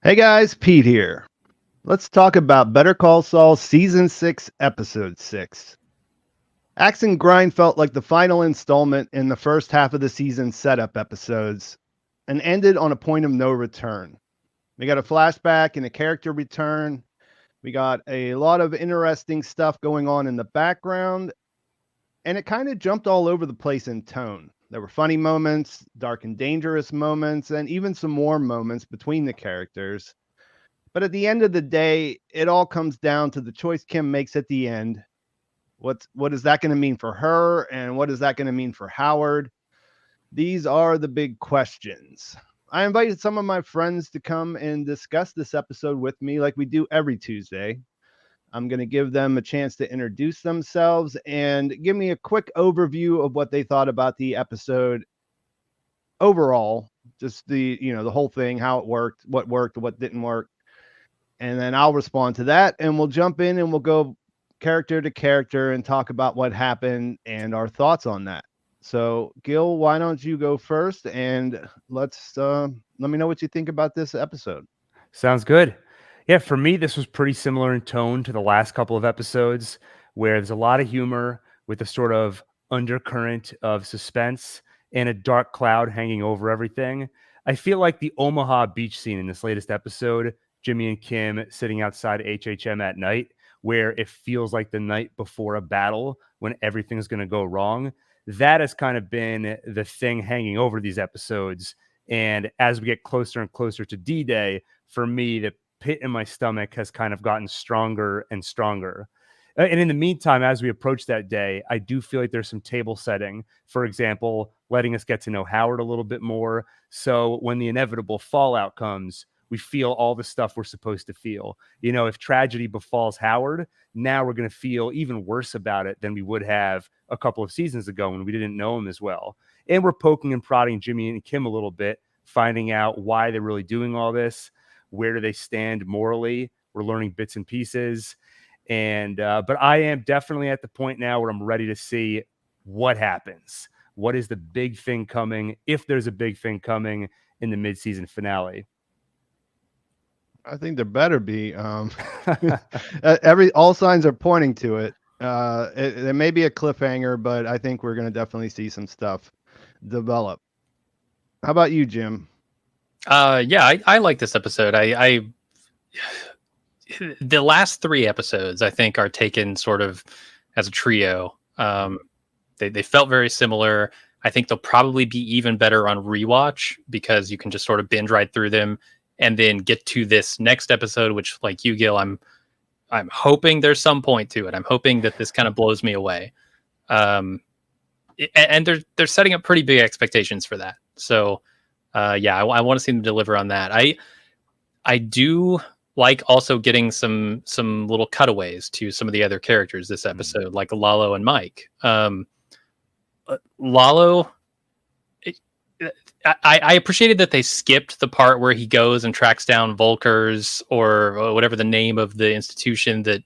Hey guys, Pete here. Let's talk about Better Call Saul Season 6, Episode 6. Axe and Grind felt like the final installment in the first half of the season setup episodes and ended on a point of no return. We got a flashback and a character return. We got a lot of interesting stuff going on in the background, and it kind of jumped all over the place in tone. There were funny moments, dark and dangerous moments, and even some warm moments between the characters. But at the end of the day, it all comes down to the choice Kim makes at the end. What is that going to mean for her, and what is that going to mean for Howard? These are the big questions. I invited some of my friends to come and discuss this episode with me like we do every Tuesday. I'm going to give them a chance to introduce themselves and give me a quick overview of what they thought about the episode overall, just the whole thing, how it worked, what didn't work. And then I'll respond to that, and we'll jump in and we'll go character to character and talk about what happened and our thoughts on that. So, Gil, why don't you go first, and let me know what you think about this episode. Sounds good. Yeah, for me, this was pretty similar in tone to the last couple of episodes, where there's a lot of humor with a sort of undercurrent of suspense and a dark cloud hanging over everything. I feel like the Omaha beach scene in this latest episode, Jimmy and Kim sitting outside HHM at night, where it feels like the night before a battle when everything's going to go wrong. That has kind of been the thing hanging over these episodes. And as we get closer and closer to D-Day, for me, the pit in my stomach has kind of gotten stronger and stronger. And in the meantime, as we approach that day, I do feel like there's some table setting. For example, letting us get to know Howard a little bit more. So when the inevitable fallout comes, we feel all the stuff we're supposed to feel. You know, if tragedy befalls Howard, now we're going to feel even worse about it than we would have a couple of seasons ago when we didn't know him as well. And we're poking and prodding Jimmy and Kim a little bit, finding out why they're really doing all this. Where do they stand morally? We're learning bits and pieces. And but I am definitely at the point now where I'm ready to see what happens. What is the big thing coming, if there's a big thing coming in the mid-season finale? I think there better be. All signs are pointing to it. There may be a cliffhanger, but I think we're going to definitely see some stuff develop. How about you, Jim? I like this episode. I the last three episodes I think are taken sort of as a trio. They felt very similar. I think they'll probably be even better on rewatch because you can just sort of binge right through them and then get to this next episode, which, like you, Gil, I'm hoping there's some point to it. I'm hoping that this kind of blows me away. And they're setting up pretty big expectations for that. So I want to see them deliver on that. I do like also getting some little cutaways to some of the other characters this episode, like Lalo and Mike. Lalo, I appreciated that they skipped the part where he goes and tracks down Volkers or whatever the name of the institution that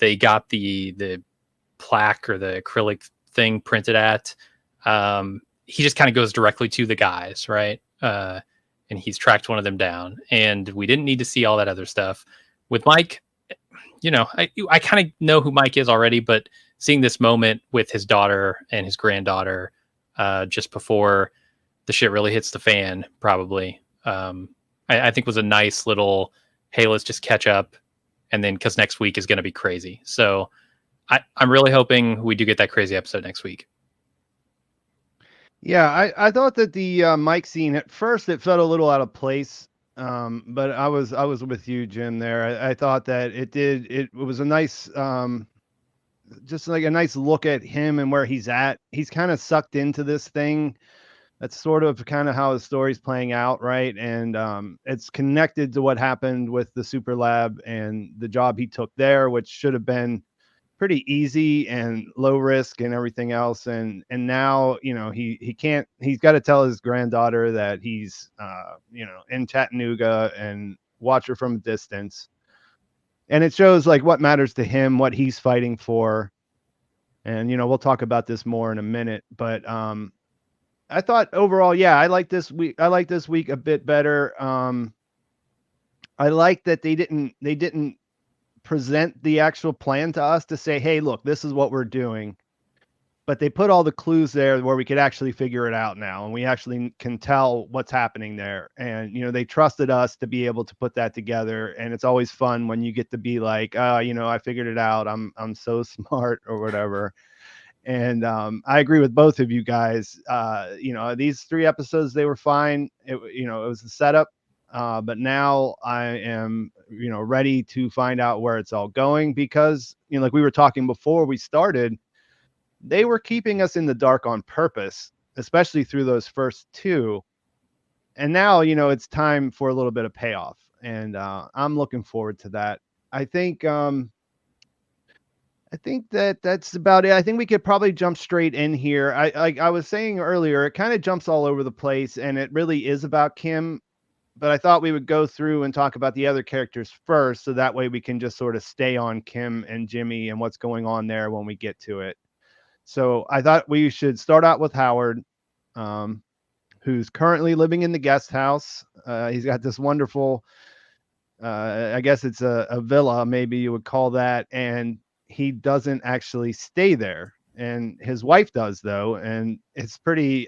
they got the plaque or the acrylic thing printed at. He just kind of goes directly to the guys, right? And he's tracked one of them down. And we didn't need to see all that other stuff. With Mike, you know, I kind of know who Mike is already, but seeing this moment with his daughter and his granddaughter just before the shit really hits the fan, probably, I think was a nice little, hey, let's just catch up. And then because next week is going to be crazy. So I'm really hoping we do get that crazy episode next week. Yeah, I thought that the Mike scene at first it felt a little out of place, but I was with you, Jim. There, I thought that it was a nice, just like a nice look at him and where he's at. He's kind of sucked into this thing. That's sort of kind of how the story's playing out, right? And it's connected to what happened with the Super Lab and the job he took there, which should have been pretty easy and low risk and everything else. And now, he's got to tell his granddaughter that he's, in Chattanooga and watch her from a distance. And it shows like what matters to him, what he's fighting for. And, we'll talk about this more in a minute, but I thought overall, yeah, I like this week a bit better. I like that they didn't present the actual plan to us to say, hey, look, this is what we're doing. But they put all the clues there where we could actually figure it out now, and we actually can tell what's happening there. And they trusted us to be able to put that together. And it's always fun when you get to be like, I figured it out. I'm so smart or whatever. And I agree with both of you guys. These 3 episodes, they were fine. It was the setup. But now I am, ready to find out where it's all going, because, like we were talking before we started, they were keeping us in the dark on purpose, especially through those first 2. And now, it's time for a little bit of payoff. And I'm looking forward to that. I think that's about it. I think we could probably jump straight in here. I was saying earlier, it kind of jumps all over the place, and it really is about Kim. But I thought we would go through and talk about the other characters first, so that way we can just sort of stay on Kim and Jimmy and what's going on there when we get to it. So I thought we should start out with Howard, who's currently living in the guest house. He's got this wonderful, I guess it's a villa, maybe you would call that, and he doesn't actually stay there. And his wife does, though, and it's pretty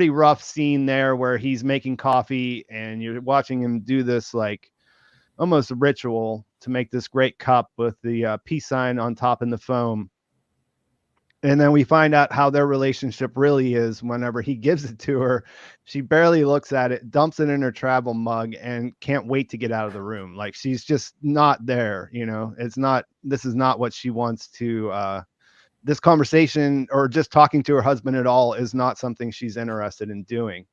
rough scene there where he's making coffee, and you're watching him do this like almost a ritual to make this great cup with the peace sign on top in the foam. And then we find out how their relationship really is whenever he gives it to her. She barely looks at it, dumps it in her travel mug, and can't wait to get out of the room. Like, she's just not there. This is not what she wants to, this conversation or just talking to her husband at all is not something she's interested in doing.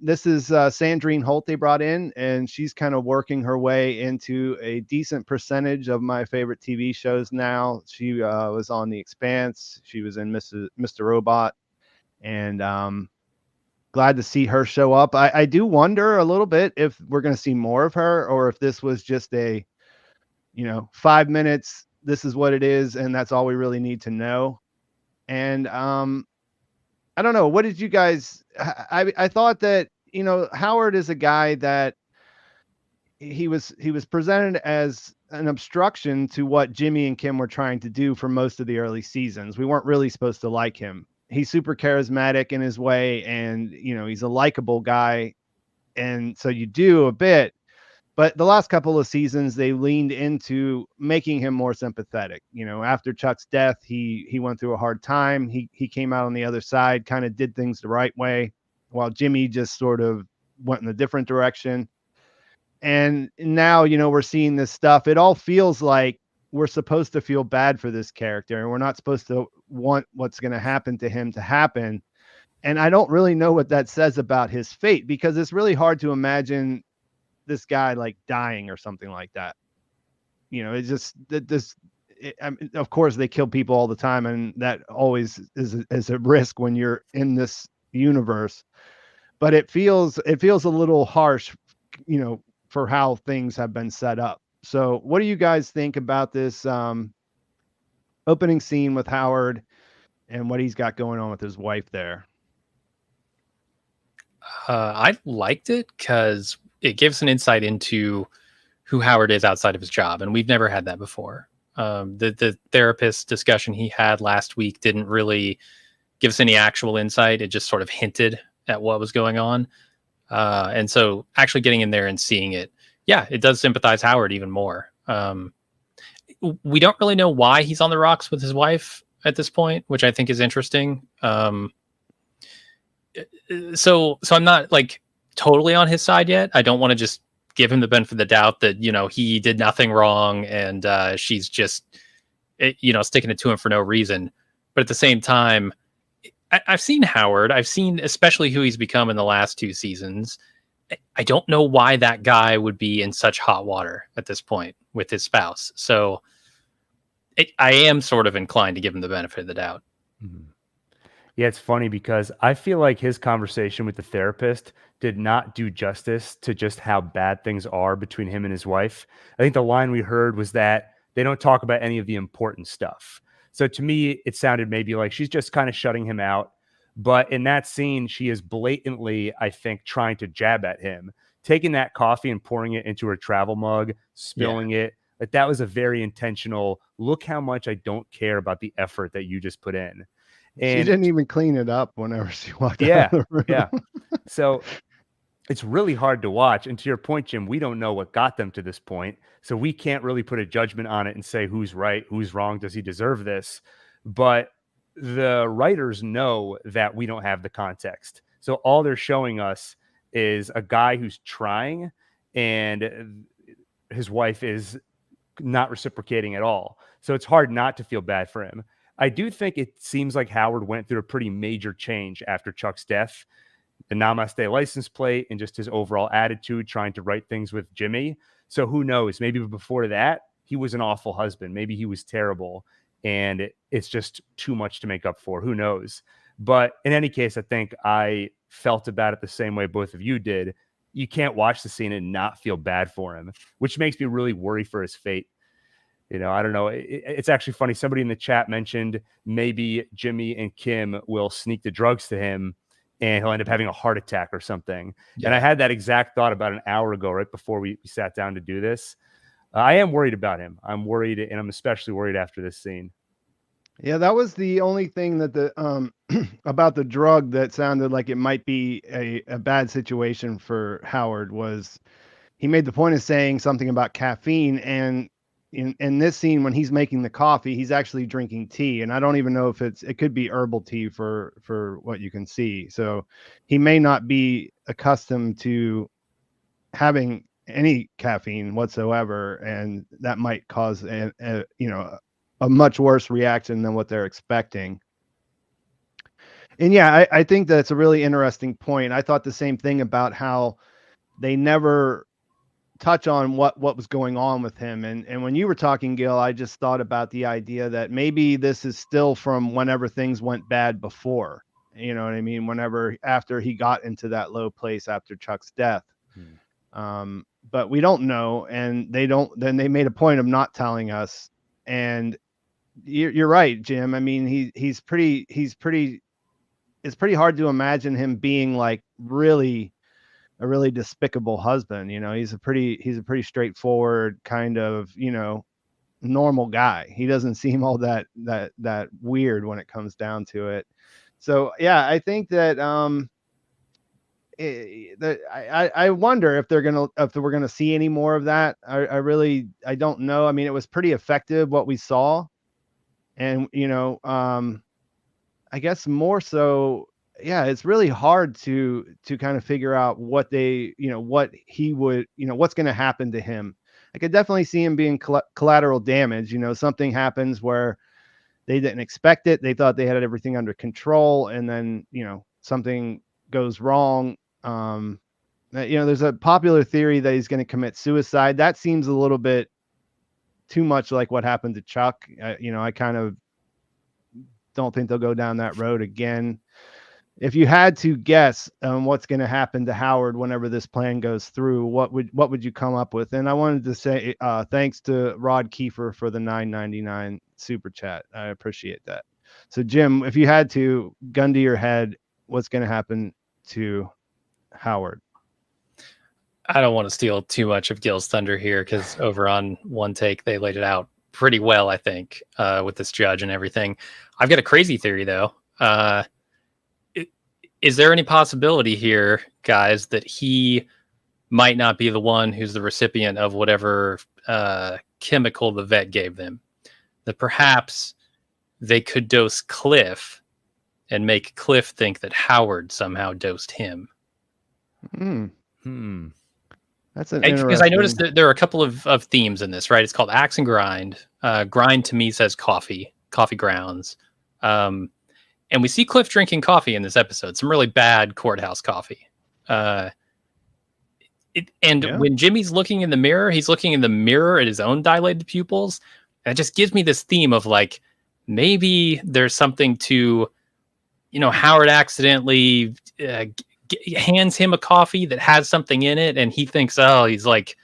This is Sandrine Holt they brought in, and she's kind of working her way into a decent percentage of my favorite TV shows now. She was on The Expanse. She was in Mr. Robot, and glad to see her show up. I do wonder a little bit if we're going to see more of her, or if this was just a 5 minutes, this is what it is, and that's all we really need to know. And I don't know. What did you guys? I thought that Howard is a guy that he was presented as an obstruction to what Jimmy and Kim were trying to do for most of the early seasons. We weren't really supposed to like him. He's super charismatic in his way, and he's a likable guy, and so you do a bit. But the last couple of seasons, they leaned into making him more sympathetic. After Chuck's death, he went through a hard time. He came out on the other side, kind of did things the right way, while Jimmy just sort of went in a different direction. And now, we're seeing this stuff. It all feels like we're supposed to feel bad for this character, and we're not supposed to want what's going to happen to him to happen. And I don't really know what that says about his fate, because it's really hard to imagine this guy like dying or something like that. It's just of course they kill people all the time, and that always is a risk when you're in this universe, but it feels a little harsh, for how things have been set up. So what do you guys think about this opening scene with Howard and what he's got going on with his wife there? I liked it because it gives an insight into who Howard is outside of his job, and we've never had that before. The therapist discussion he had last week didn't really give us any actual insight. It just sort of hinted at what was going on. And so actually getting in there and seeing it, it does sympathize Howard even more. We don't really know why he's on the rocks with his wife at this point, which I think is interesting. So I'm not like totally on his side yet. I don't want to just give him the benefit of the doubt that, he did nothing wrong and she's just, sticking it to him for no reason. But at the same time, I've seen Howard. I've seen especially who he's become in the last 2 seasons. I don't know why that guy would be in such hot water at this point with his spouse. So I am sort of inclined to give him the benefit of the doubt. Mm-hmm. Yeah, it's funny because I feel like his conversation with the therapist did not do justice to just how bad things are between him and his wife. I think the line we heard was that they don't talk about any of the important stuff. So to me, it sounded maybe like she's just kind of shutting him out. But in that scene, she is blatantly, I think, trying to jab at him, taking that coffee and pouring it into her travel mug, spilling it. Like, that was a very intentional, look how much I don't care about the effort that you just put in. And she didn't even clean it up whenever she walked out yeah, of the room. yeah. So it's really hard to watch. And to your point, Jim, we don't know what got them to this point. So we can't really put a judgment on it and say who's right, who's wrong, does he deserve this? But the writers know that we don't have the context. So all they're showing us is a guy who's trying and his wife is not reciprocating at all. So it's hard not to feel bad for him. I do think it seems like Howard went through a pretty major change after Chuck's death. The Namaste license plate and just his overall attitude, trying to right things with Jimmy. So who knows? Maybe before that, he was an awful husband. Maybe he was terrible. And it's just too much to make up for. Who knows? But in any case, I think I felt about it the same way both of you did. You can't watch the scene and not feel bad for him, which makes me really worry for his fate. You know, I don't know. It's actually funny. Somebody in the chat mentioned maybe Jimmy and Kim will sneak the drugs to him and he'll end up having a heart attack or something. Yeah. And I had that exact thought about an hour ago, right before we sat down to do this. I am worried about him. I'm worried, and I'm especially worried after this scene. Yeah, that was the only thing that the about the drug that sounded like it might be a bad situation for Howard was he made the point of saying something about caffeine, and in this scene when he's making the coffee, he's actually drinking tea, and I don't even know if it could be herbal tea for what you can see. So he may not be accustomed to having any caffeine whatsoever, and that might cause a much worse reaction than what they're expecting. And yeah, I think that's a really interesting point. I thought the same thing about how they never touch on what was going on with him. And when you were talking, Gil, I just thought about the idea that maybe this is still from whenever things went bad before, you know what I mean? After he got into that low place after Chuck's death. But we don't know. And then they made a point of not telling us. And you're right, Jim. I mean, it's pretty hard to imagine him being like a really despicable husband. You know, he's a pretty straightforward kind of, normal guy. He doesn't seem all that weird when it comes down to it. So yeah, I think that I wonder if we're gonna see any more of that. I don't know. I mean, it was pretty effective what we saw, and I guess more so, yeah, it's really hard to kind of figure out what what he would, what's going to happen to him. I could definitely see him being collateral damage. Something happens where they didn't expect it. They thought they had everything under control, and then, something goes wrong. There's a popular theory that he's going to commit suicide. That seems a little bit too much like what happened to Chuck. I kind of don't think they'll go down that road again. If you had to guess what's going to happen to Howard whenever this plan goes through, what would you come up with? And I wanted to say thanks to Rod Kiefer for the $9.99 super chat. I appreciate that. So Jim, if you had to gun to your head, what's going to happen to Howard? I don't want to steal too much of Gil's thunder here, because over on OneTake they laid it out pretty well, I think, with this judge and everything. I've got a crazy theory, though. Is there any possibility here, guys, that he might not be the one who's the recipient of whatever chemical the vet gave them? That perhaps they could dose Cliff and make Cliff think that Howard somehow dosed him. That's an because I noticed that there are a couple of themes in this, right? It's called axe and grind. Grind to me says coffee grounds. And we see Cliff drinking coffee in this episode, some really bad courthouse coffee. When Jimmy's looking in the mirror, he's looking in the mirror at his own dilated pupils. And it just gives me this theme of like, maybe there's something to, Howard accidentally hands him a coffee that has something in it, and he thinks, oh, he's like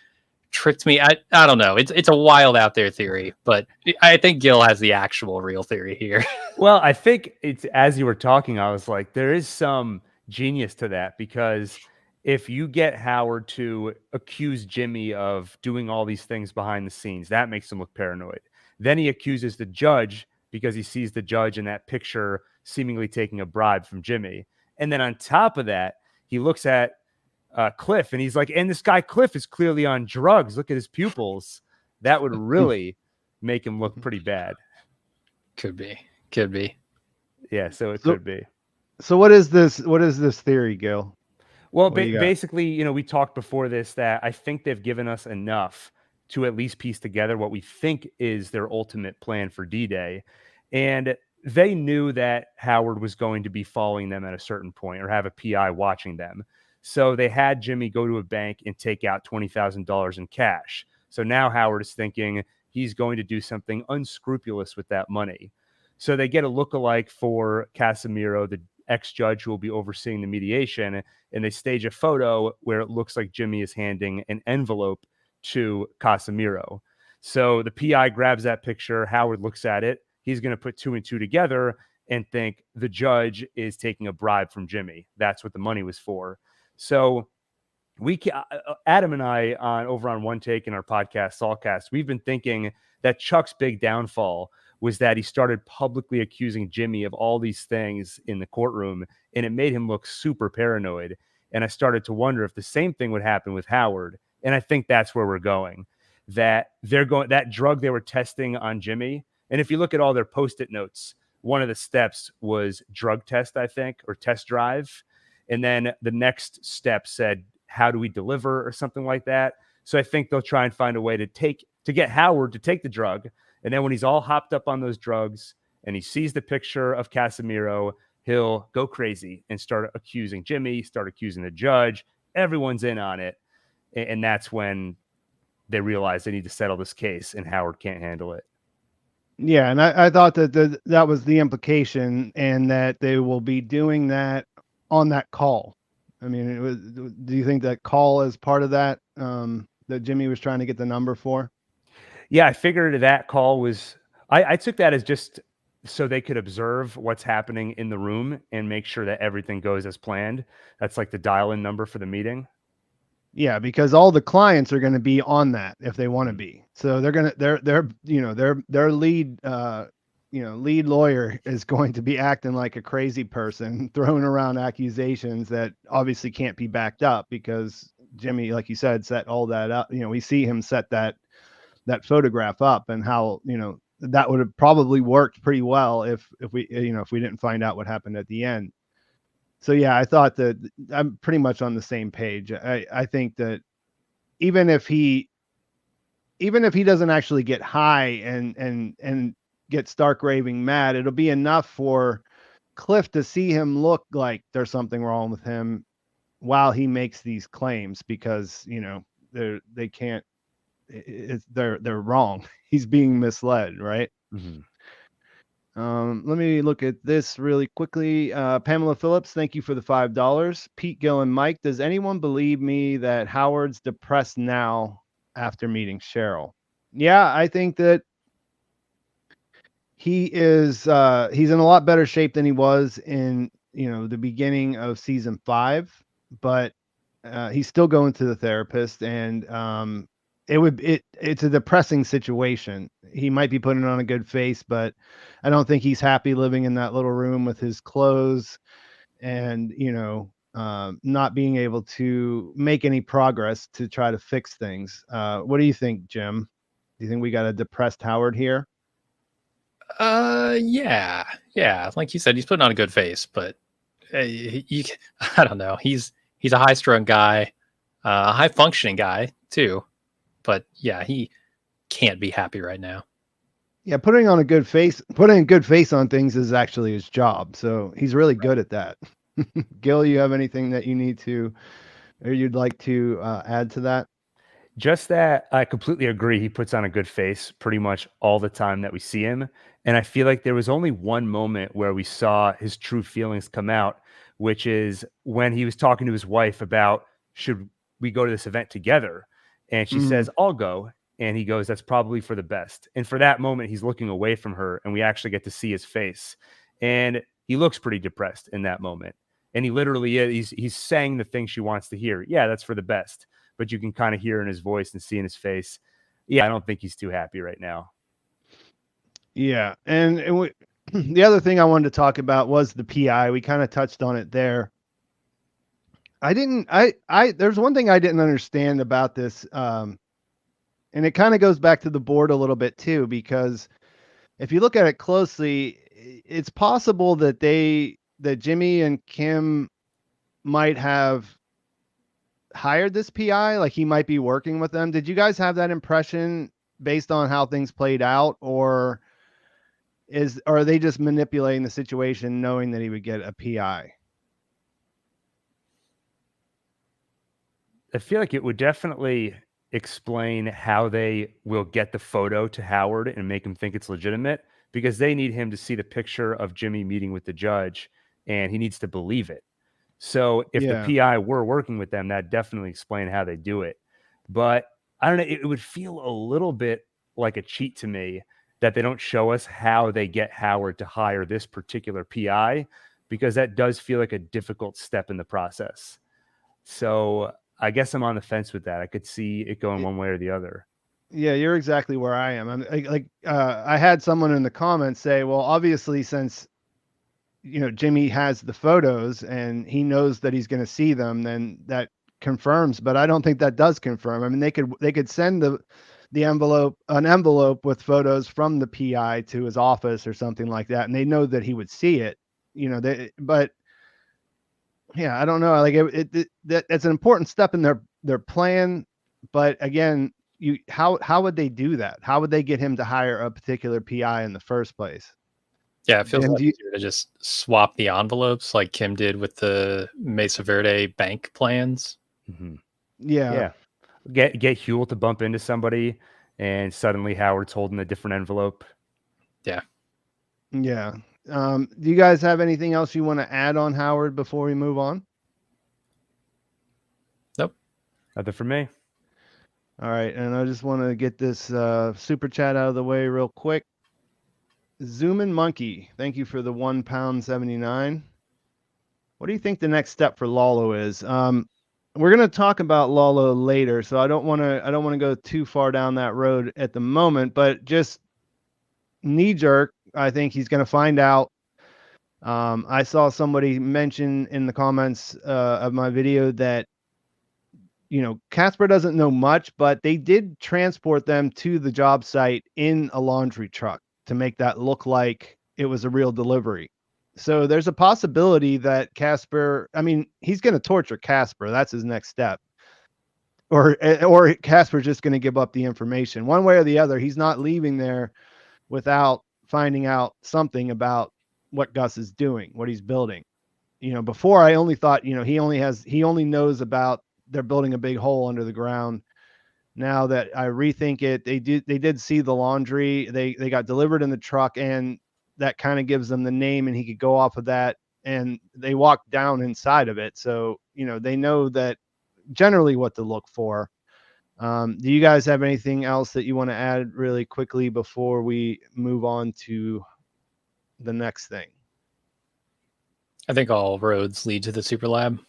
tricked me. I don't know. It's a wild out there theory, but I think Gil has the actual real theory here. Well, I think it's as you were talking, I was like, there is some genius to that because if you get Howard to accuse Jimmy of doing all these things behind the scenes, that makes him look paranoid. Then he accuses the judge because he sees the judge in that picture seemingly taking a bribe from Jimmy. And then on top of that, he looks at Cliff and he's like, and this guy Cliff is clearly on drugs. Look at his pupils. That would really make him look pretty bad. Could be. Yeah, so it could be. So what is this theory, Gil? Well, basically, we talked before this that I think they've given us enough to at least piece together what we think is their ultimate plan for D-Day. And they knew that Howard was going to be following them at a certain point or have a PI watching them. So they had Jimmy go to a bank and take out $20,000 in cash. So now Howard is thinking he's going to do something unscrupulous with that money. So they get a lookalike for Casimiro, the ex-judge who will be overseeing the mediation, and they stage a photo where it looks like Jimmy is handing an envelope to Casimiro. So the PI grabs that picture. Howard looks at it. He's going to put 2 and 2 together and think the judge is taking a bribe from Jimmy. That's what the money was for. So Adam and I over on OneTake in our podcast, Saulcast, we've been thinking that Chuck's big downfall was that he started publicly accusing Jimmy of all these things in the courtroom, and it made him look super paranoid. And I started to wonder if the same thing would happen with Howard. And I think that's where we're going, that that drug they were testing on Jimmy. And if you look at all their Post-it notes, one of the steps was drug test, I think, or test drive. And then the next step said, how do we deliver or something like that? So I think they'll try and find a way to get Howard to take the drug. And then when he's all hopped up on those drugs and he sees the picture of Casimiro, he'll go crazy and start accusing Jimmy, start accusing the judge. Everyone's in on it. And that's when they realize they need to settle this case and Howard can't handle it. Yeah, and I thought that was the implication, and that they will be doing that on that call. I mean, do you think that call is part of that, that Jimmy was trying to get the number for? Yeah, I figured that call was, I took that as just so they could observe what's happening in the room and make sure that everything goes as planned. That's like the dial-in number for the meeting. Yeah, because all the clients are going to be on that if they want to be. So their lead lead lawyer is going to be acting like a crazy person, throwing around accusations that obviously can't be backed up because Jimmy, like you said, set all that up. We see him set that photograph up, and how that would have probably worked pretty well if we didn't find out what happened at the end. So yeah, I thought that I'm pretty much on the same page. I think that even if he doesn't actually get high and get stark raving mad, it'll be enough for Cliff to see him look like there's something wrong with him while he makes these claims, because they can't. They're wrong. He's being misled, right? Mm-hmm. Let me look at this really quickly. Pamela Phillips, thank you for the $5. Pete, Gill, and Mike, does anyone believe me that Howard's depressed now after meeting Cheryl? Yeah, I think that he is. He's in a lot better shape than he was in the beginning of season 5, but he's still going to the therapist, and it's a depressing situation. He might be putting on a good face, but I don't think he's happy living in that little room with his clothes and, not being able to make any progress to try to fix things. What do you think, Jim? Do you think we got a depressed Howard here? Yeah. Like you said, he's putting on a good face, but I don't know. He's a high-strung guy, a high-functioning guy too. But yeah, he can't be happy right now. Yeah, putting a good face on things is actually his job. So he's really good at that. Gil, you have anything that you need to, or you'd like to add to that? Just that I completely agree. He puts on a good face pretty much all the time that we see him. And I feel like there was only one moment where we saw his true feelings come out, which is when he was talking to his wife about, should we go to this event together? And she says, I'll go. And he goes, that's probably for the best. And for that moment, he's looking away from her, and we actually get to see his face. And he looks pretty depressed in that moment. And he literally is. He's saying the thing she wants to hear. Yeah, that's for the best. But you can kind of hear in his voice and see in his face. Yeah, I don't think he's too happy right now. Yeah. And the other thing I wanted to talk about was the PI. We kind of touched on it there. There's one thing I didn't understand about this. And it kind of goes back to the board a little bit too, because if you look at it closely, it's possible that Jimmy and Kim might have hired this PI, like he might be working with them. Did you guys have that impression based on how things played out, or are they just manipulating the situation knowing that he would get a PI? I feel like it would definitely explain how they will get the photo to Howard and make him think it's legitimate, because they need him to see the picture of Jimmy meeting with the judge and he needs to believe it. So if the PI were working with them, that definitely explain how they do it. But I don't know, it would feel a little bit like a cheat to me that they don't show us how they get Howard to hire this particular PI, because that does feel like a difficult step in the process. So I guess I'm on the fence with that. I could see it going one way or the other. Yeah, you're exactly where I am. I had someone in the comments say, well, obviously, since Jimmy has the photos and he knows that he's going to see them, then that confirms. But I don't think that does confirm. I mean, they could send an envelope with photos from the PI to his office or something like that, and they know that he would see it. But yeah, I don't know. Like that's an important step in their plan. But again, how would they do that? How would they get him to hire a particular PI in the first place? Yeah, it feels like easier to just swap the envelopes like Kim did with the Mesa Verde bank plans. Mm-hmm. Yeah. Get Huel to bump into somebody, and suddenly Howard's holding a different envelope. Yeah. Yeah. Do you guys have anything else you want to add on Howard before we move on? Nope. Nothing for me. All right. And I just want to get this super chat out of the way real quick. Zoomin' Monkey, thank you for the £1.79. What do you think the next step for Lalo is? We're going to talk about Lalo later, so I don't want to go too far down that road at the moment, but just knee jerk, I think he's going to find out. I saw somebody mention in the comments of my video that Casper doesn't know much, but they did transport them to the job site in a laundry truck to make that look like it was a real delivery. So there's a possibility that he's going to torture Casper. That's his next step. Or Casper's just going to give up the information. One way or the other, he's not leaving there without finding out something about what Gus is doing, what he's building. Before I only thought, he only knows about they're building a big hole under the ground. Now that I rethink it, they did see the laundry. They got delivered in the truck, and that kind of gives them the name, and he could go off of that. And they walked down inside of it, so they know that generally what to look for. Do you guys have anything else that you want to add really quickly before we move on to the next thing? I think all roads lead to the super lab.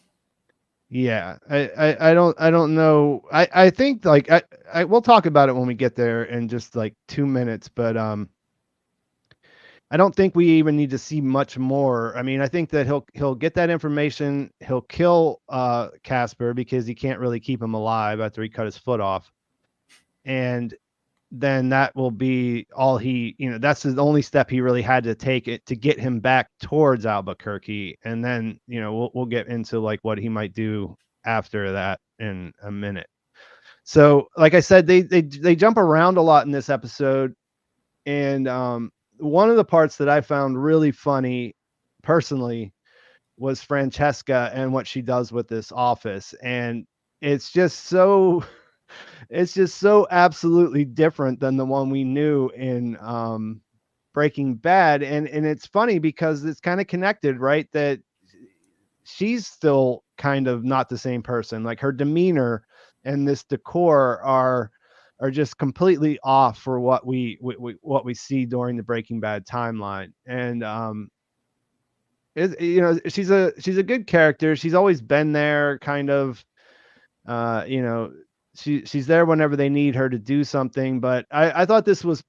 Yeah, I don't know. I think we'll talk about it when we get there in just like 2 minutes, but I don't think we even need to see much more. I mean, I think that he'll get that information. He'll kill Casper because he can't really keep him alive after he cut his foot off, and then that will be all that's the only step he really had to take it to get him back towards Albuquerque. And then, we'll get into like what he might do after that in a minute. So like I said, they jump around a lot in this episode. And one of the parts that I found really funny personally was Francesca and what she does with this office. And it's just so absolutely different than the one we knew in Breaking Bad. And it's funny because it's kind of connected, right? That she's still kind of not the same person. Like her demeanor and this decor are just completely off for what we see during the Breaking Bad timeline. And she's a good character. She's always been there, kind of. She's there whenever they need her to do something. But I thought this was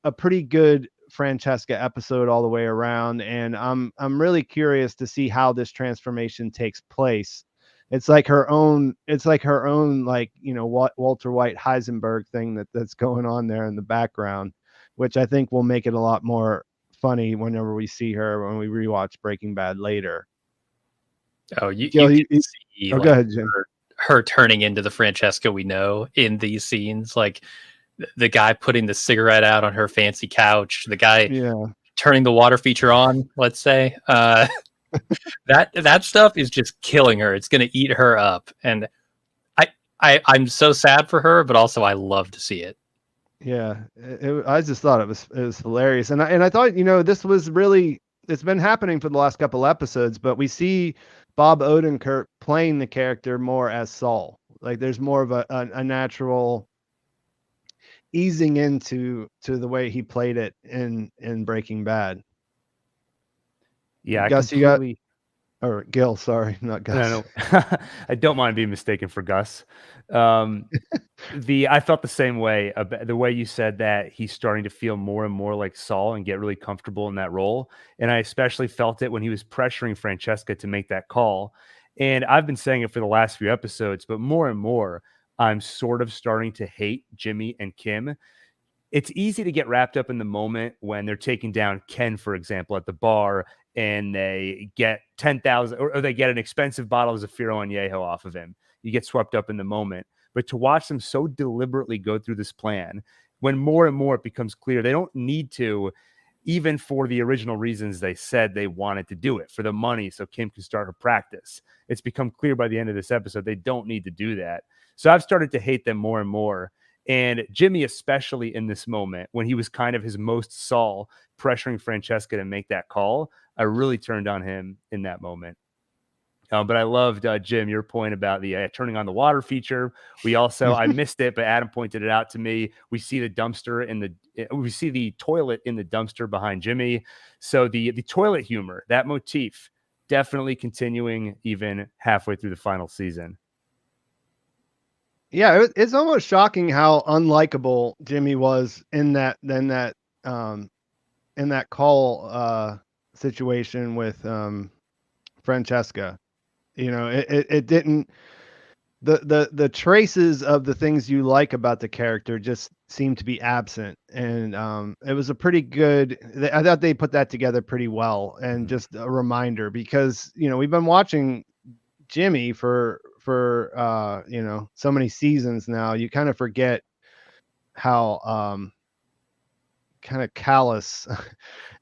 a pretty good Francesca episode all the way around, and I'm really curious to see how this transformation takes place. It's like her own like what Walter White Heisenberg thing that's going on there in the background, which I think will make it a lot more funny whenever we see her when we rewatch Breaking Bad later. Oh, you Gil, can see go like ahead, Jim. her turning into the Francesca we know in these scenes, like the guy putting the cigarette out on her fancy couch, the guy turning the water feature on, let's say. That stuff is just killing her. It's going to eat her up. And I'm so sad for her, but also I love to see it. Yeah, I just thought it was hilarious. And I thought, this was really, it's been happening for the last couple episodes, but we see Bob Odenkirk playing the character more as Saul. Like there's more of a natural easing into the way he played it in Breaking Bad. Yeah, Gus, or Gil, sorry, not Gus. No. I don't mind being mistaken for Gus. I felt the same way about the way you said that he's starting to feel more and more like Saul and get really comfortable in that role. And I especially felt it when he was pressuring Francesca to make that call. And I've been saying it for the last few episodes, but more and more, I'm sort of starting to hate Jimmy and Kim. It's easy to get wrapped up in the moment when they're taking down Ken, for example, at the bar, and they get 10,000 or they get an expensive bottle of Zafiro Añejo off of him. You get swept up in the moment. But to watch them so deliberately go through this plan, when more and more it becomes clear they don't need to, even for the original reasons they said they wanted to do it, for the money so Kim can start her practice. It's become clear by the end of this episode they don't need to do that. So I've started to hate them more and more. And Jimmy, especially in this moment, when he was kind of his most Saul, pressuring Francesca to make that call, I really turned on him in that moment. But I loved, Jim, your point about the turning on the water feature. We also, I missed it, but Adam pointed it out to me. We see the dumpster we see the toilet in the dumpster behind Jimmy. So the toilet humor, that motif, definitely continuing even halfway through the final season. Yeah, it's almost shocking how unlikable Jimmy was in that call situation with Francesca. It didn't, the traces of the things you like about the character just seemed to be absent. And it was a pretty good, I thought they put that together pretty well. And just a reminder, because we've been watching Jimmy for so many seasons now. You kind of forget how kind of callous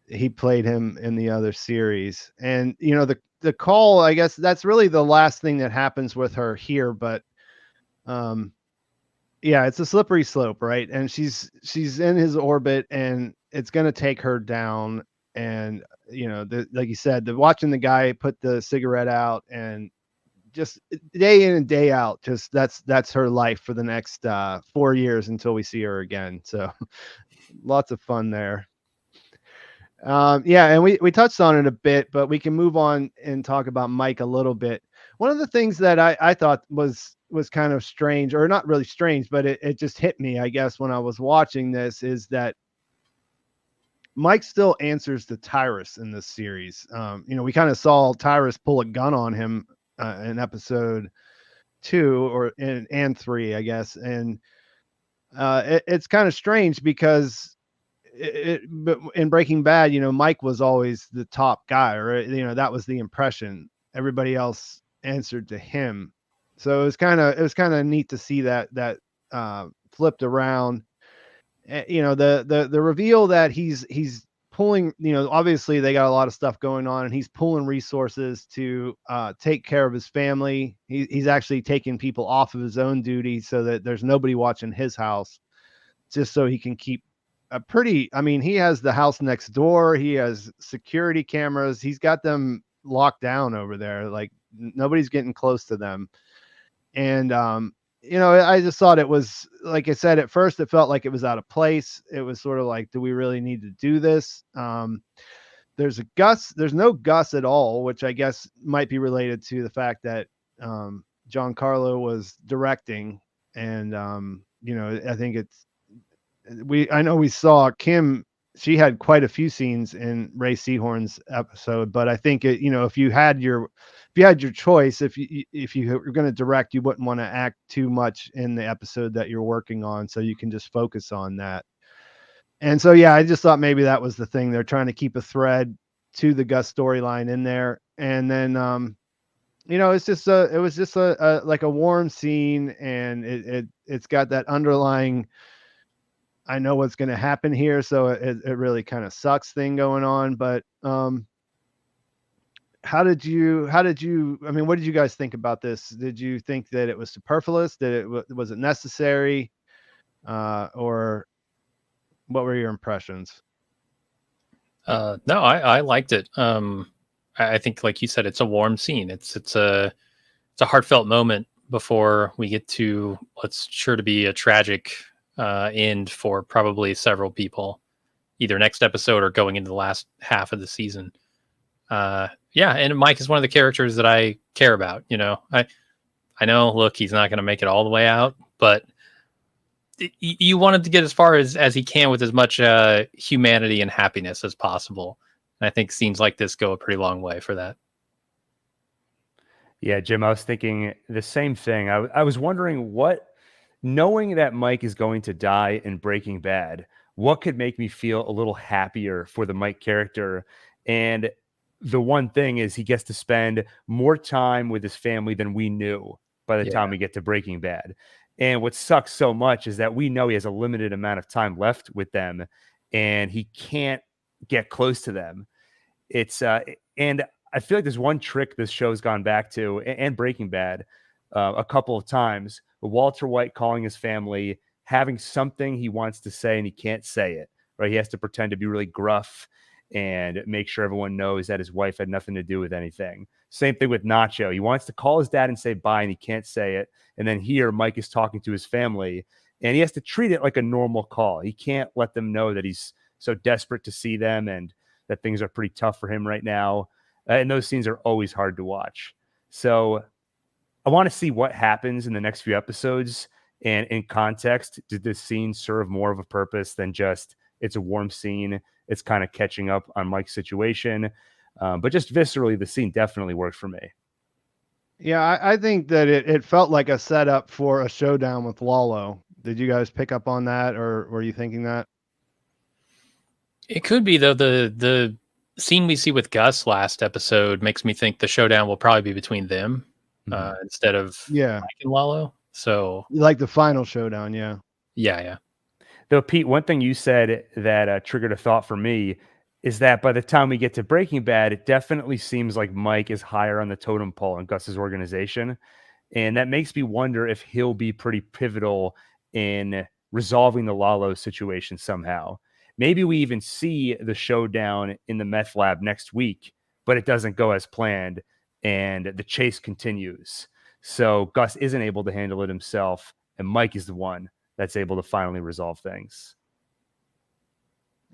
he played him in the other series. And the call, I guess that's really the last thing that happens with her here. But yeah, it's a slippery slope, right? And she's in his orbit, and it's going to take her down. And like you said, watching the guy put the cigarette out, and just day in and day out, just that's her life for the next 4 years until we see her again. So lots of fun there. Yeah, and we touched on it a bit, but we can move on and talk about Mike a little bit. One of the things that I thought was kind of strange, or not really strange, but it just hit me, I guess, when I was watching this, is that Mike still answers to Tyrus in this series. We kind of saw Tyrus pull a gun on him in episode 2 and 3, I guess. And it's kind of strange because but in Breaking Bad, Mike was always the top guy, right? That was the impression. Everybody else answered to him. So it was kind of neat to see that flipped around. The reveal that he's pulling, obviously they got a lot of stuff going on, and he's pulling resources to take care of his family. He's actually taking people off of his own duty so that there's nobody watching his house, just so he can keep he has the house next door. He has security cameras. He's got them locked down over there. Like nobody's getting close to them. And, I just thought it was, like I said, at first it felt like it was out of place. It was sort of like, do we really need to do this? There's no Gus at all, which I guess might be related to the fact that, Giancarlo was directing. And, I think I know we saw Kim, she had quite a few scenes in Ray Seahorn's episode, but I think if you had your choice, if you were going to direct, you wouldn't want to act too much in the episode that you're working on, so you can just focus on that. And so, yeah, I just thought maybe that was the thing. They're trying to keep a thread to the Gus storyline in there. And then, it was just a like a warm scene, and it's got that underlying, I know what's going to happen here, so it really kind of sucks thing going on. But how did you? I mean, what did you guys think about this? Did you think that it was superfluous? Was it necessary? Or what were your impressions? No, I liked it. I think, like you said, it's a warm scene. It's a heartfelt moment before we get to what's sure to be a tragic end for probably several people, either next episode or going into the last half of the season. And Mike is one of the characters that I care about. I know, look, he's not going to make it all the way out, but you want him to get as far as he can with as much humanity and happiness as possible. And I think scenes like this go a pretty long way for that. Yeah, Jim, I was thinking the same thing. I was wondering knowing that Mike is going to die in Breaking Bad, what could make me feel a little happier for the Mike character? And the one thing is he gets to spend more time with his family than we knew by the time we get to Breaking Bad. And what sucks so much is that we know he has a limited amount of time left with them, and he can't get close to them. It's and I feel like there's one trick this show's gone back to, and Breaking Bad, a couple of times. Walter White calling his family, having something he wants to say and he can't say it, right? He has to pretend to be really gruff and make sure everyone knows that his wife had nothing to do with anything. Same thing with Nacho. He wants to call his dad and say bye, and he can't say it. And then here, Mike is talking to his family, and he has to treat it like a normal call. He can't let them know that he's so desperate to see them and that things are pretty tough for him right now. And those scenes are always hard to watch. So I want to see what happens in the next few episodes. And in context, did this scene serve more of a purpose than just it's a warm scene? It's kind of catching up on Mike's situation. But just viscerally, the scene definitely worked for me. Yeah, I think that it felt like a setup for a showdown with Lalo. Did you guys pick up on that, or were you thinking that? It could be, though. The scene we see with Gus last episode makes me think the showdown will probably be between them instead of Mike and Lalo. So, like the final showdown, yeah. Though, Pete, one thing you said that triggered a thought for me is that by the time we get to Breaking Bad, it definitely seems like Mike is higher on the totem pole in Gus's organization. And that makes me wonder if he'll be pretty pivotal in resolving the Lalo situation somehow. Maybe we even see the showdown in the meth lab next week, but it doesn't go as planned and the chase continues. So Gus isn't able to handle it himself, and Mike is the one that's able to finally resolve things.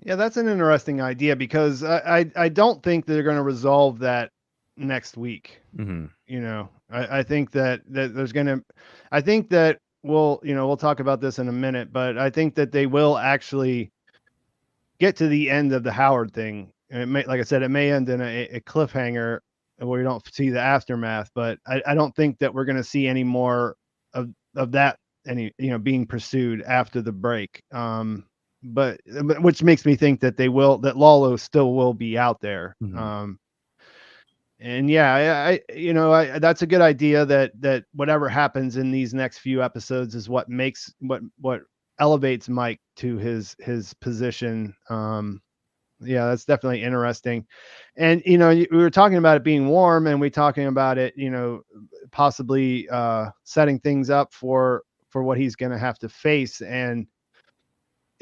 Yeah, that's an interesting idea, because I don't think they're going to resolve that next week. I think that there's going to, I think that we'll talk about this in a minute, but I think that they will actually get to the end of the Howard thing. And it may, like I said, it may end in a cliffhanger where we don't see the aftermath, but I don't think that we're going to see any more of that, being pursued after the break. But which makes me think that that Lalo still will be out there. And yeah, I that's a good idea, that whatever happens in these next few episodes is what makes what elevates Mike to his position. Yeah, that's definitely interesting. And we were talking about it being warm, and we talking about it, possibly setting things up for what he's going to have to face. And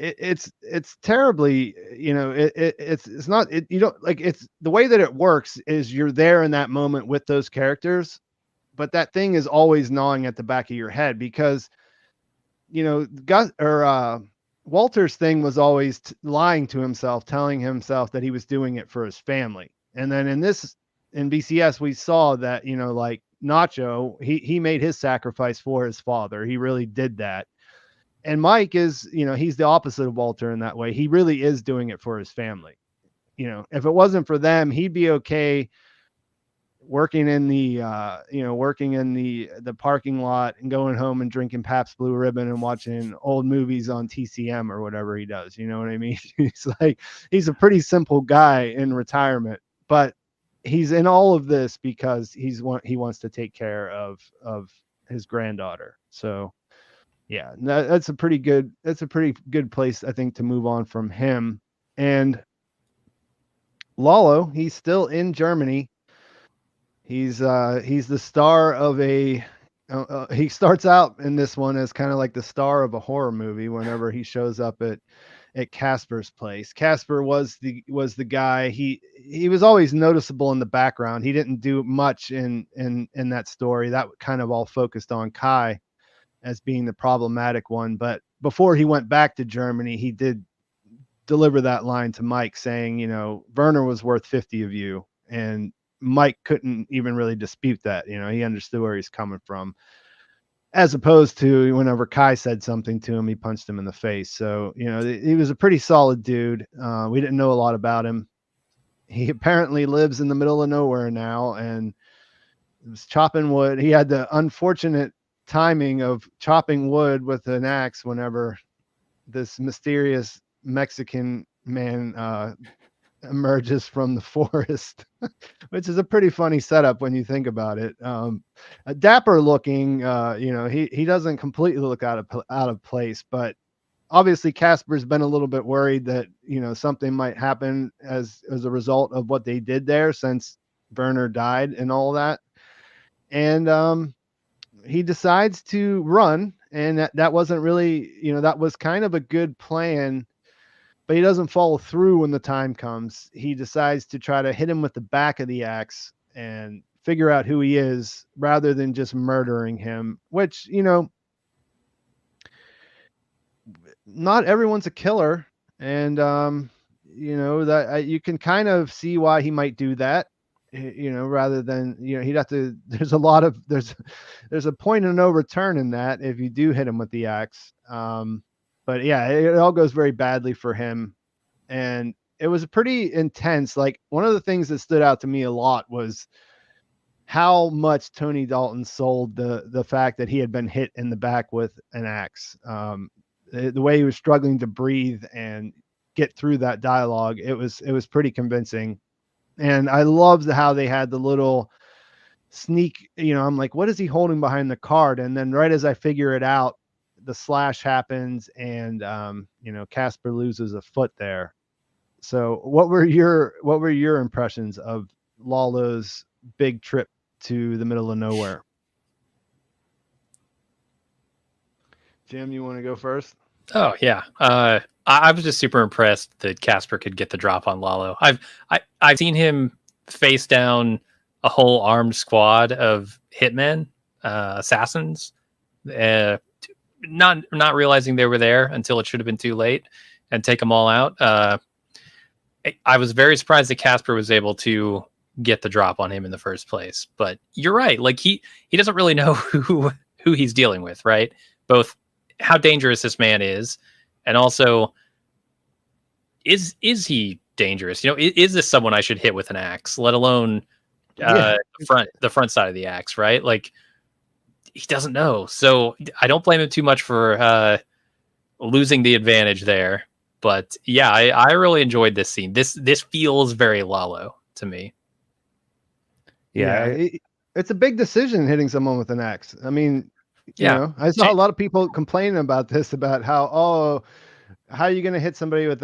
it's terribly, it's not, you don't like, it's the way that it works is you're there in that moment with those characters, but that thing is always gnawing at the back of your head because, Gus or Walter's thing was always lying to himself, telling himself that he was doing it for his family. And then in BCS, we saw that, like Nacho, he made his sacrifice for his father. He really did that. And Mike is, he's the opposite of Walter in that way. He really is doing it for his family. If it wasn't for them, he'd be okay working in the parking lot and going home and drinking Pabst Blue Ribbon and watching old movies on TCM or whatever he does. You know what I mean? He's a pretty simple guy in retirement, but he's in all of this because he wants to take care of his granddaughter. So yeah, that's a pretty good place, I think, to move on from him. And Lalo, he's still in Germany. He's the star of a. He starts out in this one as kind of like the star of a horror movie. Whenever he shows up at Casper's place, Casper was the guy. He was always noticeable in the background. He didn't do much in that story. That kind of all focused on Kai as being the problematic one. But before he went back to Germany, he did deliver that line to Mike saying, Werner was worth 50 of you. And Mike couldn't even really dispute that. He understood where he's coming from, as opposed to whenever Kai said something to him, he punched him in the face. So, he was a pretty solid dude. We didn't know a lot about him. He apparently lives in the middle of nowhere now and was chopping wood. He had the unfortunate timing of chopping wood with an axe whenever this mysterious Mexican man emerges from the forest, which is a pretty funny setup when you think about it. A dapper looking, he doesn't completely look out of place, but obviously Casper's been a little bit worried that, something might happen as a result of what they did there since Werner died and all that. And, he decides to run, and that wasn't really, that was kind of a good plan, but he doesn't follow through when the time comes. He decides to try to hit him with the back of the axe and figure out who he is rather than just murdering him, which, not everyone's a killer. And, that you can kind of see why he might do that. Rather than, he'd have to, there's a point of no return in that if you do hit him with the axe. But yeah, it all goes very badly for him. And it was pretty intense. Like, one of the things that stood out to me a lot was how much Tony Dalton sold the fact that he had been hit in the back with an axe. The way he was struggling to breathe and get through that dialogue, it was pretty convincing. And I loved how they had the little sneak, I'm like, what is he holding behind the card? And then right as I figure it out, the slash happens and, Casper loses a foot there. So what were your impressions of Lalo's big trip to the middle of nowhere? Jim, you want to go first? Oh yeah. I was just super impressed that Casper could get the drop on Lalo. I've seen him face down a whole armed squad of hitmen, assassins, not realizing they were there until it should have been too late, and take them all out. I was very surprised that Casper was able to get the drop on him in the first place. But you're right. Like, he doesn't really know who he's dealing with, right? Both how dangerous this man is, and also is he dangerous? Is this someone I should hit with an axe, let alone the front side of the axe, right? Like, he doesn't know. So I don't blame him too much for losing the advantage there. But yeah, I really enjoyed this scene. This feels very Lalo to me. Yeah. It's a big decision hitting someone with an axe. I mean, I saw a lot of people complaining about this, about how are you going to hit somebody with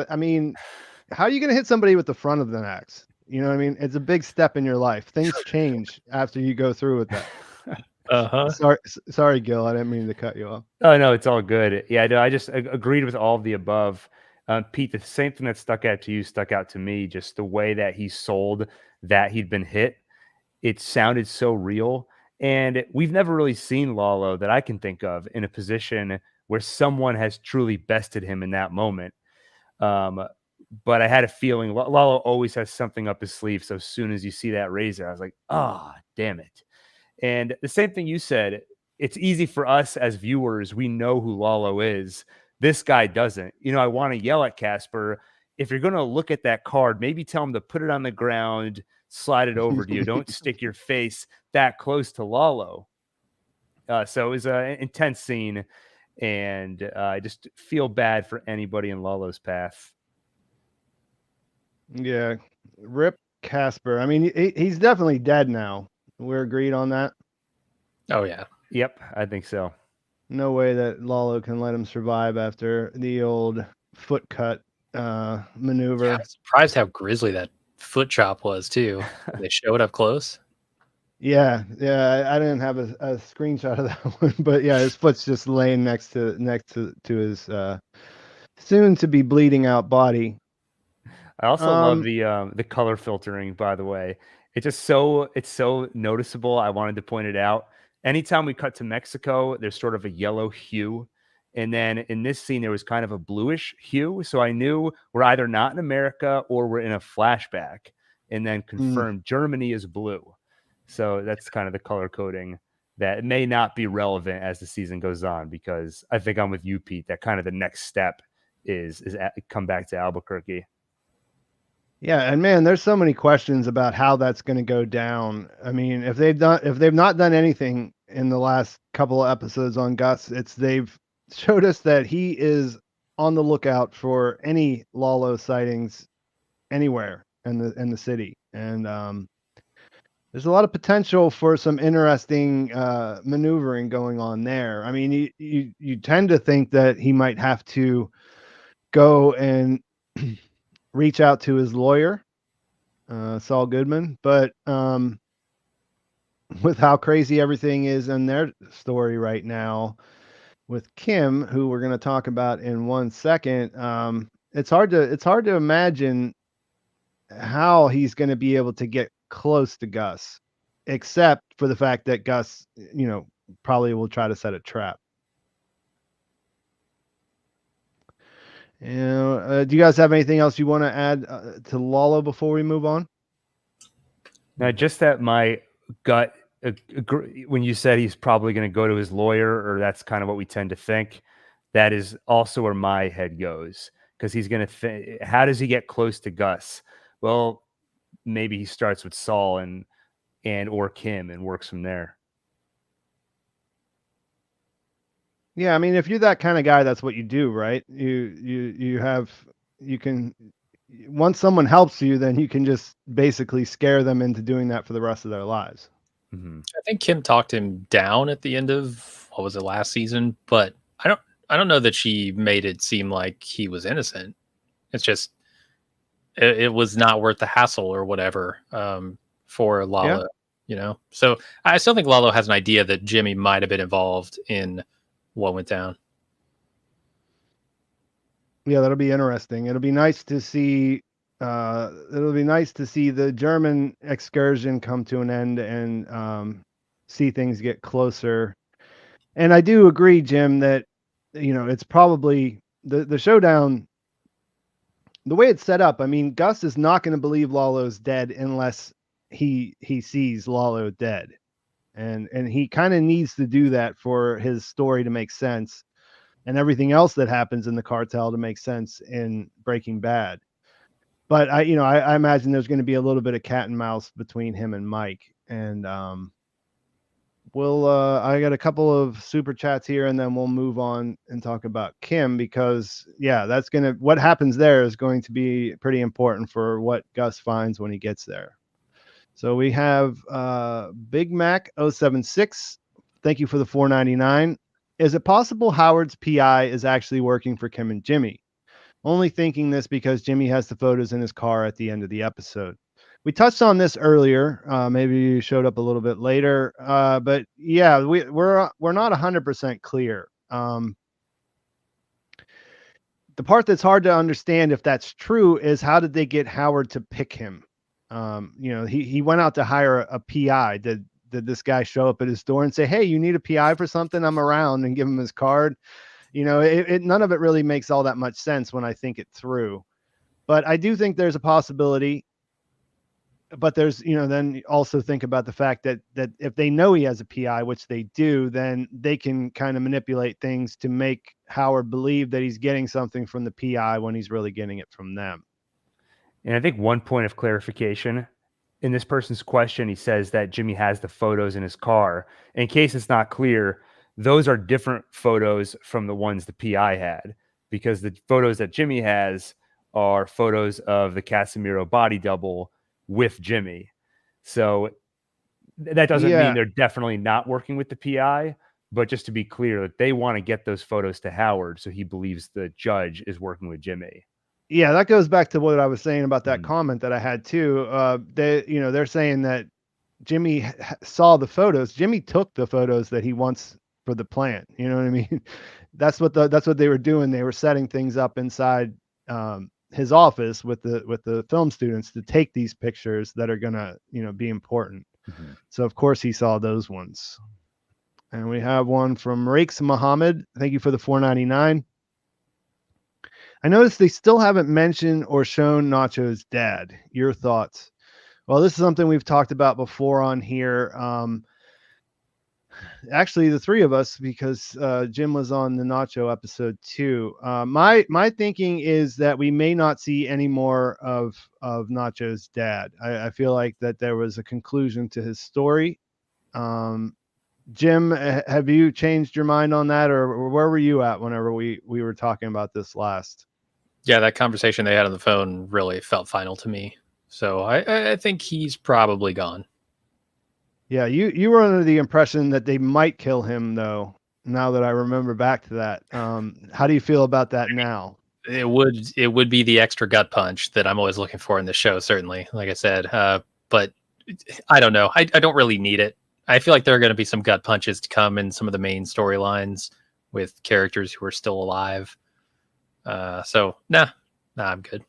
how are you going to hit somebody with the front of an axe? You know what I mean? It's a big step in your life. Things change after you go through with that. Uh-huh. Sorry, Gil. I didn't mean to cut you off. Oh no, it's all good. Yeah, no, I just agreed with all of the above. Pete, the same thing that stuck out to you stuck out to me. Just the way that he sold that he'd been hit. It sounded so real. And we've never really seen Lalo that I can think of in a position where someone has truly bested him in that moment. But I had a feeling Lalo always has something up his sleeve. So as soon as you see that razor, I was like, ah, oh, damn it. And the same thing you said, it's easy for us as viewers. We know who Lalo is. This guy doesn't. I want to yell at Casper. If you're going to look at that card, maybe tell him to put it on the ground, slide it over to you. Don't stick your face that close to Lalo. So it was an intense scene, and I just feel bad for anybody in Lalo's path. Yeah, rip Casper. I mean, he's definitely dead now. We're agreed on that. Oh yeah. Yep, I think so. No way that Lalo can let him survive after the old foot cut maneuver. Yeah, I'm surprised how grisly that foot chop was too. They showed up close. Yeah, I didn't have a screenshot of that one, but yeah, his foot's just laying next to his soon to be bleeding out body. I also love the color filtering, by the way. It's so noticeable. I wanted to point it out. Anytime we cut to Mexico, there's sort of a yellow hue. And then in this scene, there was kind of a bluish hue. So I knew we're either not in America or we're in a flashback, and then confirmed Germany is blue. So that's kind of the color coding that may not be relevant as the season goes on, because I think I'm with you, Pete, that kind of the next step is come back to Albuquerque. Yeah, and man, there's so many questions about how that's going to go down. I mean, if they've not done anything in the last couple of episodes on Gus, they've showed us that he is on the lookout for any Lalo sightings anywhere in the city, and there's a lot of potential for some interesting maneuvering going on there. I mean, you tend to think that he might have to go and reach out to his lawyer, Saul Goodman, but with how crazy everything is in their story right now with Kim, who we're going to talk about in 1 second, it's hard to imagine how he's going to be able to get close to Gus, except for the fact that Gus, probably will try to set a trap. Do you guys have anything else you want to add to Lalo before we move on? Now, just that my gut, when you said he's probably going to go to his lawyer, or that's kind of what we tend to think, that is also where my head goes, because he's going to how does he get close to Gus? Well, maybe he starts with Saul and or Kim and works from there. Yeah, I mean, if you're that kind of guy, that's what you do, right? Once someone helps you, then you can just basically scare them into doing that for the rest of their lives. Mm-hmm. I think Kim talked him down at the end of, what was it, last season, but I don't know that she made it seem like he was innocent. It's just it was not worth the hassle or whatever for Lalo, So I still think Lalo has an idea that Jimmy might have been involved in what went down. Yeah, that'll be interesting. It'll be nice to see the German excursion come to an end and see things get closer. And I do agree, Jim, that it's probably the showdown, the way it's set up. I mean, Gus is not going to believe Lalo's dead unless he sees Lalo dead. And he kind of needs to do that for his story to make sense, and everything else that happens in the cartel to make sense in Breaking Bad. But I imagine there's going to be a little bit of cat and mouse between him and Mike. And I got a couple of super chats here, and then we'll move on and talk about Kim, because what happens there is going to be pretty important for what Gus finds when he gets there. So we have Big Mac 076. Thank you for the $4.99. Is it possible Howard's PI is actually working for Kim and Jimmy? Only thinking this because Jimmy has the photos in his car at the end of the episode. We touched on this earlier. Maybe you showed up a little bit later, but yeah, we're not 100% clear. The part that's hard to understand if that's true is how did they get Howard to pick him? He went out to hire a PI. Did this guy show up at his door and say, "Hey, you need a PI for something? I'm around," and give him his card? None of it really makes all that much sense when I think it through. But I do think there's a possibility. But there's, then also think about the fact that if they know he has a PI, which they do, then they can kind of manipulate things to make Howard believe that he's getting something from the PI when he's really getting it from them. And I think one point of clarification in this person's question, he says that Jimmy has the photos in his car. In case it's not clear, those are different photos from the ones the PI had, because the photos that Jimmy has are photos of the Casemiro body double with Jimmy. So that doesn't mean they're definitely not working with the PI, but just to be clear, that they want to get those photos to Howard so he believes the judge is working with Jimmy. Yeah, that goes back to what I was saying about that comment that I had too. They're saying that Jimmy saw the photos. Jimmy took the photos that he wants for the plant. You know what I mean? That's what they were doing. They were setting things up inside his office with the film students to take these pictures that are gonna be important. So of course he saw those ones. And we have one from Rakes Muhammad. Thank you for the $4.99. I noticed they still haven't mentioned or shown Nacho's dad. Your thoughts? Well, this is something we've talked about before on here. Actually, the three of us, because Jim was on the Nacho episode too. My thinking is that we may not see any more of Nacho's dad. I feel like that there was a conclusion to his story. Jim, have you changed your mind on that, or where were you at whenever we were talking about this last? Yeah, that conversation they had on the phone really felt final to me. So I think he's probably gone. Yeah, you were under the impression that they might kill him, though. Now that I remember back to that, how do you feel about that now? It would be the extra gut punch that I'm always looking for in the show, certainly. Like I said, but I don't know. I don't really need it. I feel like there are going to be some gut punches to come in some of the main storylines with characters who are still alive. So I'm good.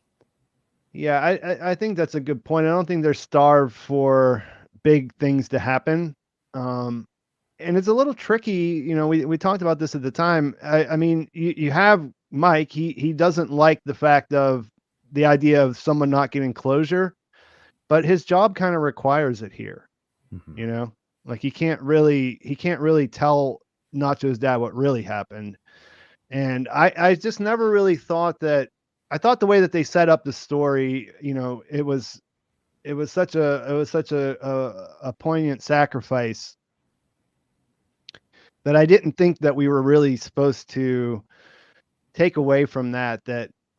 Yeah, I think that's a good point. I don't think they're starved for big things to happen. And it's a little tricky. We talked about this at the time. I mean, you have Mike. He doesn't like the fact of the idea of someone not getting closure, but his job kind of requires it here. Like he can't really tell Nacho's dad what really happened. And I just never really thought that. I thought the way that they set up the story, it was such a poignant sacrifice that I didn't think that we were really supposed to take away from that,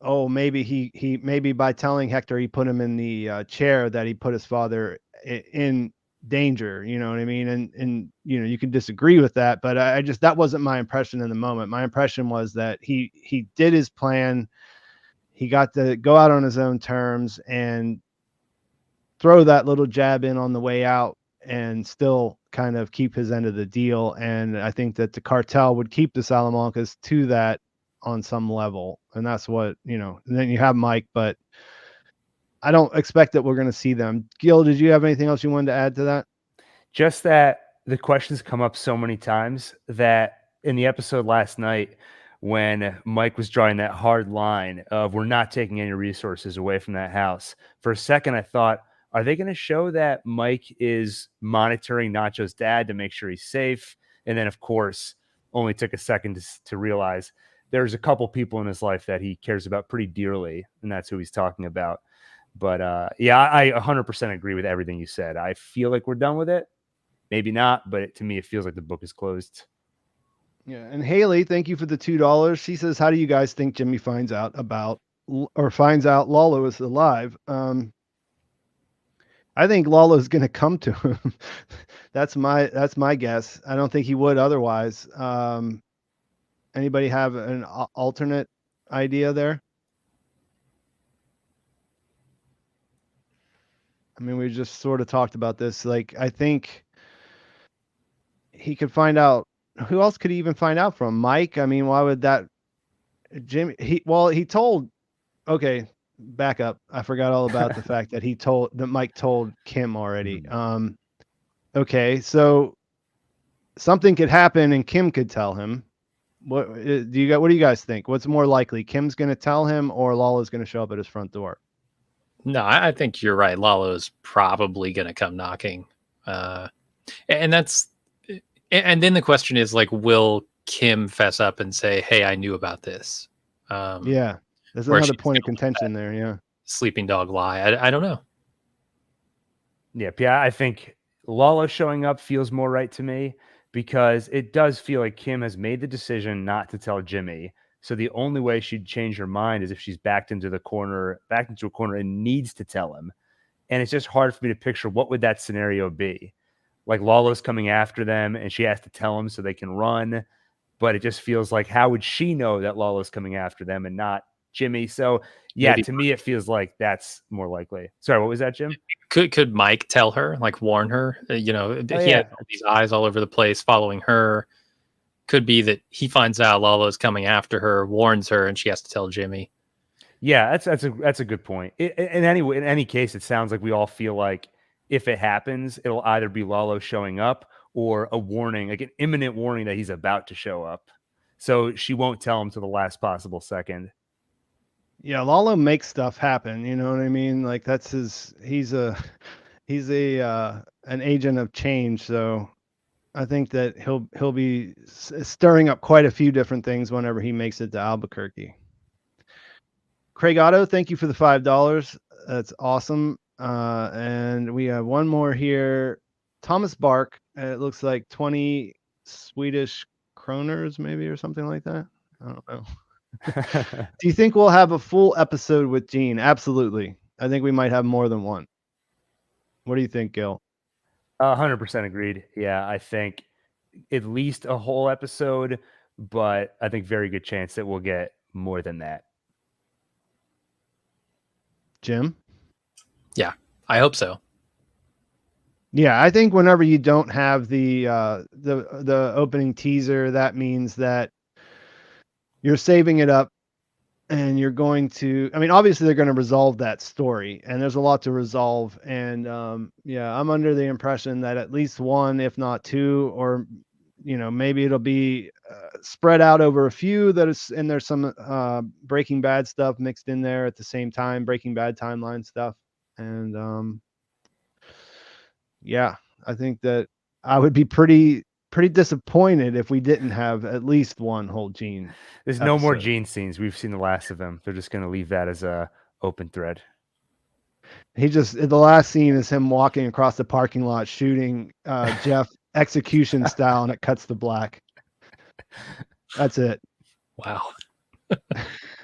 oh, maybe he maybe by telling Hector he put him in the chair, that he put his father in danger. You know what I mean? And you can disagree with that, but I just, that wasn't my impression in the moment. My impression was that he did his plan. He got to go out on his own terms and throw that little jab in on the way out and still kind of keep his end of the deal. And I think that the cartel would keep the Salamancas to that on some level. And that's what, and then you have Mike, but I don't expect that we're going to see them. Gil, did you have anything else you wanted to add to that? Just that the questions come up so many times that in the episode last night, when Mike was drawing that hard line of we're not taking any resources away from that house, for a second I thought, are they going to show that Mike is monitoring Nacho's dad to make sure he's safe? And then, of course, only took a second to realize there's a couple people in his life that he cares about pretty dearly, and that's who he's talking about. But yeah, I 100% agree with everything you said. I feel like we're done with it. Maybe not, but to me, it feels like the book is closed. Yeah. And Haley, thank you for the $2. She says, how do you guys think Jimmy finds out Lalo is alive? I think Lalo's going to come to him. That's my guess. I don't think he would otherwise. Anybody have an alternate idea there? I mean, we just sort of talked about this. Like, I think he could find out. Who else could he even find out from? Mike? I mean, why would that Jimmy? He told. Okay, back up. I forgot all about the fact that Mike told Kim already. Okay, so something could happen and Kim could tell him. What do you guys think? What's more likely? Kim's going to tell him or Lalo's going to show up at his front door? No, I think you're right. Lalo is probably going to come knocking. And then the question is like, will Kim fess up and say, "Hey, I knew about this"? Yeah, there's or another she's point of gonna let contention that there. Yeah. sleeping dog lie. I don't know. Yep. Yeah, I think Lalo showing up feels more right to me because it does feel like Kim has made the decision not to tell Jimmy. So the only way she'd change her mind is if she's backed into a corner and needs to tell him. And it's just hard for me to picture what would that scenario be. Like Lalo's coming after them and she has to tell him so they can run. But it just feels like, how would she know that Lalo's coming after them and not Jimmy? So yeah, Maybe to me, it feels like that's more likely. Sorry, what was that, Jim? could Mike tell her, like warn her? He has all these eyes all over the place following her. Could be that he finds out Lalo's coming after her, warns her, and she has to tell Jimmy. Yeah, that's a good point. In any case, it sounds like we all feel like if it happens, it'll either be Lalo showing up or a warning, like an imminent warning that he's about to show up. So she won't tell him to the last possible second. Yeah, Lalo makes stuff happen. You know what I mean? Like he's an agent of change. So I think that he'll be stirring up quite a few different things whenever he makes it to Albuquerque. Craig Otto, thank you for the $5. That's awesome. And we have one more here. Thomas Bark. It looks like 20 Swedish kroners, maybe, or something like that. I don't know. Do you think we'll have a full episode with Gene? Absolutely. I think we might have more than one. What do you think, Gil? 100% agreed. Yeah, I think at least a whole episode, but I think very good chance that we'll get more than that. Jim? Yeah, I hope so. Yeah, I think whenever you don't have the opening teaser, that means that you're saving it up and you're going to, I mean, obviously they're going to resolve that story and there's a lot to resolve. And yeah, I'm under the impression that at least one, if not two, or, maybe it'll be spread out over a few and there's some Breaking Bad stuff mixed in there at the same time, Breaking Bad timeline stuff. And yeah, I think that I would be pretty disappointed if we didn't have at least one whole Gene. There's no more Gene scenes. We've seen the last of them. They're just going to leave that as a open thread. The last scene is him walking across the parking lot shooting Jeff execution style, and it cuts to black. That's it. Wow.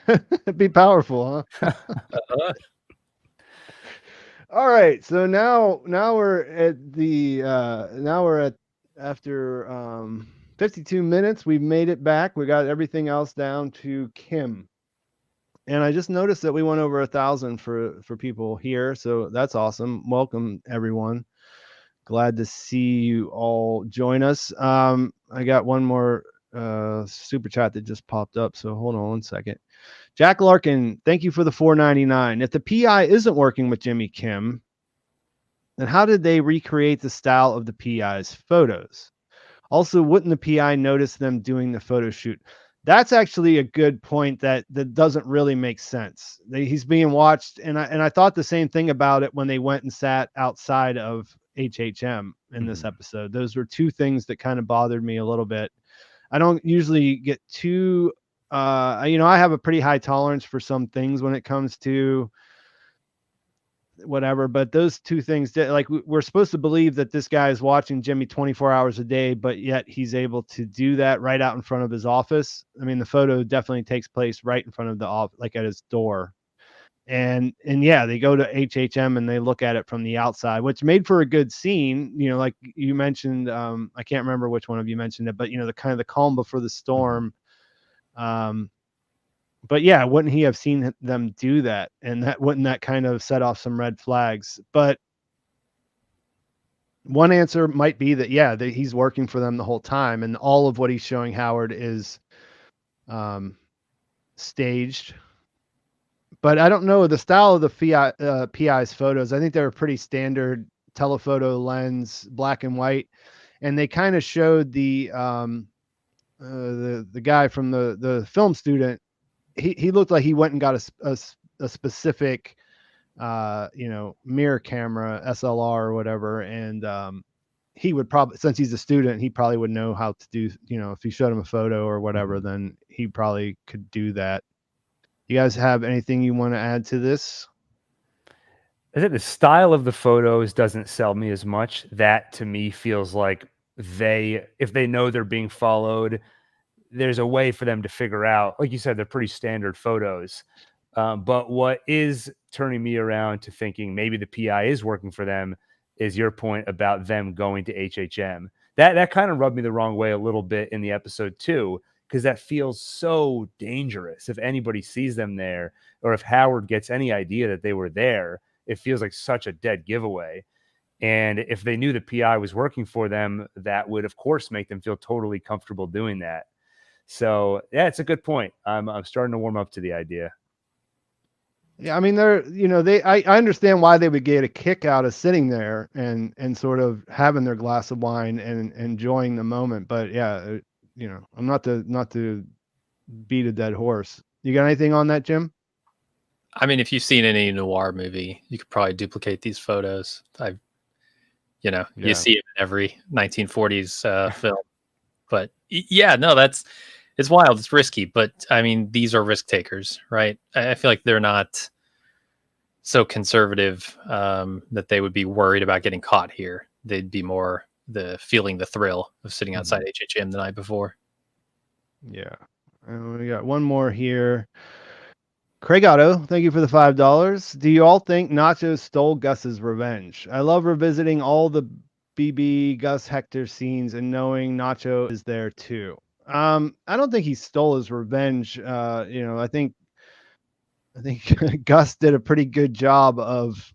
It'd be powerful, huh? All right, so now we're at after 52 minutes. We've made it back. We got everything else down to Kim, and I just noticed that we went over 1,000 for people here, so that's awesome. Welcome everyone. Glad to see you all join us. I got one more super chat that just popped up, so hold on one second. Jack Larkin, thank you for the $4.99. If the PI isn't working with Jimmy Kim, then how did they recreate the style of the PI's photos? Also, wouldn't the PI notice them doing the photo shoot? That's actually a good point that doesn't really make sense. He's being watched, and I thought the same thing about it when they went and sat outside of HHM in this episode. Those were two things that kind of bothered me a little bit. I don't usually get too I have a pretty high tolerance for some things when it comes to whatever, but those two things like we're supposed to believe that this guy is watching Jimmy 24 hours a day, but yet he's able to do that right out in front of his office. I mean, the photo definitely takes place right in front of the office, like at his door. And yeah, they go to HHM and they look at it from the outside, which made for a good scene. Like you mentioned, I can't remember which one of you mentioned it, but the kind of the calm before the storm. But yeah, wouldn't he have seen them do that? And wouldn't that kind of set off some red flags? But one answer might be that, yeah, that he's working for them the whole time, and all of what he's showing Howard is staged. But I don't know the style of the PI's photos. I think they were pretty standard telephoto lens, black and white, and they kind of showed the guy from the film student. He looked like he went and got a specific mirror camera, SLR or whatever, and he would probably, since he's a student, he probably would know how to do, if you showed him a photo or whatever, then he probably could do that. You guys have anything you want to add to this? I think the style of the photos doesn't sell me as much. That to me feels like if they know they're being followed, there's a way for them to figure out, like you said, they're pretty standard photos. But what is turning me around to thinking maybe the PI is working for them is your point about them going to HHM. That kind of rubbed me the wrong way a little bit in the episode too, because that feels so dangerous. If anybody sees them there, or if Howard gets any idea that they were there, it feels like such a dead giveaway. And if they knew the PI was working for them, that would, of course, make them feel totally comfortable doing that. So, yeah, it's a good point. I'm starting to warm up to the idea. Yeah, I mean, I understand why they would get a kick out of sitting there and sort of having their glass of wine and enjoying the moment. But yeah, I'm not to beat a dead horse. You got anything on that, Jim? I mean, if you've seen any noir movie, you could probably duplicate these photos. You see it in every 1940s film. But yeah, no, it's wild. It's risky. But I mean, these are risk takers, right? I feel like they're not so conservative that they would be worried about getting caught here. They'd be more feeling the thrill of sitting outside HHM the night before. Yeah. And we got one more here. Craig Otto, thank you for the $5. Do you all think Nacho stole Gus's revenge? I love revisiting all the BB Gus Hector scenes and knowing Nacho is there too. I don't think he stole his revenge. I think Gus did a pretty good job of.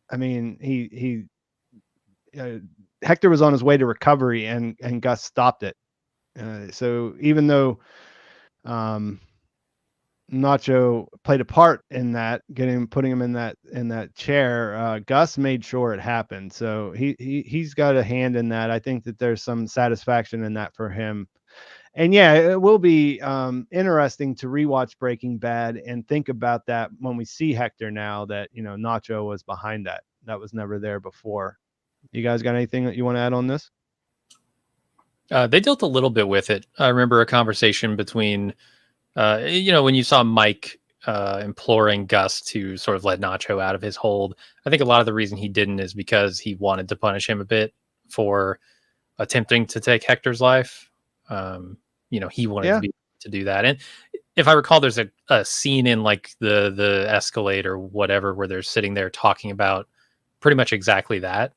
I mean, he Hector was on his way to recovery and Gus stopped it. So even though Nacho played a part in that, putting him in that chair, Gus made sure it happened. So he's got a hand in that. I think that there's some satisfaction in that for him. And yeah, it will be interesting to rewatch Breaking Bad and think about that when we see Hector now that, Nacho was behind that. That was never there before. You guys got anything that you want to add on this? They dealt a little bit with it. I remember a conversation between, when you saw Mike imploring Gus to sort of let Nacho out of his hold. I think a lot of the reason he didn't is because he wanted to punish him a bit for attempting to take Hector's life. He wanted to do that. And if I recall, there's a scene in like the Escalade or whatever where they're sitting there talking about pretty much exactly that.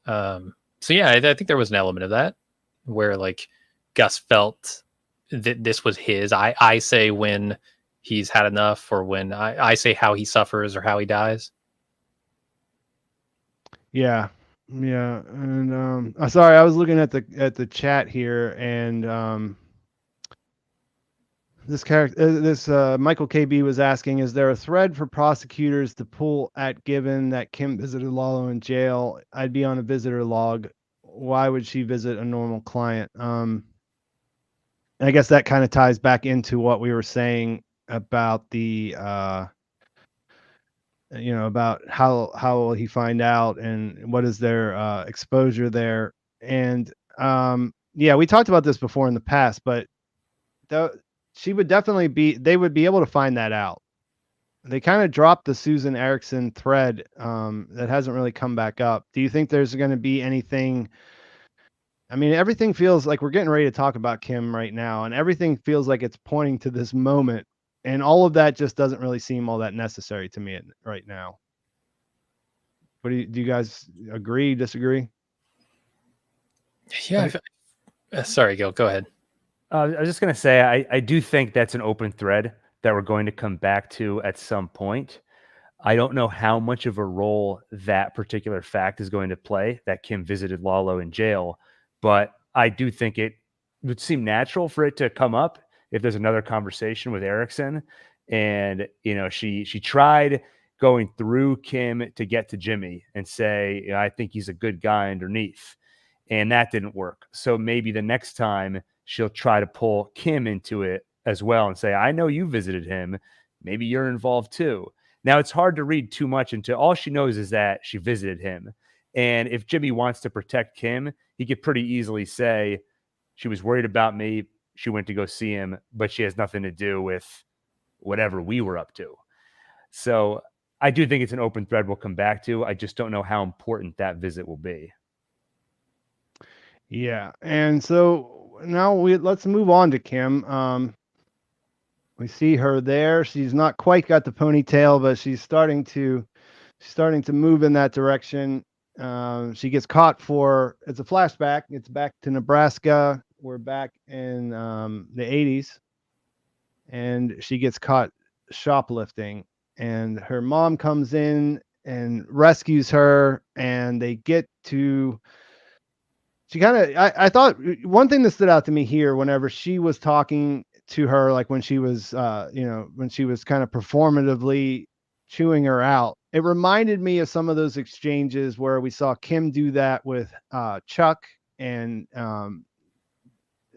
So yeah, I think there was an element of that where like Gus felt that this was his. I say when he's had enough, or when I say how he suffers or how he dies. Yeah. And sorry, I was looking at the chat here, and this Michael KB was asking, is there a thread for prosecutors to pull at given that Kim visited Lalo in jail? I'd be on a visitor log. Why would she visit a normal client? I guess that kind of ties back into what we were saying about the about how will he find out and what is their exposure there. And we talked about this before in the past, but they would be able to find that out. They kind of dropped the Susan Erickson thread that hasn't really come back up. Do you think there's going to be anything? I mean, everything feels like we're getting ready to talk about Kim right now, and everything feels like it's pointing to this moment, and all of that just doesn't really seem all that necessary to me right now. What do you guys agree, disagree? Yeah. Sorry, Gil, go ahead. I was just going to say, I do think that's an open thread that we're going to come back to at some point. I don't know how much of a role that particular fact is going to play, that Kim visited Lalo in jail, but I do think it would seem natural for it to come up if there's another conversation with Erickson. And, she tried going through Kim to get to Jimmy and say, I think he's a good guy underneath. And that didn't work. So maybe the next time she'll try to pull Kim into it as well and say, I know you visited him. Maybe you're involved too. Now, it's hard to read too much into, all she knows is that she visited him. And if Jimmy wants to protect Kim, he could pretty easily say, she was worried about me. She went to go see him, but she has nothing to do with whatever we were up to. So I do think it's an open thread we'll come back to. I just don't know how important that visit will be. Yeah. And so now let's move on to Kim. We see her there. She's not quite got the ponytail, but she's starting to move in that direction. She gets caught it's a flashback. It's back to Nebraska. We're back in the 80s, and she gets caught shoplifting, and her mom comes in and rescues her, and they get to. I thought one thing that stood out to me here whenever she was talking to her, like when she was when she was kind of performatively chewing her out, it reminded me of some of those exchanges where we saw Kim do that with Chuck, and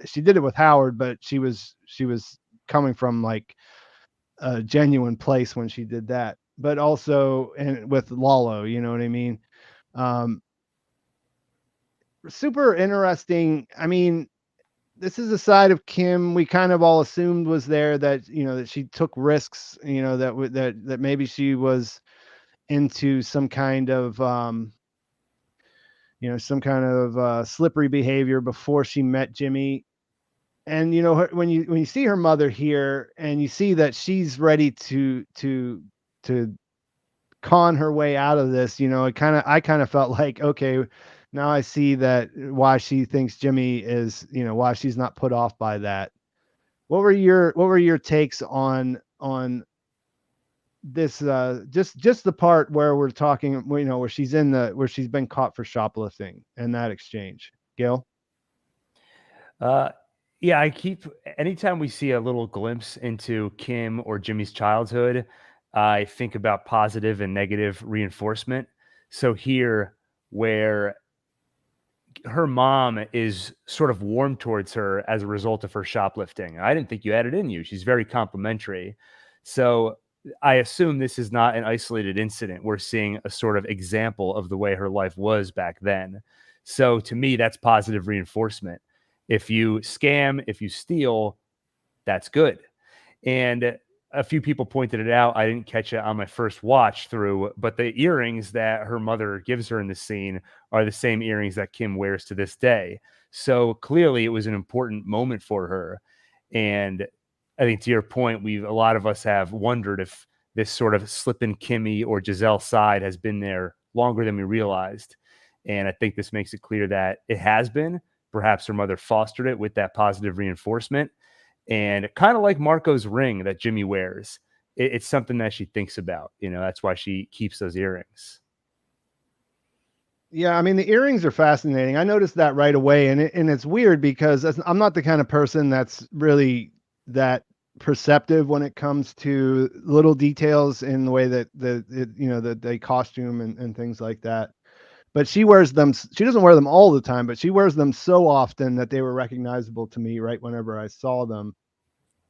she did it with Howard, but she was coming from like a genuine place when she did that, but also and with Lalo, you know what I mean? Super interesting. I mean, this is a side of Kim we kind of all assumed was there, that that she took risks, that maybe she was into some kind of slippery behavior before she met Jimmy. And when you see her mother here, and you see that she's ready to con her way out of this, I kind of felt like, okay, now I see that why she thinks Jimmy is, why she's not put off by that. What were your takes on this? Just the part where we're talking, where she's been caught for shoplifting and that exchange. Gil? Yeah, anytime we see a little glimpse into Kim or Jimmy's childhood, I think about positive and negative reinforcement. So here, where her mom is sort of warm towards her as a result of her shoplifting. I didn't think you had it in you. She's very complimentary. So I assume this is not an isolated incident. We're seeing a sort of example of the way her life was back then. So to me, that's positive reinforcement. If you scam, if you steal, that's good. And a few people pointed it out. I didn't catch it on my first watch through, but the earrings that her mother gives her in the scene are the same earrings that Kim wears to this day. So clearly it was an important moment for her. And I think to your point, a lot of us have wondered if this sort of slipping Kimmy or Giselle side has been there longer than we realized. And I think this makes it clear that it has been. Perhaps her mother fostered it with that positive reinforcement. And kind of like Marco's ring that Jimmy wears, it's something that she thinks about. That's why she keeps those earrings. Yeah, I mean, the earrings are fascinating. I noticed that right away, and it's weird because I'm not the kind of person that's really that perceptive when it comes to little details in the way that the costume and things like that. But she wears them. She doesn't wear them all the time, but she wears them so often that they were recognizable to me right whenever I saw them.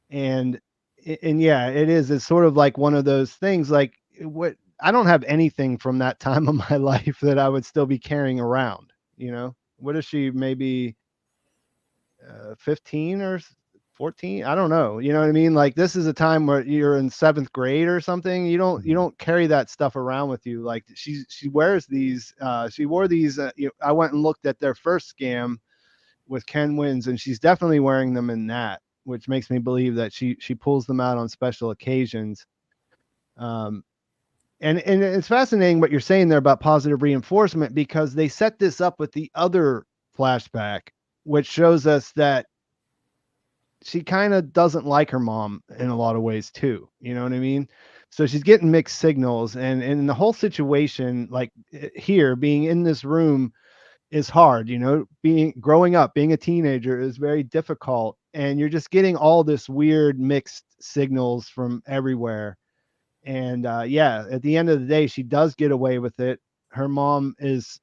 And yeah, it's sort of like one of those things. Like, what, I don't have anything from that time of my life that I would still be carrying around. What is she? Maybe 15 or 14? I don't know. You know what I mean? Like, this is a time where you're in 7th grade or something. You don't carry that stuff around with you. Like, she wears these. She wore these. I went and looked at their first scam with Ken Wins, and she's definitely wearing them in that, which makes me believe that she pulls them out on special occasions. And it's fascinating what you're saying there about positive reinforcement, because they set this up with the other flashback, which shows us that she kind of doesn't like her mom in a lot of ways too. You know what I mean? So she's getting mixed signals, and the whole situation, like here, being in this room is hard. You know, growing up, being a teenager is very difficult, and you're just getting all this weird mixed signals from everywhere. And yeah, at the end of the day, she does get away with it. Her mom is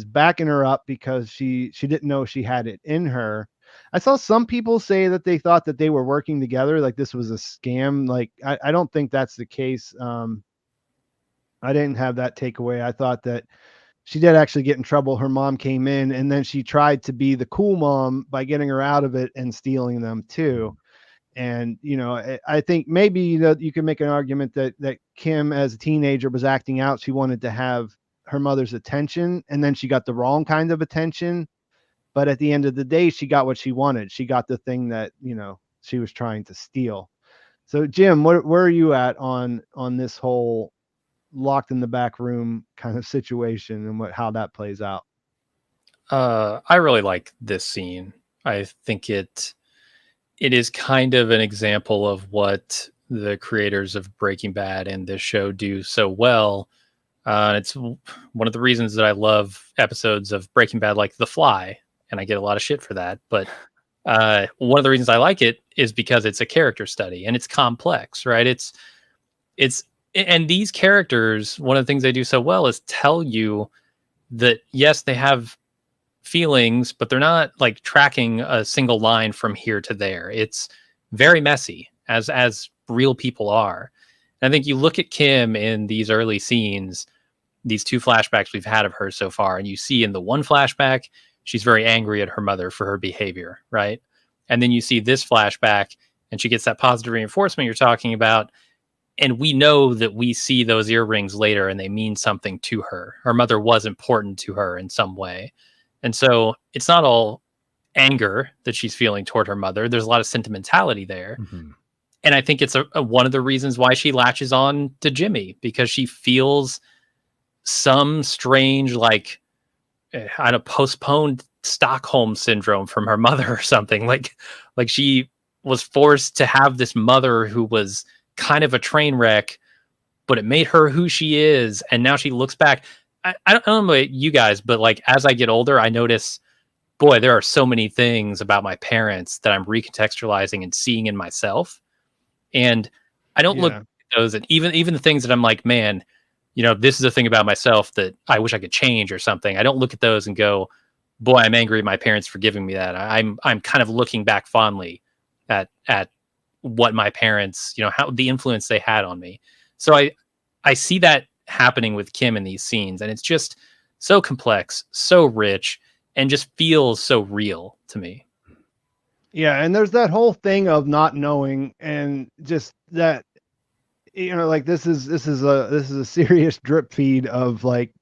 backing her up because she didn't know she had it in her. I saw some people say that they thought that they were working together, like this was a scam. Like I don't think that's the case. I didn't have that takeaway. I thought that she did actually get in trouble. Her mom came in, and then she tried to be the cool mom by getting her out of it and stealing them too. And I think maybe you can make an argument that Kim, as a teenager, was acting out. She wanted to have her mother's attention, and then she got the wrong kind of attention. But at the end of the day, she got what she wanted. She got the thing that she was trying to steal. So Jim, where are you at on this whole locked in the back room kind of situation and how that plays out? I really like this scene. I think it is kind of an example of what the creators of Breaking Bad and this show do so well. It's one of the reasons that I love episodes of Breaking Bad like The Fly, and I get a lot of shit for that. But one of the reasons I like it is because it's a character study and it's complex, right? And these characters, one of the things they do so well is tell you that, yes, they have feelings, but they're not like tracking a single line from here to there. It's very messy, as real people are. And I think you look at Kim in these early scenes, these two flashbacks we've had of her so far, and you see in the one flashback, she's very angry at her mother for her behavior, right? And then you see this flashback, and she gets that positive reinforcement you're talking about. And we know that we see those earrings later and they mean something to her. Her mother was important to her in some way. And so it's not all anger that she's feeling toward her mother. There's a lot of sentimentality there. Mm-hmm. And I think it's one of the reasons why she latches on to Jimmy, because she feels some strange, like, I don't know, postponed Stockholm syndrome from her mother or something. Like she was forced to have this mother who was kind of a train wreck, but it made her who she is. And now she looks back. I don't know about you guys, but like as I get older, I notice, boy, there are so many things about my parents that I'm recontextualizing and seeing in myself. And I don't look at those, and even the things that I'm like, man, this is a thing about myself that I wish I could change or something. I don't look at those and go, boy, I'm angry at my parents for giving me that. I'm kind of looking back fondly at what my parents, how the influence they had on me. So I see that happening with Kim in these scenes, and it's just so complex, so rich, and just feels so real to me. Yeah, and there's that whole thing of not knowing, and just that, like this is a serious drip feed of like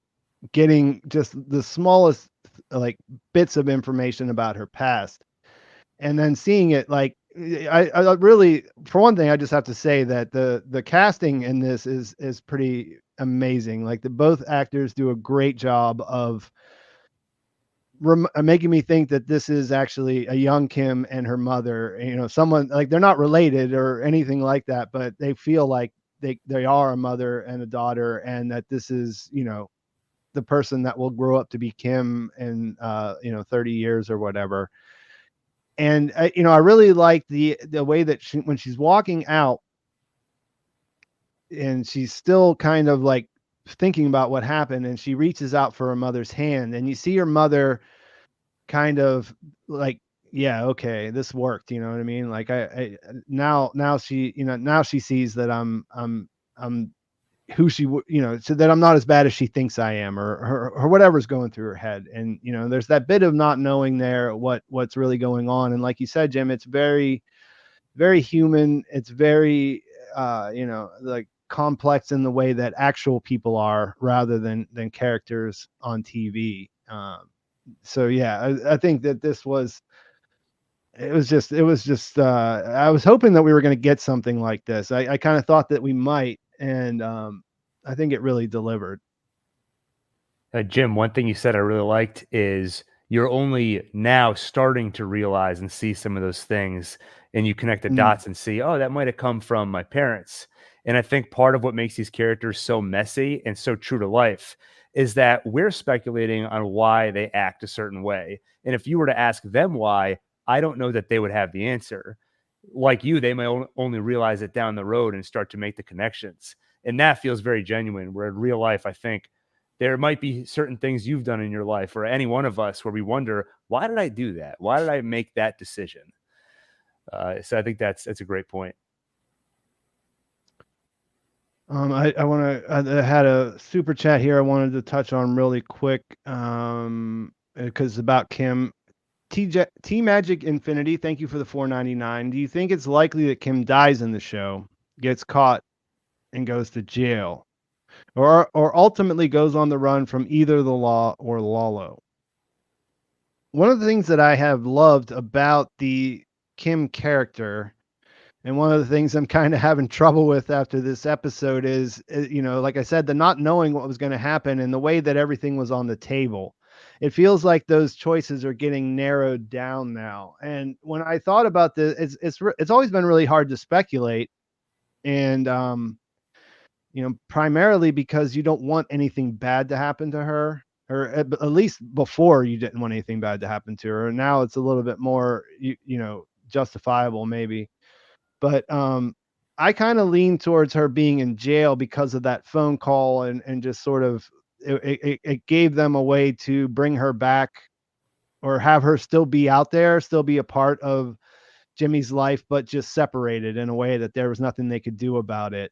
getting just the smallest like bits of information about her past, and then seeing it. Like I really, for one thing, I just have to say that the casting in this is pretty amazing. Like both actors do a great job of making me think that this is actually a young Kim and her mother, someone like they're not related or anything like that, but they feel like they are a mother and a daughter, and that this is, the person that will grow up to be Kim in 30 years or whatever. And I really like the way that when she's walking out and she's still kind of like thinking about what happened, and she reaches out for her mother's hand, and you see her mother kind of like, yeah, okay, this worked. You know what I mean? Like now she, now she sees that I'm who she would, so that I'm not as bad as she thinks I am, or whatever's going through her head. And, there's that bit of not knowing there what's really going on. And like you said, Jim, it's very, very human. It's very, like complex in the way that actual people are, rather than characters on TV. So yeah, I think that this was, it was just I was hoping that we were going to get something like this. I kind of thought that we might, and I think it really delivered. Jim, one thing you said I really liked is, you're only now starting to realize and see some of those things, and you connect the dots and see, oh, that might have come from my parents. And I think part of what makes these characters so messy and so true to life is that we're speculating on why they act a certain way. And if you were to ask them why, I don't know that they would have the answer. Like you, they may only realize it down the road and start to make the connections. And that feels very genuine. Where in real life, I think there might be certain things you've done in your life, or any one of us, where we wonder, why did I do that? Why did I make that decision? So I think that's a great point. I want to. I had a super chat here. I wanted to touch on really quick because it's about Kim. T Magic Infinity. Thank you for the $4.99. Do you think it's likely that Kim dies in the show, gets caught, and goes to jail, or ultimately goes on the run from either the law or Lalo? One of the things that I have loved about the Kim character, and one of the things I'm kind of having trouble with after this episode is, like I said, the not knowing what was going to happen and the way that everything was on the table. It feels like those choices are getting narrowed down now. And when I thought about this, it's always been really hard to speculate. And, primarily because you don't want anything bad to happen to her, or at least before you didn't want anything bad to happen to her. And now it's a little bit more, justifiable maybe. But I kind of lean towards her being in jail because of that phone call, and just sort of it gave them a way to bring her back, or have her still be out there, still be a part of Jimmy's life, but just separated in a way that there was nothing they could do about it.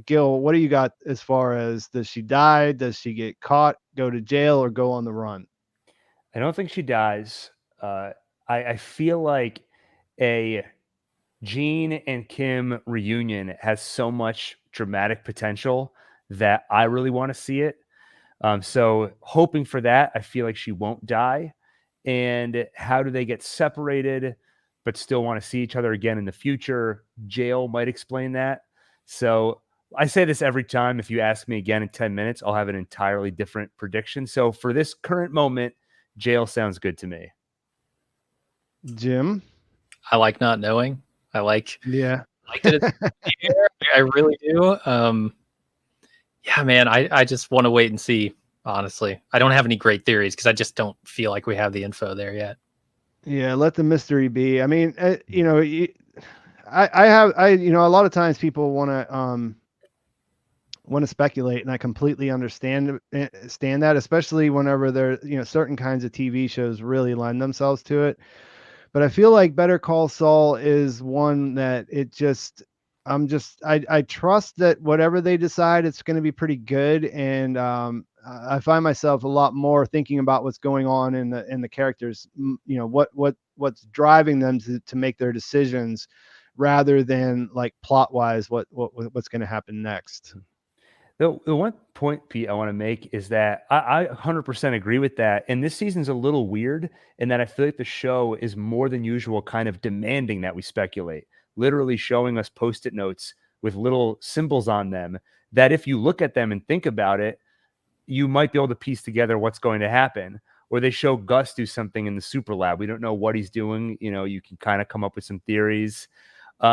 Gil, what do you got as far as, does she die? Does she get caught, go to jail, or go on the run? I don't think she dies. I feel like a Gene and Kim reunion has so much dramatic potential that I really want to see it. So hoping for that, I feel like she won't die. And how do they get separated, but still want to see each other again in the future? Jail might explain that. So I say this every time. If you ask me again in 10 minutes, I'll have an entirely different prediction. So for this current moment, jail sounds good to me. Jim? I like not knowing. I like Yeah. that it's there. I really do. Yeah, man, I just want to wait and see, honestly. I don't have any great theories because I just don't feel like we have the info there yet. Yeah, let the mystery be. I mean, a lot of times people want to speculate, and I completely understand that, especially whenever there, certain kinds of TV shows really lend themselves to it. But I feel like Better Call Saul is one that I trust that whatever they decide, it's going to be pretty good. And I find myself a lot more thinking about what's going on in the characters, what's driving them to make their decisions, rather than like plot wise, what's going to happen next. The one point, Pete, I want to make is that I 100% agree with that. And this season's a little weird in that I feel like the show is more than usual kind of demanding that we speculate, literally showing us Post-it notes with little symbols on them that if you look at them and think about it, you might be able to piece together what's going to happen. Or they show Gus do something in the super lab. We don't know what he's doing. You can kind of come up with some theories.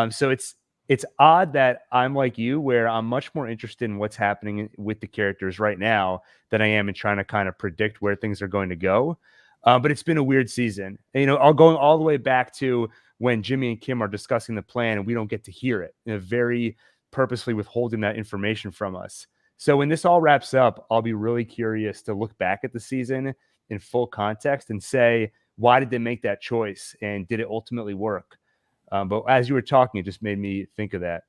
So it's odd that I'm like you, where I'm much more interested in what's happening with the characters right now than I am in trying to kind of predict where things are going to go. But it's been a weird season. And, I'll going all the way back to when Jimmy and Kim are discussing the plan and we don't get to hear it, very purposely withholding that information from us. So when this all wraps up, I'll be really curious to look back at the season in full context and say, why did they make that choice? And did it ultimately work? But as you were talking, it just made me think of that.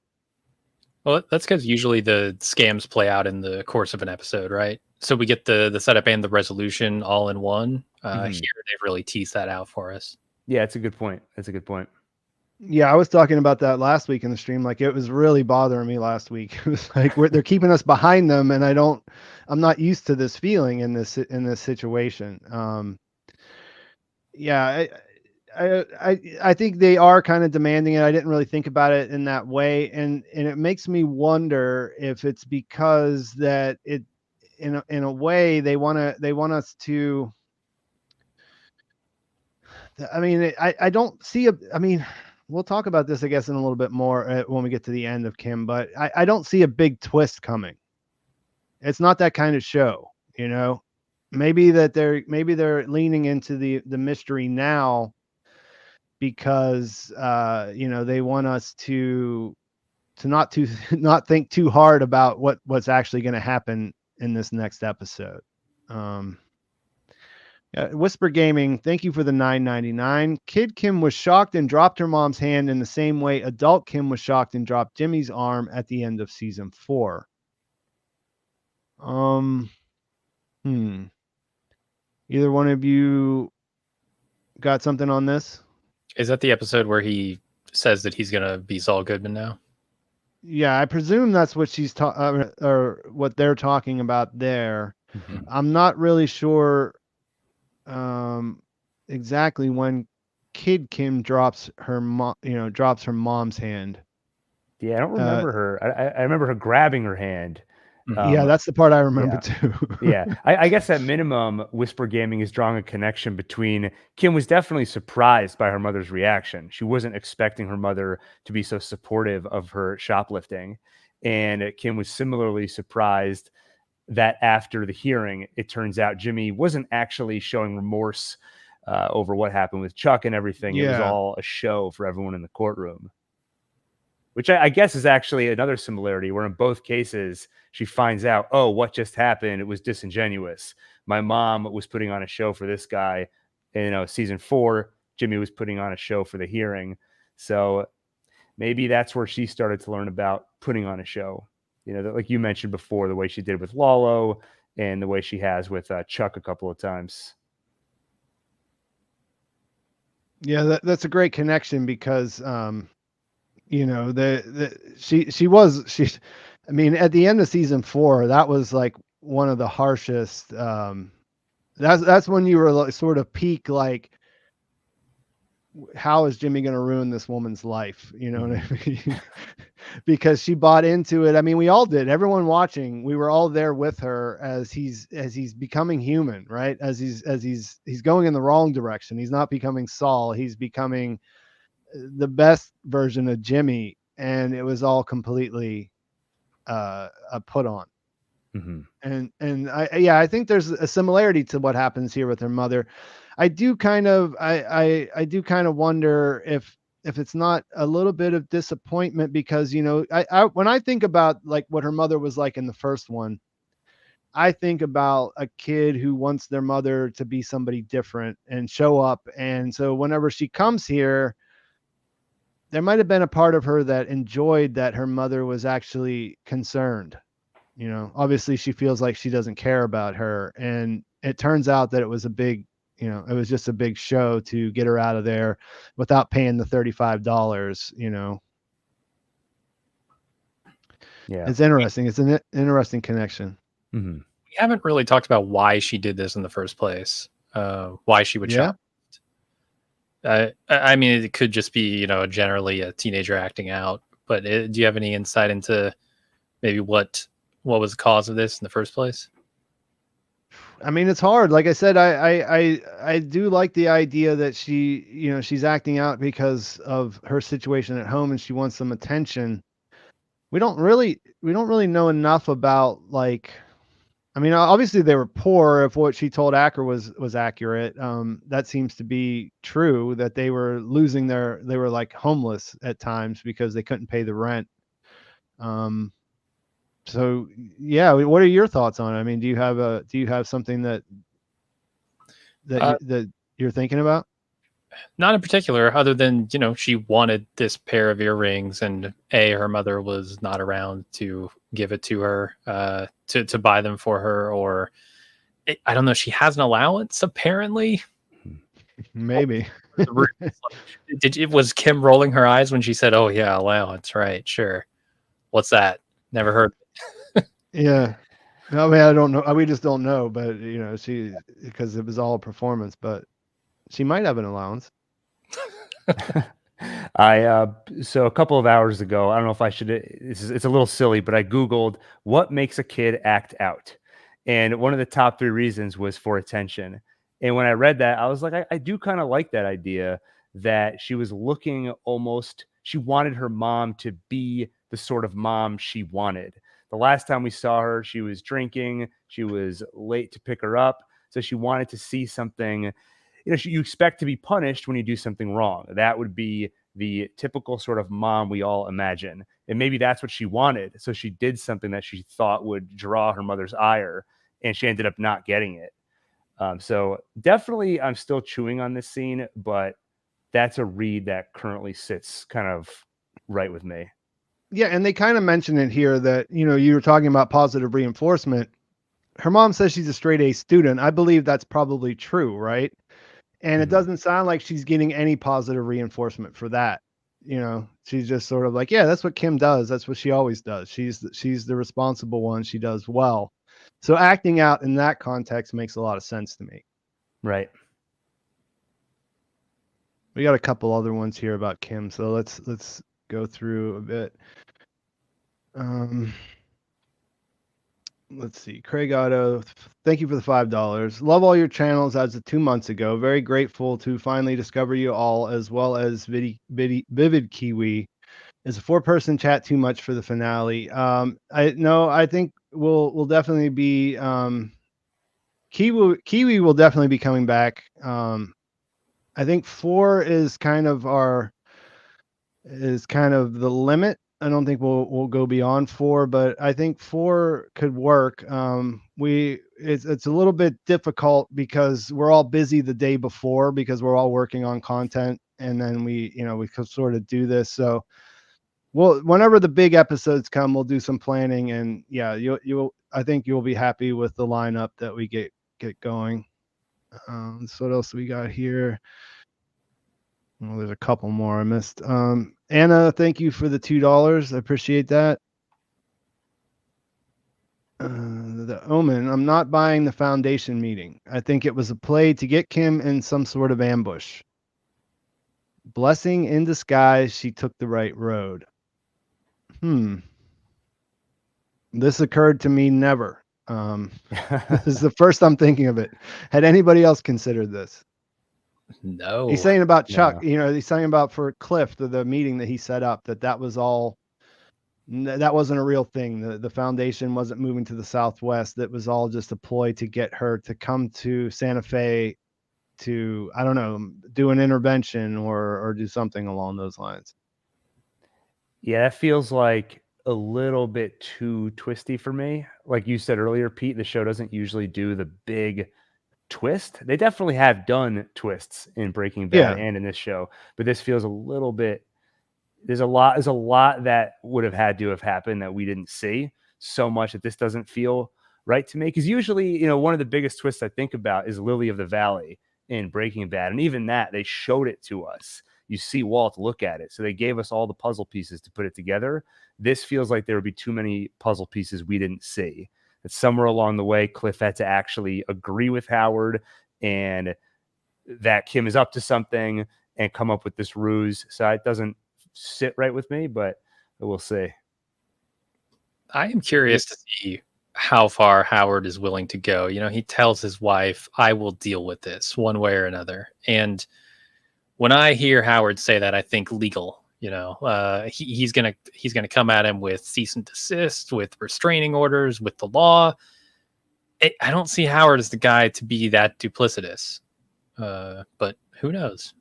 Well, that's because usually the scams play out in the course of an episode, right? So we get the setup and the resolution all in one. Here, they've really teased that out for us. Yeah, it's a good point. That's a good point. Yeah, I was talking about that last week in the stream. Like, it was really bothering me last week. It was like they're keeping us behind them, and I'm not used to this feeling in this situation. Yeah, I think they are kind of demanding it. I didn't really think about it in that way, and it makes me wonder if it's because that it in a way they want us to I mean, I don't see I mean, we'll talk about this, I guess, in a little bit more when we get to the end of Kim, but I don't see a big twist coming. It's not that kind of show, you know. Maybe they're leaning into the mystery now because you know, they want us to not not think too hard about what's actually going to happen in this next episode. Whisper Gaming, thank you for the $9.99. Kid Kim was shocked and dropped her mom's hand in the same way adult Kim was shocked and dropped Jimmy's arm at the end of season 4. Either one of you got something on this? Is that the episode where he says that he's gonna be Saul Goodman now? Yeah, I presume that's what she's or what they're talking about there. Mhm. I'm not really sure exactly when Kid Kim drops her mom's hand. Yeah, I don't remember her. I remember her grabbing her hand. Yeah, that's the part I remember too. Yeah, I guess at minimum, Whisper Gaming is drawing a connection between Kim was definitely surprised by her mother's reaction. She wasn't expecting her mother to be so supportive of her shoplifting. And Kim was similarly surprised that after the hearing, it turns out Jimmy wasn't actually showing remorse over what happened with Chuck and everything. It was all a show for everyone in the courtroom. Which I guess is actually another similarity where in both cases, she finds out, oh, what just happened? It was disingenuous. My mom was putting on a show for this guy. And, you know, season 4, Jimmy was putting on a show for the hearing. So maybe that's where she started to learn about putting on a show. You know, like you mentioned before, the way she did with Lalo and the way she has with Chuck a couple of times. Yeah, that's a great connection because you know, I mean, at the end of season 4, that was like one of the harshest. That's when you were like, sort of peak, like, how is Jimmy going to ruin this woman's life? You know what I mean? Because she bought into it. I mean, we all did. Everyone watching, we were all there with her as he's becoming human, right? As he's going in the wrong direction. He's not becoming Saul. He's becoming the best version of Jimmy, and it was all completely a put on. And I think there's a similarity to what happens here with her mother. I do kind of wonder if it's not a little bit of disappointment because, you know, I when I think about like what her mother was like in the first one, I think about a kid who wants their mother to be somebody different and show up. And so whenever she comes here, there might have been a part of her that enjoyed that her mother was actually concerned. You know, obviously she feels like she doesn't care about her. And it turns out that it was it was just a big show to get her out of there without paying the $35, you know. Yeah. It's interesting. It's an interesting connection. We haven't really talked about why she did this in the first place. Why she would shop. I mean, it could just be, you know, generally a teenager acting out. But do you have any insight into maybe what was the cause of this in the first place? I mean, it's hard. Like I said, I do like the idea that she, you know, she's acting out because of her situation at home and she wants some attention. We don't really know enough about, like, I mean, obviously they were poor. If what she told Acker was accurate, that seems to be true, that they were they were like homeless at times because they couldn't pay the rent. So yeah, what are your thoughts on it? I mean, do you have something that you're thinking about? Not in particular, other than, you know, she wanted this pair of earrings and her mother was not around to give it to her, to buy them for her, or I don't know. She has an allowance apparently. Maybe. Was Kim rolling her eyes when she said, "Oh yeah, allowance, right? Sure. What's that? Never heard." Yeah. I mean, I don't know. We just don't know, but you know, because it was all a performance, but she might have an allowance. So a couple of hours ago, I don't know if I should, it's a little silly, but I Googled what makes a kid act out. And one of the top 3 reasons was for attention. And when I read that, I was like, I do kind of like that idea that she was looking almost, she wanted her mom to be the sort of mom she wanted. The last time we saw her, she was drinking, she was late to pick her up. So she wanted to see something, you expect to be punished when you do something wrong. That would be the typical sort of mom we all imagine. And maybe that's what she wanted. So she did something that she thought would draw her mother's ire, and she ended up not getting it. So definitely I'm still chewing on this scene, but that's a read that currently sits kind of right with me. Yeah, and they kind of mention it here that, you were talking about positive reinforcement. Her mom says she's a straight A student. I believe that's probably true, right? And it doesn't sound like she's getting any positive reinforcement for that. She's just sort of like, yeah, that's what Kim does. That's what she always does. She's the responsible one. She does well. So acting out in that context makes a lot of sense to me. Right. We got a couple other ones here about Kim, so let's go through a bit. Let's see. Craig Otto, thank you for the $5. Love all your channels as of 2 months ago. Very grateful to finally discover you all, as well as Vivid Kiwi. Is a 4-person chat too much for the finale? I think we'll definitely be Kiwi will definitely be coming back. I think 4 is kind of the limit. I don't think we'll go beyond 4, but I think 4 could work. It's a little bit difficult because we're all busy the day before because we're all working on content, and then we could sort of do this. So whenever the big episodes come, we'll do some planning, and yeah, I think you'll be happy with the lineup that we get going. So what else we got here? Well, there's a couple more I missed. Anna, thank you for the $2. I appreciate that. The Omen, I'm not buying the Foundation meeting. I think it was a play to get Kim in some sort of ambush. Blessing in disguise, she took the right road. This occurred to me never. This is the first I'm thinking of it. Had anybody else considered this? No. He's saying about Chuck, No. he's saying about for Cliff, the meeting that he set up, that was all, that wasn't a real thing. The Foundation wasn't moving to the Southwest. That was all just a ploy to get her to come to Santa Fe to, I don't know, do an intervention or do something along those lines. Yeah, that feels like a little bit too twisty for me. Like you said earlier, Pete, the show doesn't usually do the big twist. They definitely have done twists in Breaking Bad and in this show, but this feels a little bit, there's a lot that would have had to have happened that we didn't see, so much that this doesn't feel right to me. Because usually, one of the biggest twists I think about is Lily of the Valley in Breaking Bad, and even that, they showed it to us. You see Walt look at it, so they gave us all the puzzle pieces to put it together. This feels like there would be too many puzzle pieces we didn't see. That somewhere along the way, Cliff had to actually agree with Howard, and that Kim is up to something and come up with this ruse. So it doesn't sit right with me, but we'll see. I am curious to see how far Howard is willing to go. He tells his wife, I will deal with this one way or another. And when I hear Howard say that, I think legal. He's gonna come at him with cease and desist, with restraining orders, with the law. I don't see Howard as the guy to be that duplicitous, but who knows?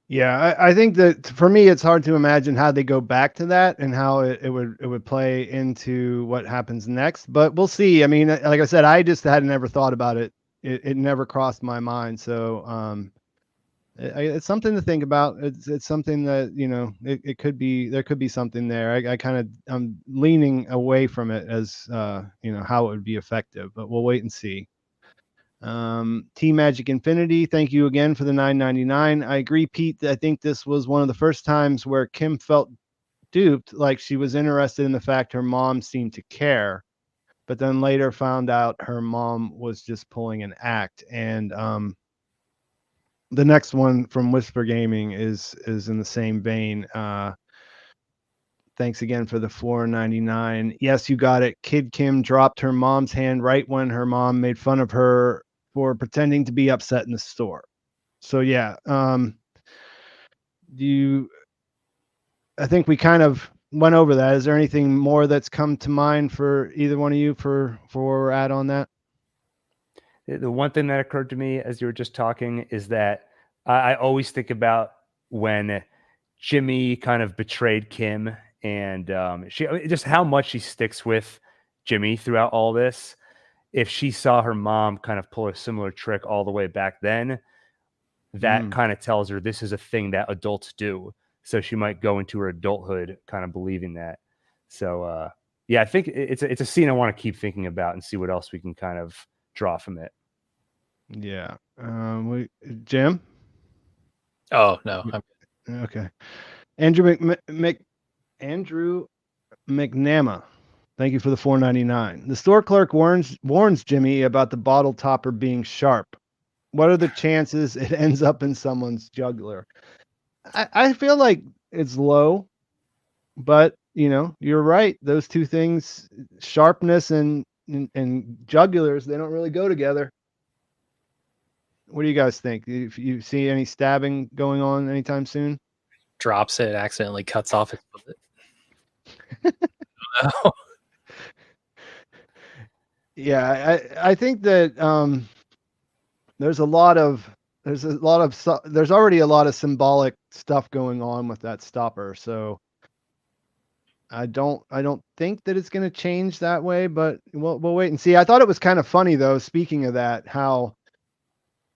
Yeah, I think that for me, it's hard to imagine how they go back to that and how it would play into what happens next. But we'll see. I mean, like I said, I just had never thought about it. It never crossed my mind. So it's something to think about. It's something that it could be. There could be something there. I'm leaning away from it as how it would be effective. But we'll wait and see. Team Magic Infinity, thank you again for the $9.99. I agree, Pete. I think this was one of the first times where Kim felt duped, like she was interested in the fact her mom seemed to care, but then later found out her mom was just pulling an act. And the next one from Whisper Gaming is in the same vein. Thanks again for the $4.99. Yes, you got it. Kid Kim dropped her mom's hand right when her mom made fun of her for pretending to be upset in the store. So yeah, I think we kind of went over that. Is there anything more that's come to mind for either one of you for where we're at on that? The one thing that occurred to me as you were just talking is that I always think about when Jimmy kind of betrayed Kim, and just how much she sticks with Jimmy throughout all this. If she saw her mom kind of pull a similar trick all the way back then, that kind of tells her this is a thing that adults do. So she might go into her adulthood kind of believing that. So yeah, I think it's a scene I want to keep thinking about and see what else we can kind of draw from it. Yeah. Jim? Oh no. Okay. Andrew McNamara. Thank you for the $4.99. The store clerk warns Jimmy about the bottle topper being sharp. What are the chances it ends up in someone's jugular? I feel like it's low, but you're right. Those two things, sharpness and jugulars, they don't really go together. What do you guys think? If you see any stabbing going on anytime soon? Drops it, accidentally cuts off his foot. No. Yeah, I think that there's already a lot of symbolic stuff going on with that stopper. So I don't think that it's going to change that way, but we'll wait and see. I thought it was kind of funny though, speaking of that, how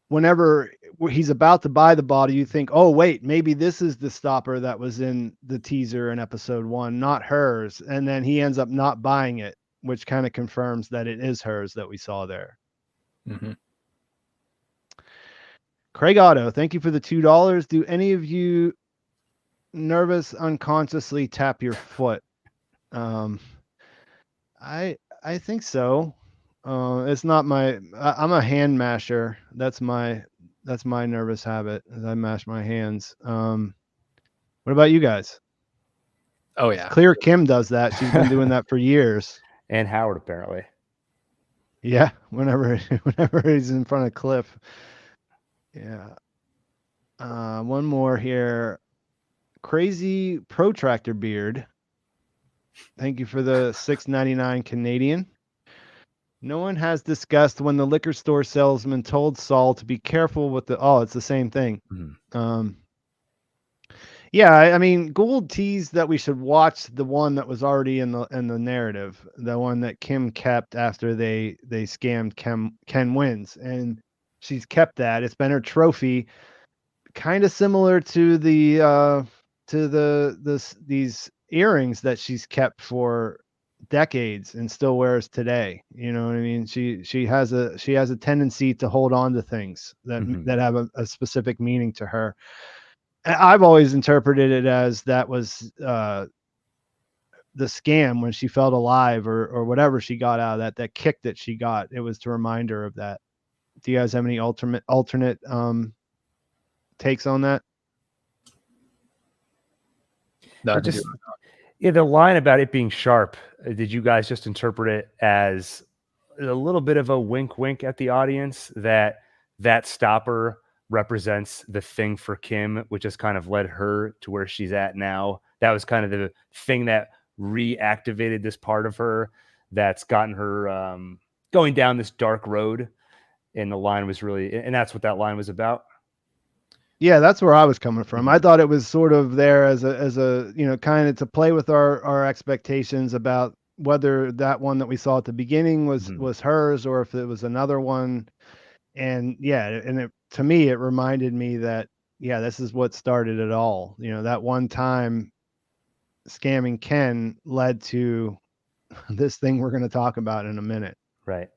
whenever he's about to buy the bottle, you think, oh wait, maybe this is the stopper that was in the teaser in episode 1, not hers. And then he ends up not buying it, which kind of confirms that it is hers that we saw there. Mm-hmm. Craig Otto, thank you for the $2. Do any of you nervous unconsciously tap your foot? I think so. It's not I'm a hand masher. That's my nervous habit, as I mash my hands. What about you guys? Oh yeah. Clear Kim does that. She's been doing that for years. And Howard, apparently. Yeah, whenever he's in front of Cliff. Yeah. One more here. Crazy Protractor Beard. Thank you for the $6.99 Canadian. No one has discussed when the liquor store salesman told Saul to be careful with it's the same thing. Mm-hmm. Yeah, I mean, Gould teased that we should watch the one that was already in the narrative, the one that Kim kept after they scammed Ken Wins, and she's kept that. It's been her trophy, kind of similar to these earrings that she's kept for decades and still wears today. You know what I mean? She has a tendency to hold on to things that have a specific meaning to her. I've always interpreted it as that was the scam when she felt alive or whatever she got out of that kick that she got. It was to remind her of that. Do you guys have any alternate takes on that? No, the line about it being sharp, did you guys just interpret it as a little bit of a wink at the audience that stopper represents the thing for Kim, which has kind of led her to where she's at now? That was kind of the thing that reactivated this part of her that's gotten her going down this dark road. And the line was and that's what that line was about. Yeah, that's where I was coming from. I thought it was sort of there as a kind of to play with our expectations about whether that one that we saw at the beginning was hers or if it was another one. And yeah, and to me, it reminded me that, yeah, this is what started it all. That one time scamming Ken led to this thing we're going to talk about in a minute. Right.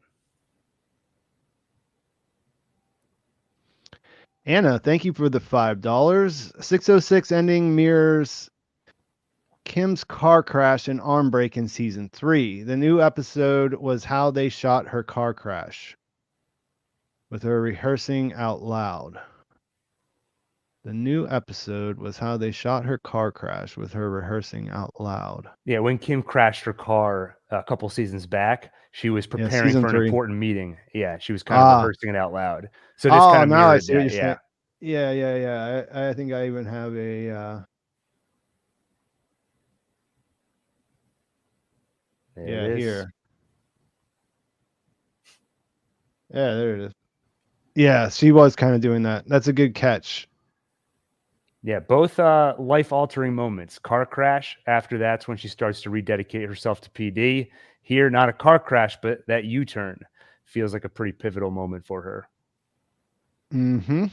Anna, thank you for the $5. 606 ending mirrors Kim's car crash and arm break in season 3. The new episode was how they shot her car crash, with her rehearsing out loud. The new episode was how they shot her car crash with her rehearsing out loud. Yeah, when Kim crashed her car a couple seasons back, she was preparing season for an 3. important meeting. Yeah, she was kind of rehearsing it out loud. So this kind of Now I mirrored see what you're that. Yeah. saying. Yeah. I think I even have a There it is. here. Yeah, there it is. Yeah, she was kind of doing that. That's a good catch. Yeah, both life-altering moments. Car crash. After that's when she starts to rededicate herself to PD. Here, not a car crash, but that U-turn feels like a pretty pivotal moment for her. Mm-hmm.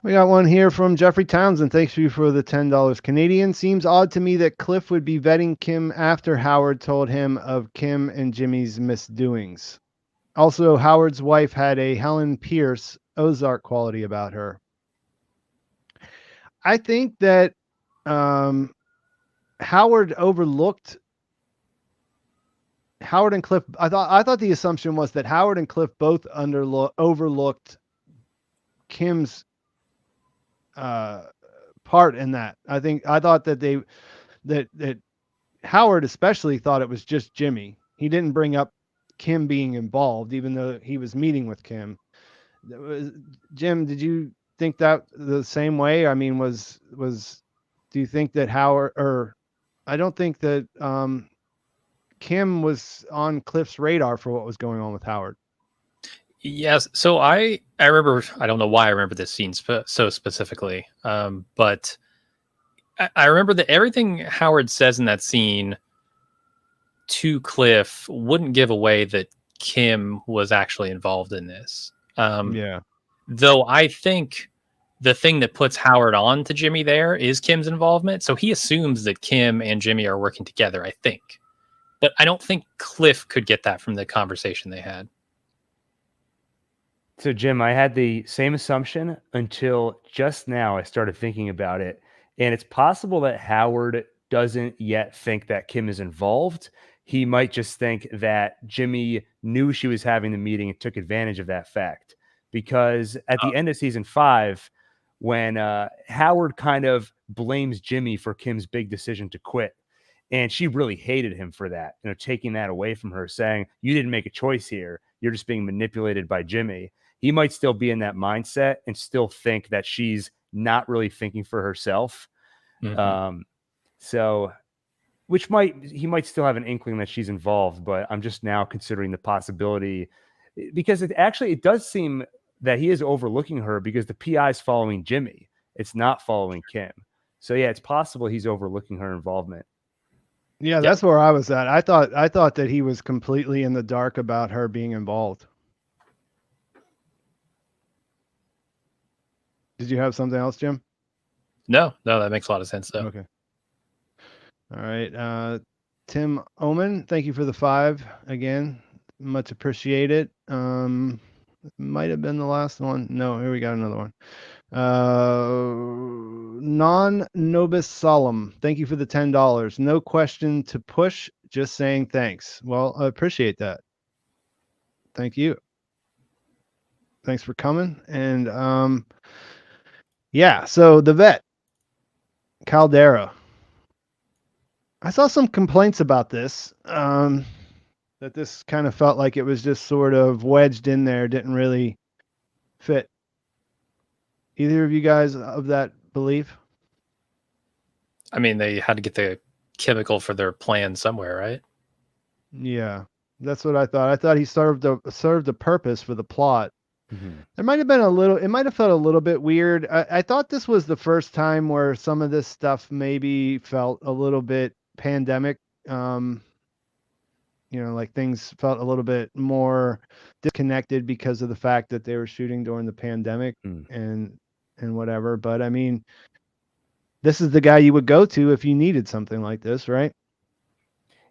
We got one here from Jeffrey Townsend. Thanks you for the $10 Canadian. Seems odd to me that Cliff would be vetting Kim after Howard told him of Kim and Jimmy's misdoings. Also, Howard's wife had a Helen Pierce Ozark quality about her. I think that Howard and Cliff. I thought the assumption was that Howard and Cliff both overlooked Kim's part in that. I thought that that Howard especially thought it was just Jimmy. He didn't bring up Kim being involved, even though he was meeting with Kim. Jim, did you think that the same way? I mean, do you think that Howard, or I don't think that Kim was on Cliff's radar for what was going on with Howard. Yes. So I remember, I don't know why I remember this scene so specifically, but I remember that everything Howard says in that scene to Cliff wouldn't give away that Kim was actually involved in this. Yeah. Though I think the thing that puts Howard on to Jimmy there is Kim's involvement. So he assumes that Kim and Jimmy are working together, I think. But I don't think Cliff could get that from the conversation they had. So, Jim, I had the same assumption until just now I started thinking about it. And it's possible that Howard doesn't yet think that Kim is involved. He might just think that Jimmy knew she was having the meeting and took advantage of that fact. Because at the end of season 5, when Howard kind of blames Jimmy for Kim's big decision to quit, and she really hated him for that, taking that away from her, saying, you didn't make a choice here. You're just being manipulated by Jimmy. He might still be in that mindset and still think that she's not really thinking for herself. Mm-hmm. So he might still have an inkling that she's involved, but I'm just now considering the possibility, because it does seem that he is overlooking her because the PI is following Jimmy. It's not following Kim. So yeah, it's possible he's overlooking her involvement. Yeah, that's where I was at. I thought that he was completely in the dark about her being involved. Did you have something else, Jim? No, that makes a lot of sense, though. Okay. All right. Tim Omen, thank you for the 5 again. Much appreciated. Might have been the last one. No, here we got another one. Non Nobis Solemn, thank you for the $10. No question to push, just saying thanks. Well, I appreciate that. Thank you. Thanks for coming. And yeah, so the vet, Caldera. I saw some complaints about this. That this kind of felt like it was just sort of wedged in there, didn't really fit. Either of you guys of that belief? I mean, they had to get the chemical for their plan somewhere, right? Yeah, that's what I thought. I thought he served a purpose for the plot. Mm-hmm. It might have felt a little bit weird. I thought this was the first time where some of this stuff maybe felt a little bit pandemic. Like things felt a little bit more disconnected because of the fact that they were shooting during the pandemic and whatever. But I mean, this is the guy you would go to if you needed something like this, right?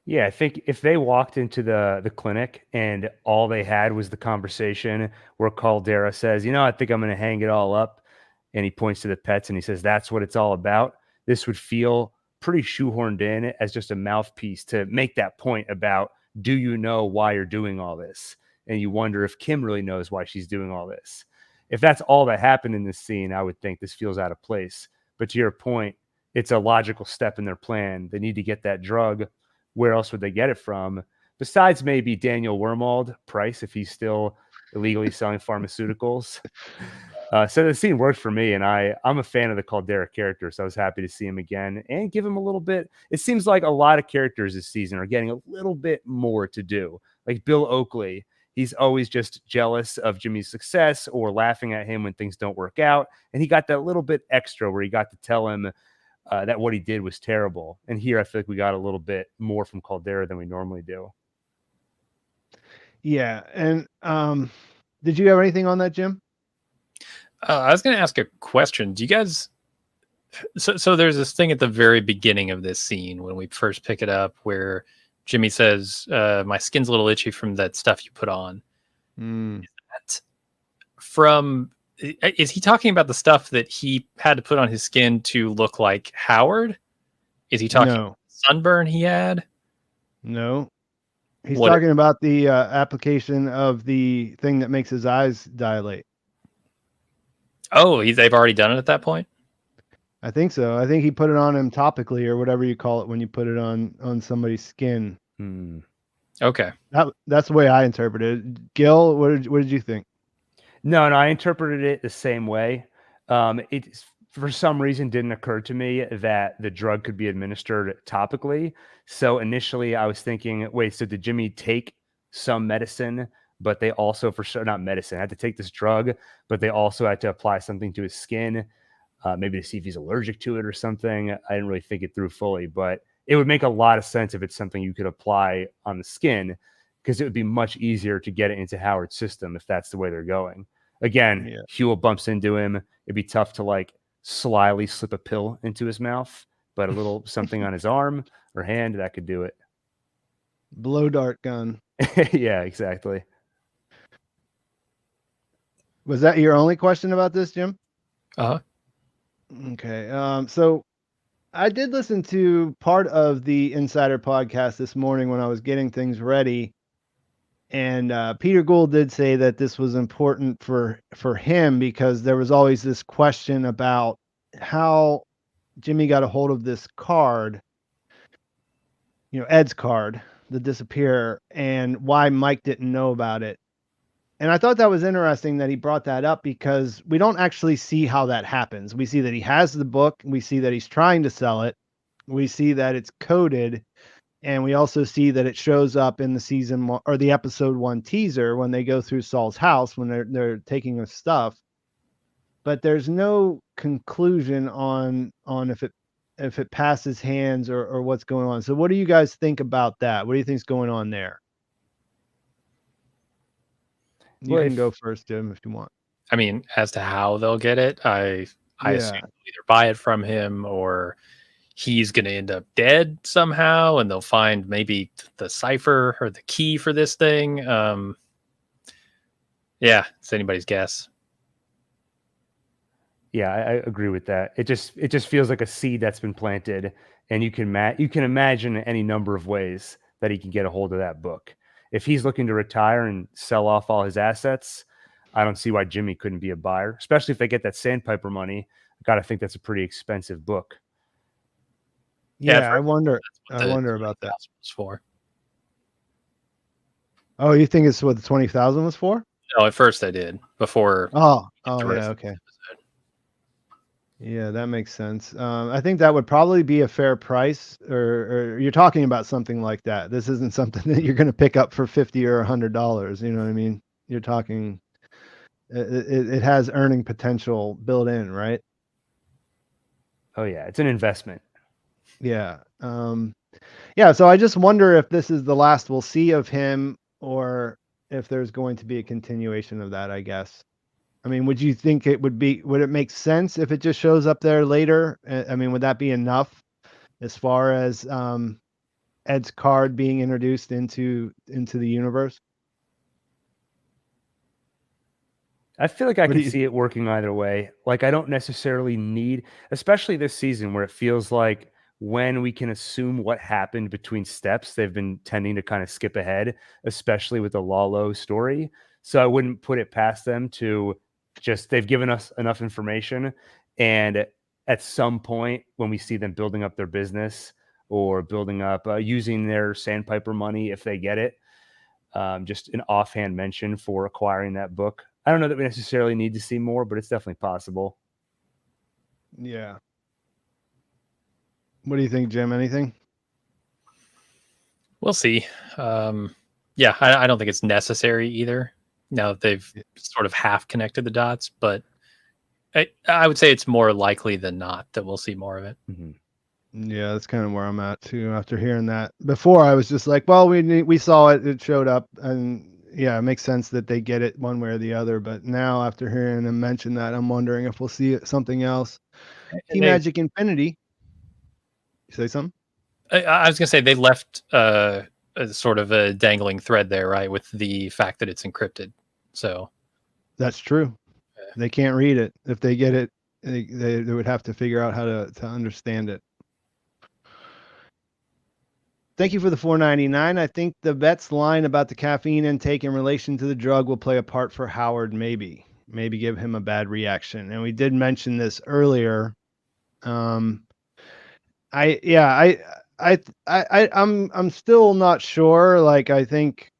Yeah, I think if they walked into the clinic and all they had was the conversation where Caldera says, I think I'm going to hang it all up. And he points to the pets and he says, that's what it's all about. This would feel pretty shoehorned in as just a mouthpiece to make that point about, do you know why you're doing all this? And you wonder if Kim really knows why she's doing all this. If that's all that happened in this scene, I would think this feels out of place. But to your point, it's a logical step in their plan. They need to get that drug. Where else would they get it from? Besides maybe Daniel Wormald Price, if he's still illegally selling pharmaceuticals. So the scene worked for me, and I'm a fan of the Caldera character, so I was happy to see him again and give him a little bit. It seems like a lot of characters this season are getting a little bit more to do. Like Bill Oakley, he's always just jealous of Jimmy's success or laughing at him when things don't work out, and he got that little bit extra where he got to tell him that what he did was terrible. And here I feel like we got a little bit more from Caldera than we normally do. Yeah, and did you have anything on that, Jim? I was going to ask a question. Do you guys? So there's this thing at the very beginning of this scene when we first pick it up where Jimmy says, "My skin's a little itchy from that stuff you put on." Mm. Is he talking about the stuff that he had to put on his skin to look like Howard? Is he talking about the sunburn he had? No. He's talking about the application of the thing that makes his eyes dilate. Oh, they've already done it at that point? I think so. I think he put it on him topically or whatever you call it when you put it on somebody's skin. Okay. That's the way I interpreted it. Gil, what did you think? No, I interpreted it the same way. It for some reason didn't occur to me that the drug could be administered topically. So initially I was thinking, wait, so did Jimmy take some medicine, but they also not medicine, had to take this drug, but they also had to apply something to his skin, maybe to see if he's allergic to it or something. I didn't really think it through fully, but it would make a lot of sense if it's something you could apply on the skin, because it would be much easier to get it into Howard's system if that's the way they're going. Again, Huel bumps into him. It'd be tough to like slyly slip a pill into his mouth, but a little something on his arm or hand, that could do it. Blow dart gun. Yeah, exactly. Was that your only question about this, Jim? Uh-huh. Okay. So I did listen to part of the Insider podcast this morning when I was getting things ready. And Peter Gould did say that this was important for him because there was always this question about how Jimmy got a hold of this card, Ed's card, the disappear, and why Mike didn't know about it. And I thought that was interesting that he brought that up because we don't actually see how that happens. We see that he has the book. We see that he's trying to sell it. We see that it's coded. And we also see that it shows up in the season 1 or the episode 1 teaser when they go through Saul's house when they're taking his stuff. But there's no conclusion on if it passes hands or what's going on. So what do you guys think about that? What do you think's going on there? You can go first, Jim, if you want. I mean, as to how they'll get it, I assume they'll either buy it from him or he's going to end up dead somehow, and they'll find maybe the cipher or the key for this thing. Yeah, it's anybody's guess. Yeah, I agree with that. It just feels like a seed that's been planted, and you can imagine any number of ways that he can get a hold of that book. If he's looking to retire and sell off all his assets, I don't see why Jimmy couldn't be a buyer, especially if they get that Sandpiper money. I got to think that's a pretty expensive book. Yeah, I wonder about that. Was for. Oh, you think it's what the 20,000 was for? No, at first I did before. Oh, yeah, okay. Yeah, that makes sense. I think that would probably be a fair price, or you're talking about something like that. This isn't something that you're going to pick up for $50 or $100. You know what I mean? You're talking, it has earning potential built in, right? Oh yeah, it's an investment. Yeah. So I just wonder if this is the last we'll see of him, or if there's going to be a continuation of that, I guess. I mean, would you think would it make sense if it just shows up there later? I mean, would that be enough as far as Ed's card being introduced into the universe? I feel like I can see it working either way. Like, I don't necessarily need, especially this season where it feels like when we can assume what happened between steps, they've been tending to kind of skip ahead, especially with the Lalo story. So I wouldn't put it past them to Just they've given us enough information, and at some point when we see them building up their business or building up using their sandpiper money if they get it, just an offhand mention for acquiring that book. I don't know that we necessarily need to see more, but it's definitely possible. Yeah. What do you think, Jim? Anything? We'll see. Yeah, I don't think it's necessary either. Now that they've sort of half connected the dots, but I would say it's more likely than not that we'll see more of it. Mm-hmm. Yeah, that's kind of where I'm at too. After hearing that, before I was just like, well, we saw it, it showed up, and yeah, it makes sense that they get it one way or the other. But now, after hearing them mention that, I'm wondering if we'll see something else. Team Magic Infinity. You say something? I was gonna say they left a sort of a dangling thread there, right, with the fact that it's encrypted. So that's true. They can't read it. If they get it, they would have to figure out how to understand it. Thank you for the $4.99. I think the vet's line about the caffeine intake in relation to the drug will play a part for Howard. Maybe give him a bad reaction. And we did mention this earlier. I'm still not sure. Like, I think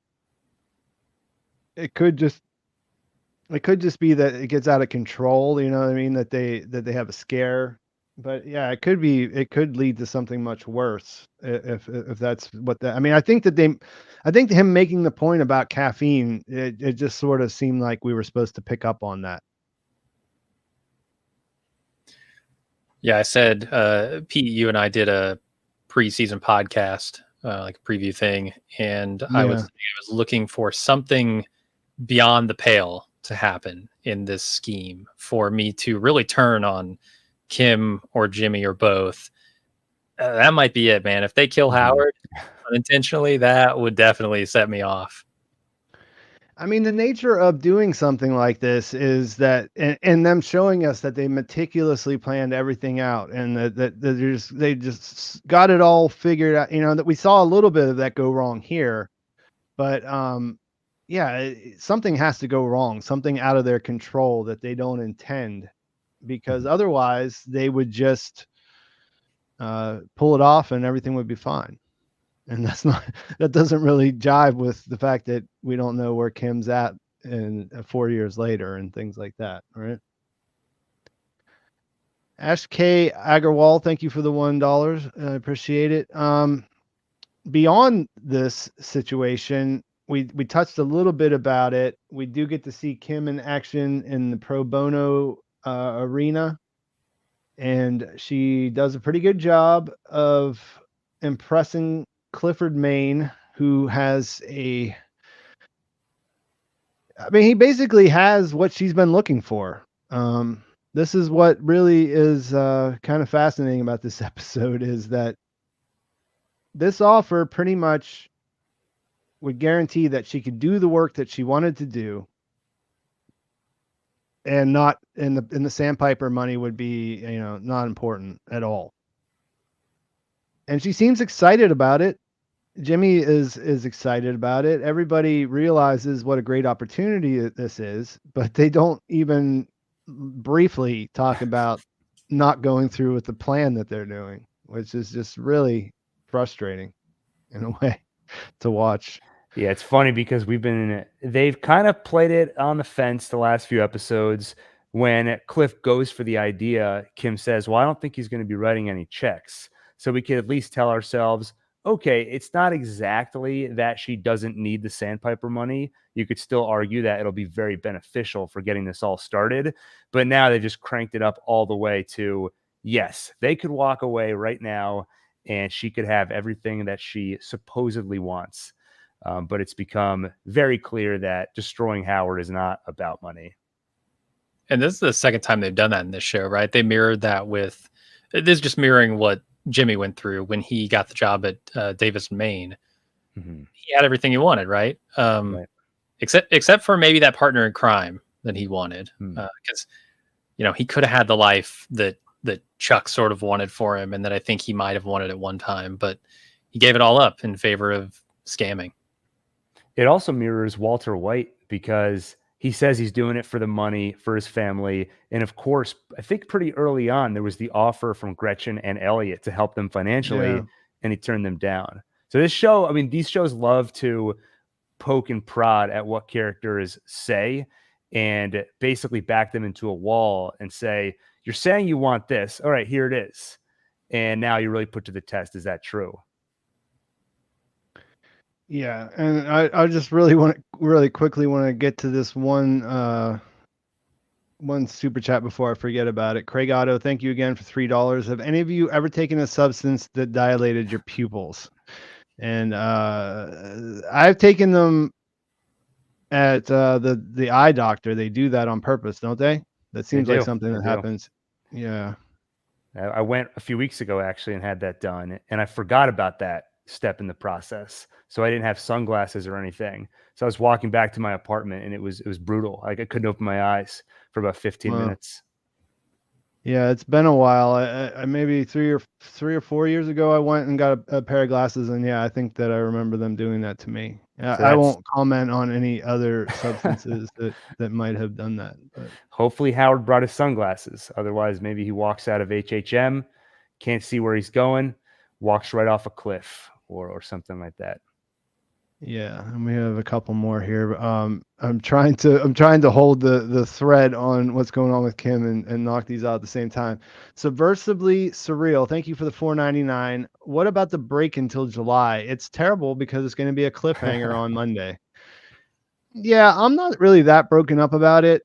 it could just be that it gets out of control. You know what I mean? That they have a scare. But yeah, it could lead to something much worse if that's what that. I mean, I think him making the point about caffeine, it just sort of seemed like we were supposed to pick up on that. Yeah, I said, Pete, you and I did a preseason podcast, like a preview thing, and I was looking for something beyond the pale to happen in this scheme for me to really turn on Kim or Jimmy or both. That might be it, man. If they kill Howard unintentionally, that would definitely set me off. I mean, the nature of doing something like this is that, and them showing us that they meticulously planned everything out, and that they just got it all figured out. You know, that we saw a little bit of that go wrong here, but something has to go wrong, something out of their control that they don't intend, because otherwise they would just pull it off and everything would be fine. And that doesn't really jive with the fact that we don't know where Kim's at in 4 years later and things like that. Right. Ash K Agarwal, thank you for the $1. I appreciate it. Beyond this situation, we touched a little bit about it. We do get to see Kim in action in the pro bono arena, and she does a pretty good job of impressing Clifford Maine, who has he basically has what she's been looking for. This is what really is kind of fascinating about this episode, is that this offer pretty much would guarantee that she could do the work that she wanted to do, and not in the sandpiper money would be, not important at all. And she seems excited about it. Jimmy is excited about it. Everybody realizes what a great opportunity this is, but they don't even briefly talk about not going through with the plan that they're doing, which is just really frustrating in a way to watch. Yeah, it's funny because they've kind of played it on the fence the last few episodes. When Cliff goes for the idea, Kim says, well, I don't think he's going to be writing any checks. So we could at least tell ourselves, okay, it's not exactly that she doesn't need the sandpiper money. You could still argue that it'll be very beneficial for getting this all started. But now they just cranked it up all the way to, yes, they could walk away right now and she could have everything that she supposedly wants. But it's become very clear that destroying Howard is not about money. And this is the second time they've done that in this show, right? They mirrored that with, this is just mirroring what Jimmy went through when he got the job at Davis and Maine. Mm-hmm. He had everything he wanted, right? Right. Except for maybe that partner in crime that he wanted. Because, he could have had the life that Chuck sort of wanted for him, and that I think he might have wanted at one time, but he gave it all up in favor of scamming. It also mirrors Walter White, because he says he's doing it for the money, for his family. And of course, I think pretty early on, there was the offer from Gretchen and Elliot to help them financially, Yeah. and he turned them down. So this show, I mean, these shows love to poke and prod at what characters say and basically back them into a wall and say, you're saying you want this. All right, here it is. And now you really put to the test, is that true? Yeah, and I just really quickly want to get to this one super chat before I forget about it. Craig Otto, thank you again for $3. Have any of you ever taken a substance that dilated your pupils? And I've taken them at the eye doctor. They do that on purpose, don't they? That seems like something that happens. Yeah. I went a few weeks ago actually and had that done, and I forgot about that step in the process. So I didn't have sunglasses or anything. So I was walking back to my apartment and it was brutal. Like I couldn't open my eyes for about 15 minutes. Yeah, it's been a while. I maybe 3 or 4 years ago, I went and got a pair of glasses, and yeah, I think that I remember them doing that to me. So I won't comment on any other substances that might have done that. But hopefully Howard brought his sunglasses. Otherwise, maybe he walks out of HHM, can't see where he's going, walks right off a cliff or something like that. Yeah, and we have a couple more here. I'm trying to hold the thread on what's going on with Kim and knock these out at the same time. Subversively surreal. Thank you for the $4.99. What about the break until July? It's terrible because it's going to be a cliffhanger on Monday. Yeah, I'm not really that broken up about it.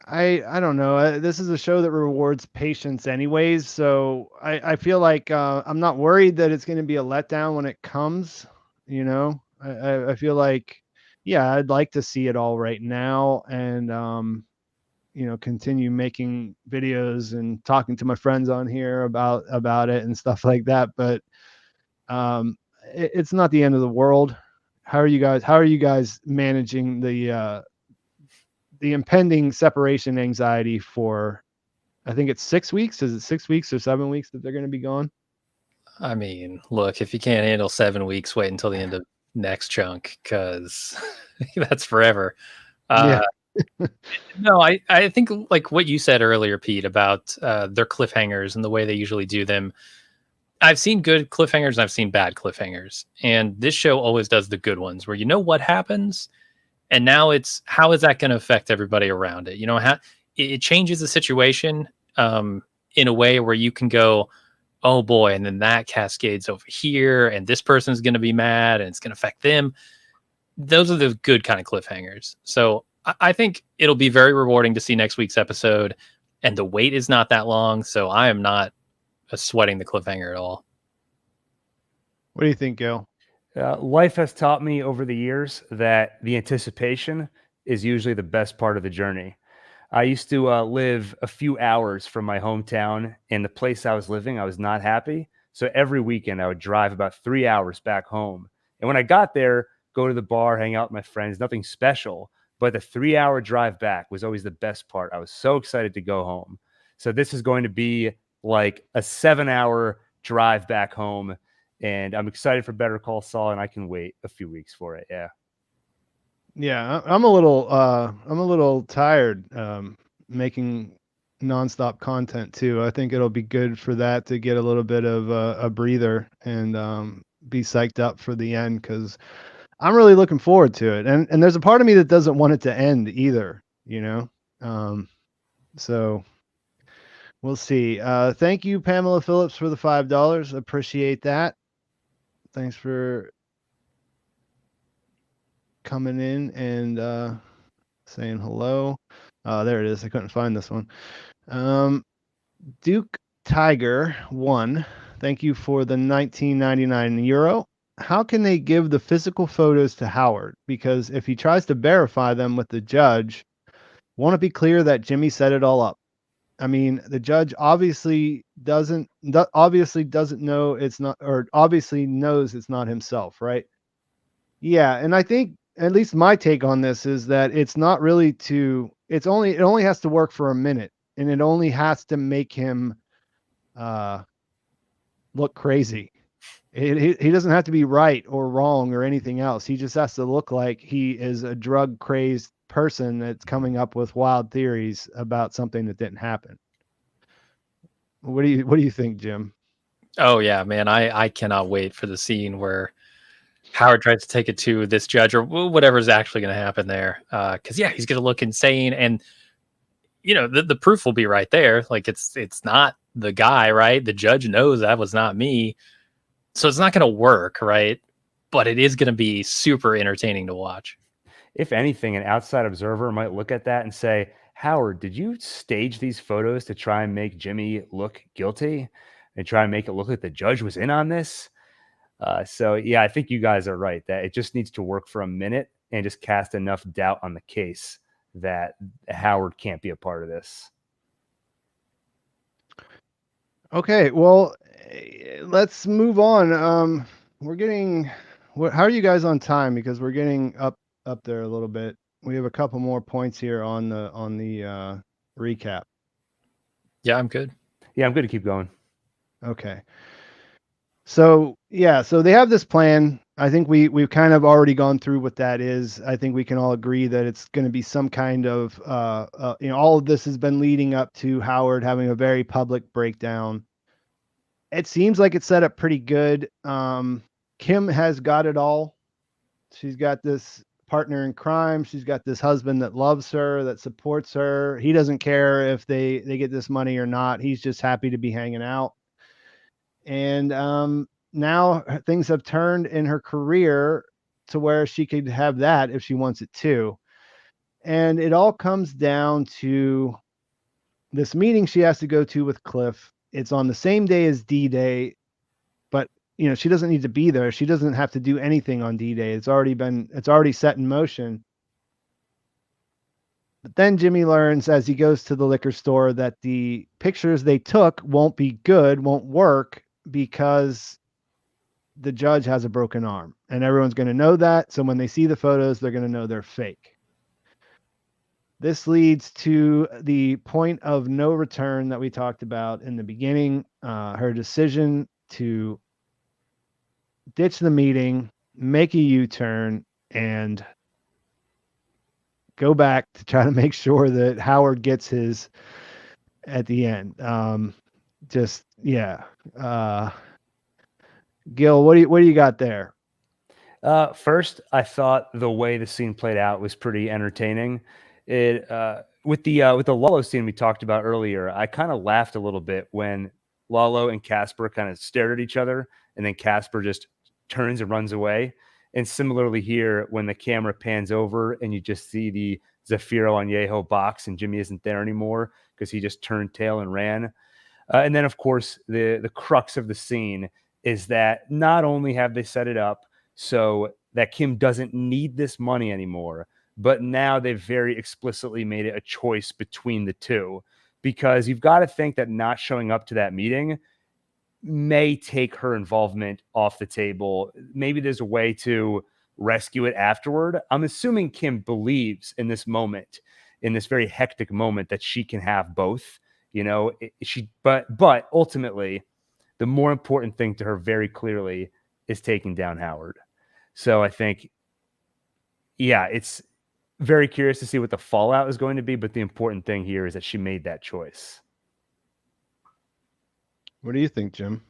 I don't know. This is a show that rewards patience anyways. So I feel like I'm not worried that it's going to be a letdown when it comes. You know, I feel like, yeah, I'd like to see it all right now and, continue making videos and talking to my friends on here about it and stuff like that. But it's not the end of the world. How are you guys managing the impending separation anxiety for, I think it's 6 weeks. Is it 6 weeks or 7 weeks that they're going to be gone? I mean, look, if you can't handle 7 weeks, wait until the end of next chunk, because that's forever. Yeah. No, I think like what you said earlier, Pete, about their cliffhangers and the way they usually do them. I've seen good cliffhangers and I've seen bad cliffhangers. And this show always does the good ones where you know what happens. And now it's how is that going to affect everybody around it? You know, how it changes the situation in a way where you can go, oh boy, and then that cascades over here, and this person's going to be mad, and it's going to affect them. Those are the good kind of cliffhangers. So I think it'll be very rewarding to see next week's episode, and the wait is not that long, so I am not sweating the cliffhanger at all. What do you think, Gil? Life has taught me over the years that the anticipation is usually the best part of the journey. I used to live a few hours from my hometown, and the place I was living, I was not happy. So every weekend I would drive about 3 hours back home. And when I got there, go to the bar, hang out with my friends, nothing special. But the 3-hour drive back was always the best part. I was so excited to go home. So this is going to be like a 7-hour drive back home. And I'm excited for Better Call Saul, and I can wait a few weeks for it. Yeah. Yeah, I'm a little tired making nonstop content too. I think it'll be good for that to get a little bit of a breather and be psyched up for the end, because I'm really looking forward to it. And there's a part of me that doesn't want it to end either, you know? So we'll see. Thank you, Pamela Phillips, for the $5. Appreciate that. Thanks for coming in and saying hello. There it is. I couldn't find this one. Duke Tiger 1. Thank you for the €19.99. How can they give the physical photos to Howard? Because if he tries to verify them with the judge, won't it be clear that Jimmy set it all up? I mean, the judge obviously doesn't know it's not, or obviously knows it's not himself, right? Yeah, and I think at least my take on this is that it's not really it only has to work for a minute, and it only has to make him look crazy. He doesn't have to be right or wrong or anything else. He just has to look like he is a drug crazed person that's coming up with wild theories about something that didn't happen. What do you think, Jim? Oh yeah, man. I cannot wait for the scene where Howard tries to take it to this judge or whatever's actually going to happen there. Cause yeah, he's going to look insane. And the proof will be right there. Like it's not the guy, right? The judge knows that was not me. So it's not going to work, right? But it is going to be super entertaining to watch. If anything, an outside observer might look at that and say, Howard, did you stage these photos to try and make Jimmy look guilty and try and make it look like the judge was in on this? So, yeah, I think you guys are right that it just needs to work for a minute and just cast enough doubt on the case that Howard can't be a part of this. Okay, well, let's move on. We're getting how are you guys on time? Because we're getting up there a little bit. We have a couple more points here on the recap. Yeah, I'm good. Yeah, I'm good to keep going. Okay. So they have this plan. I think we've kind of already gone through what that is. I think we can all agree that it's going to be some kind of all of this has been leading up to Howard having a very public breakdown. It seems like it's set up pretty good. Kim has got it all. She's got this partner in crime. She's got this husband that loves her, that supports her. He doesn't care if they get this money or not. He's just happy to be hanging out. And now things have turned in her career to where she could have that if she wants it too. And it all comes down to this meeting she has to go to with Cliff. It's on the same day as D-Day, but she doesn't need to be there. She doesn't have to do anything on D-Day. It's already set in motion. But then Jimmy learns as he goes to the liquor store that the pictures they took won't work because the judge has a broken arm, and everyone's going to know that. So when they see the photos, they're going to know they're fake. This leads to the point of no return that we talked about in the beginning. Her decision to ditch the meeting, make a U-turn, and go back to try to make sure that Howard gets his at the end. Gil, what do you got there? First, I thought the way the scene played out was pretty entertaining. It with the Lalo scene we talked about earlier, I kind of laughed a little bit when Lalo and Casper kind of stared at each other, and then Casper just turns and runs away. And similarly here, when the camera pans over and you just see the Zafiro Añejo box and Jimmy isn't there anymore because he just turned tail and ran. And then, of course, the crux of the scene is that not only have they set it up so that Kim doesn't need this money anymore, but now they've very explicitly made it a choice between the two, because you've got to think that not showing up to that meeting may take her involvement off the table. Maybe there's a way to rescue it afterward. I'm assuming Kim believes in this moment, in this very hectic moment, that she can have both, but ultimately the more important thing to her very clearly is taking down Howard. So I think, it's very curious to see what the fallout is going to be, but the important thing here is that she made that choice. What do you think, Jim?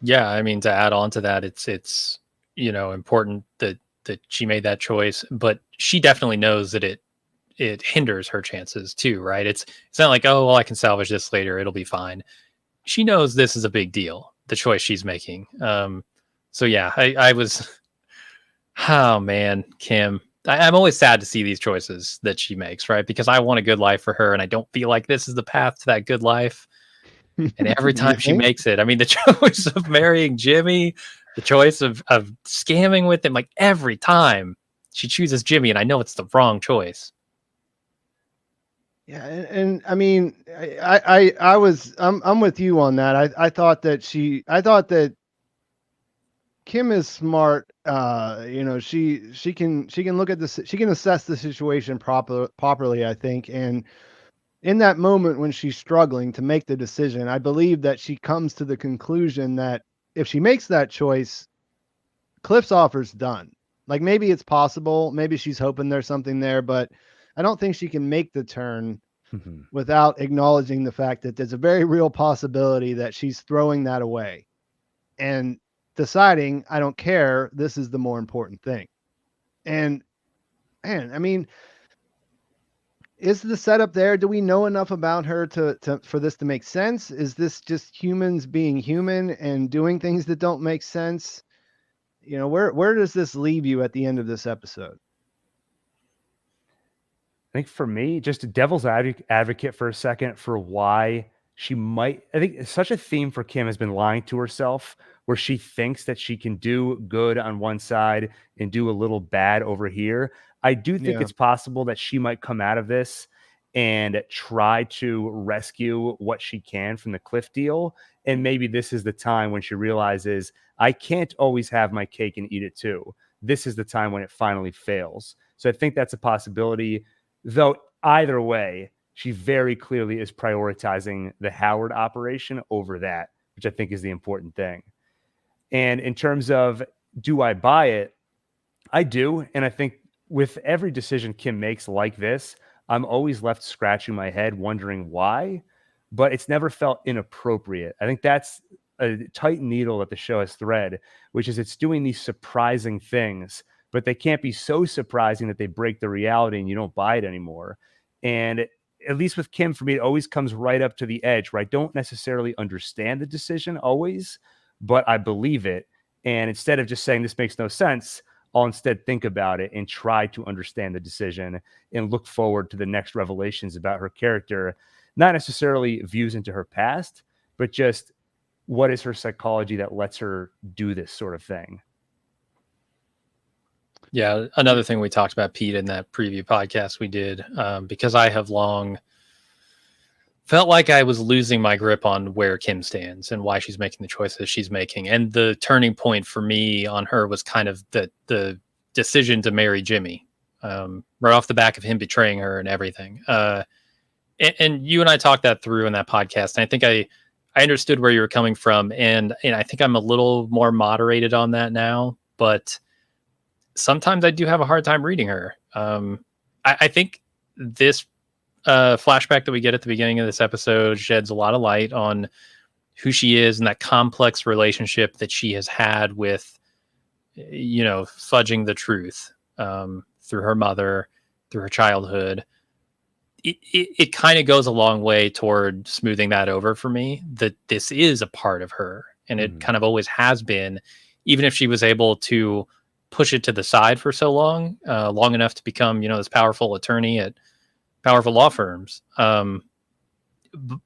Yeah, I mean, to add on to that, it's important that she made that choice, but she definitely knows that it hinders her chances too, right? It's not like, oh, well, I can salvage this later, it'll be fine. She knows this is a big deal, the choice she's making. So yeah, I was, oh man, Kim. I'm always sad to see these choices that she makes, right? Because I want a good life for her, and I don't feel like this is the path to that good life. And every time she makes it, I mean, the choice of marrying Jimmy, the choice of scamming with him, like every time she chooses Jimmy, and I know it's the wrong choice. Yeah, and I mean, I'm with you on that. I thought that Kim is smart. She can look at this. She can assess the situation properly. I think, and in that moment when she's struggling to make the decision, I believe that she comes to the conclusion that if she makes that choice, Cliff's offer's done. Like maybe it's possible, maybe she's hoping there's something there, but I don't think she can make the turn without acknowledging the fact that there's a very real possibility that she's throwing that away and deciding, I don't care, this is the more important thing. And man, I mean, is the setup there? Do we know enough about her to for this to make sense? Is this just humans being human and doing things that don't make sense? You know, where does this leave you at the end of this episode? I think for me, just a devil's advocate for a second for why she might. I think such a theme for Kim has been lying to herself, where she thinks that she can do good on one side and do a little bad over here. I do think it's possible that she might come out of this and try to rescue what she can from the Cliff deal. And maybe this is the time when she realizes, I can't always have my cake and eat it too. This is the time when it finally fails. So I think that's a possibility. Though either way, she very clearly is prioritizing the Howard operation over that, which I think is the important thing. And in terms of, do I buy it? I do. And I think with every decision Kim makes like this, I'm always left scratching my head, wondering why, but it's never felt inappropriate. I think that's a tight needle that the show has thread, which is it's doing these surprising things, but they can't be so surprising that they break the reality and you don't buy it anymore. And at least with Kim, for me, it always comes right up to the edge where I don't necessarily understand the decision always, but I believe it. And instead of just saying this makes no sense, I'll instead think about it and try to understand the decision and look forward to the next revelations about her character, not necessarily views into her past, but just what is her psychology that lets her do this sort of thing. Yeah, another thing we talked about, Pete, in that preview podcast we did, because I have long felt like I was losing my grip on where Kim stands and why she's making the choices she's making. And the turning point for me on her was kind of the decision to marry Jimmy, right off the back of him betraying her and everything. And you and I talked that through in that podcast. And I think I understood where you were coming from. And I think I'm a little more moderated on that now, but sometimes I do have a hard time reading her. I think this flashback that we get at the beginning of this episode sheds a lot of light on who she is and that complex relationship that she has had with, fudging the truth through her mother, through her childhood. It kind of goes a long way toward smoothing that over for me, that this is a part of her and it kind of always has been, even if she was able to push it to the side for so long enough to become, this powerful attorney at powerful law firms.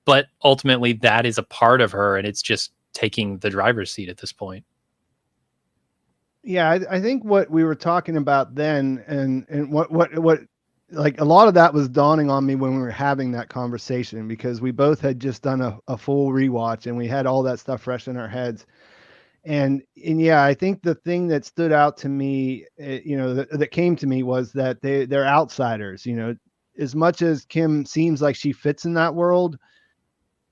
But ultimately that is a part of her and it's just taking the driver's seat at this point. Yeah. I think what we were talking about then and what like a lot of that was dawning on me when we were having that conversation, because we both had just done a full rewatch and we had all that stuff fresh in our heads. And yeah, I think the thing that stood out to me, that came to me was that they're outsiders. As much as Kim seems like she fits in that world,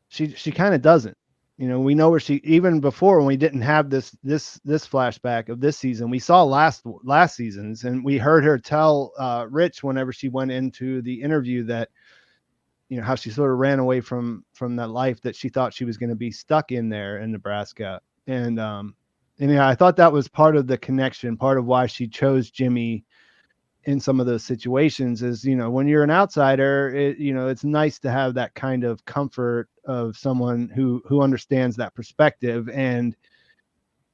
she kind of doesn't. We know where she, even before when we didn't have this flashback of this season, we saw last season's, and we heard her tell Rich whenever she went into the interview that, how she sort of ran away from that life that she thought she was going to be stuck in there in Nebraska. And I thought that was part of the connection, part of why she chose Jimmy in some of those situations is, when you're an outsider, it's nice to have that kind of comfort of someone who understands that perspective. And,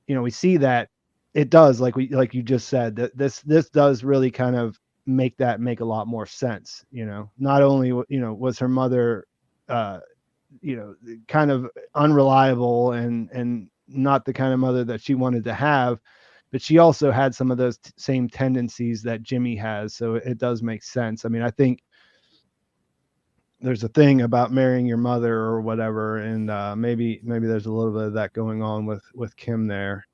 we see that it does, like you just said, that this does really kind of make a lot more sense. Not only, was her mother, kind of unreliable and not the kind of mother that she wanted to have, but she also had some of those same tendencies that Jimmy has. So it does make sense. I mean, I think there's a thing about marrying your mother or whatever. And maybe there's a little bit of that going on with Kim there.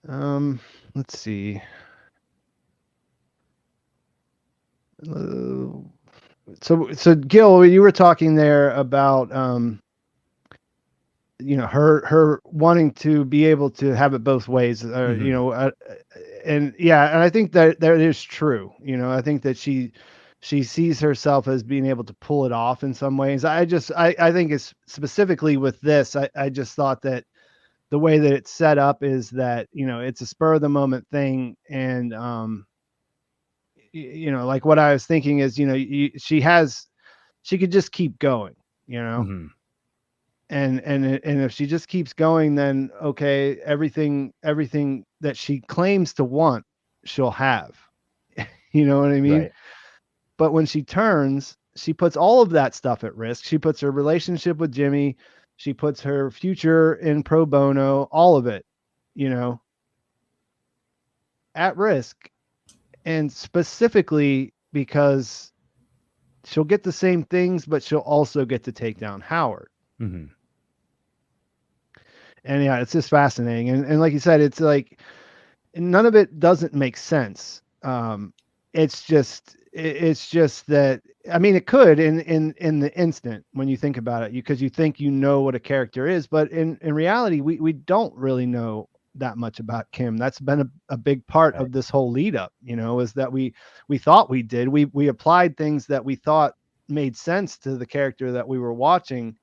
Let's see. So Gil, you were talking there about, her wanting to be able to have it both ways, and I think that is true. I think that she sees herself as being able to pull it off in some ways. I think it's specifically with this. I just thought that the way that it's set up is that, it's a spur of the moment thing. And, like what I was thinking is, she could just keep going, and if she just keeps going, then okay, everything that she claims to want, she'll have. You know what I mean? Right. But when she turns, she puts all of that stuff at risk. She puts her relationship with Jimmy, she puts her future in pro bono, all of it, at risk. And specifically because she'll get the same things, but she'll also get to take down Howard. Mm-hmm. And it's just fascinating. And like you said, it's like none of it doesn't make sense. It's just that, I mean, it could in the instant when you think about it, because you think what a character is, but in reality, we don't really know that much about Kim. That's been a big part of this whole lead up, is that we thought we did. We applied things that we thought made sense to the character that we were watching,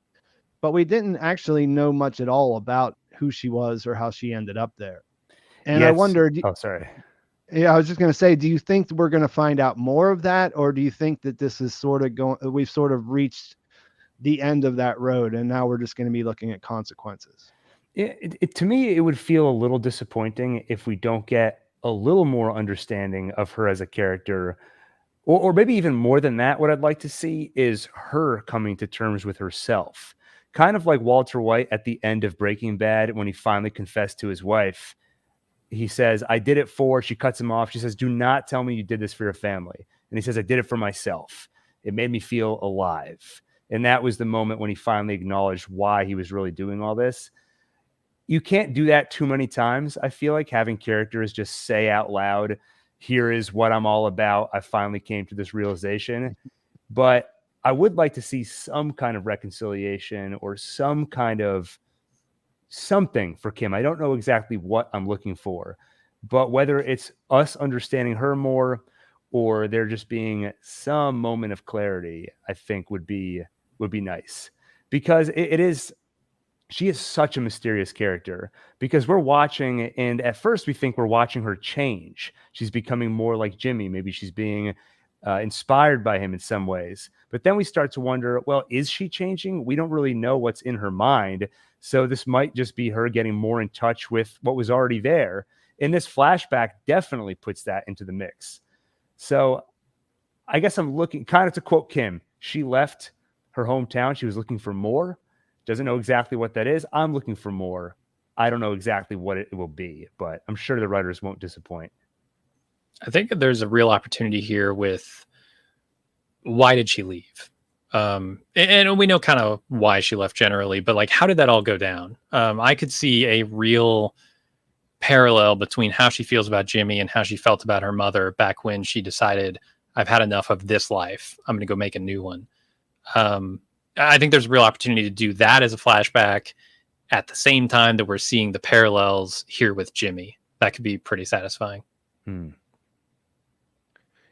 but we didn't actually know much at all about who she was or how she ended up there. And I wondered. Oh, sorry. Yeah, I was just going to say, do you think we're going to find out more of that, or do you think that this is sort of we've sort of reached the end of that road and now we're just going to be looking at consequences? To me, it would feel a little disappointing if we don't get a little more understanding of her as a character, or maybe even more than that. What I'd like to see is her coming to terms with herself, kind of like Walter White at the end of Breaking Bad when he finally confessed to his wife. He says, I did it for, she cuts him off. She says, do not tell me you did this for your family. And he says, I did it for myself. It made me feel alive. And that was the moment when he finally acknowledged why he was really doing all this. You can't do that too many times. I feel like having characters just say out loud, here is what I'm all about. I finally came to this realization. But I would like to see some kind of reconciliation or some kind of something for Kim. I don't know exactly what I'm looking for, but whether it's us understanding her more or there just being some moment of clarity, I think would be nice, because she is such a mysterious character, because we're watching and at first we think we're watching her change. She's becoming more like Jimmy. Maybe she's being inspired by him in some ways, but then we start to wonder, well, is she changing? We don't really know what's in her mind. So this might just be her getting more in touch with what was already there. And this flashback definitely puts that into the mix. So I guess I'm looking, kind of to quote Kim, she left her hometown. She was looking for more. Doesn't know exactly what that is. I'm looking for more. I don't know exactly what it will be, but I'm sure the writers won't disappoint. I think that there's a real opportunity here with why did she leave? And we know kind of why she left generally, but like, how did that all go down? I could see a real parallel between how she feels about Jimmy and how she felt about her mother back when she decided, I've had enough of this life. I'm going to go make a new one. I think there's a real opportunity to do that as a flashback at the same time that we're seeing the parallels here with Jimmy. That could be pretty satisfying.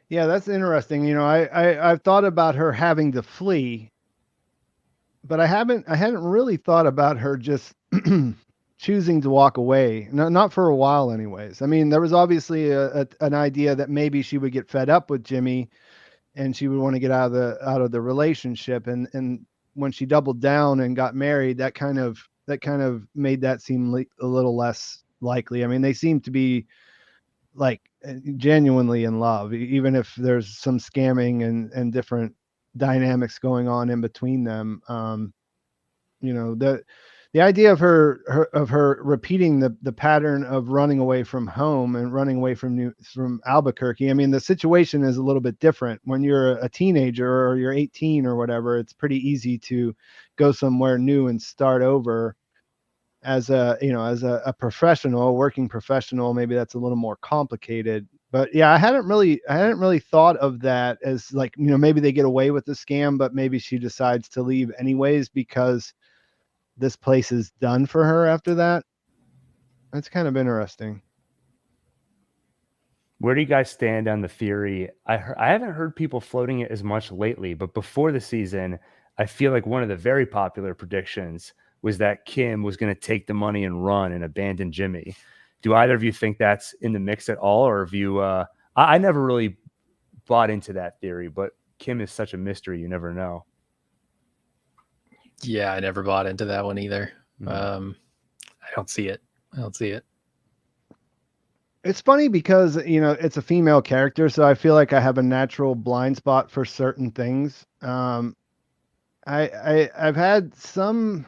Yeah, that's interesting. I've thought about her having to flee, but I hadn't really thought about her just choosing to walk away. Not for a while anyways. I mean, there was obviously an idea that maybe she would get fed up with Jimmy and she would want to get out of the relationship. And when she doubled down and got married, that kind of made that seem a little less likely. I mean, they seem to be like genuinely in love, even if there's some scamming and different dynamics going on in between them. The idea of her repeating the pattern of running away from home and running away from Albuquerque. I mean, the situation is a little bit different when you're a teenager or you're 18 or whatever. It's pretty easy to go somewhere new and start over. As a professional, working professional, maybe that's a little more complicated. But yeah, I hadn't really thought of that as like, maybe they get away with the scam, but maybe she decides to leave anyways because this place is done for her after that. That's kind of interesting. Where do you guys stand on the theory? I haven't heard people floating it as much lately, but before the season, I feel like one of the very popular predictions was that Kim was going to take the money and run and abandon Jimmy. Do either of you think that's in the mix at all, or have you? I never really bought into that theory, but Kim is such a mystery; you never know. Yeah, I never bought into that one either. Mhm. I don't see it. It's funny because, you know, it's a female character, so I feel like I have a natural blind spot for certain things. I've had some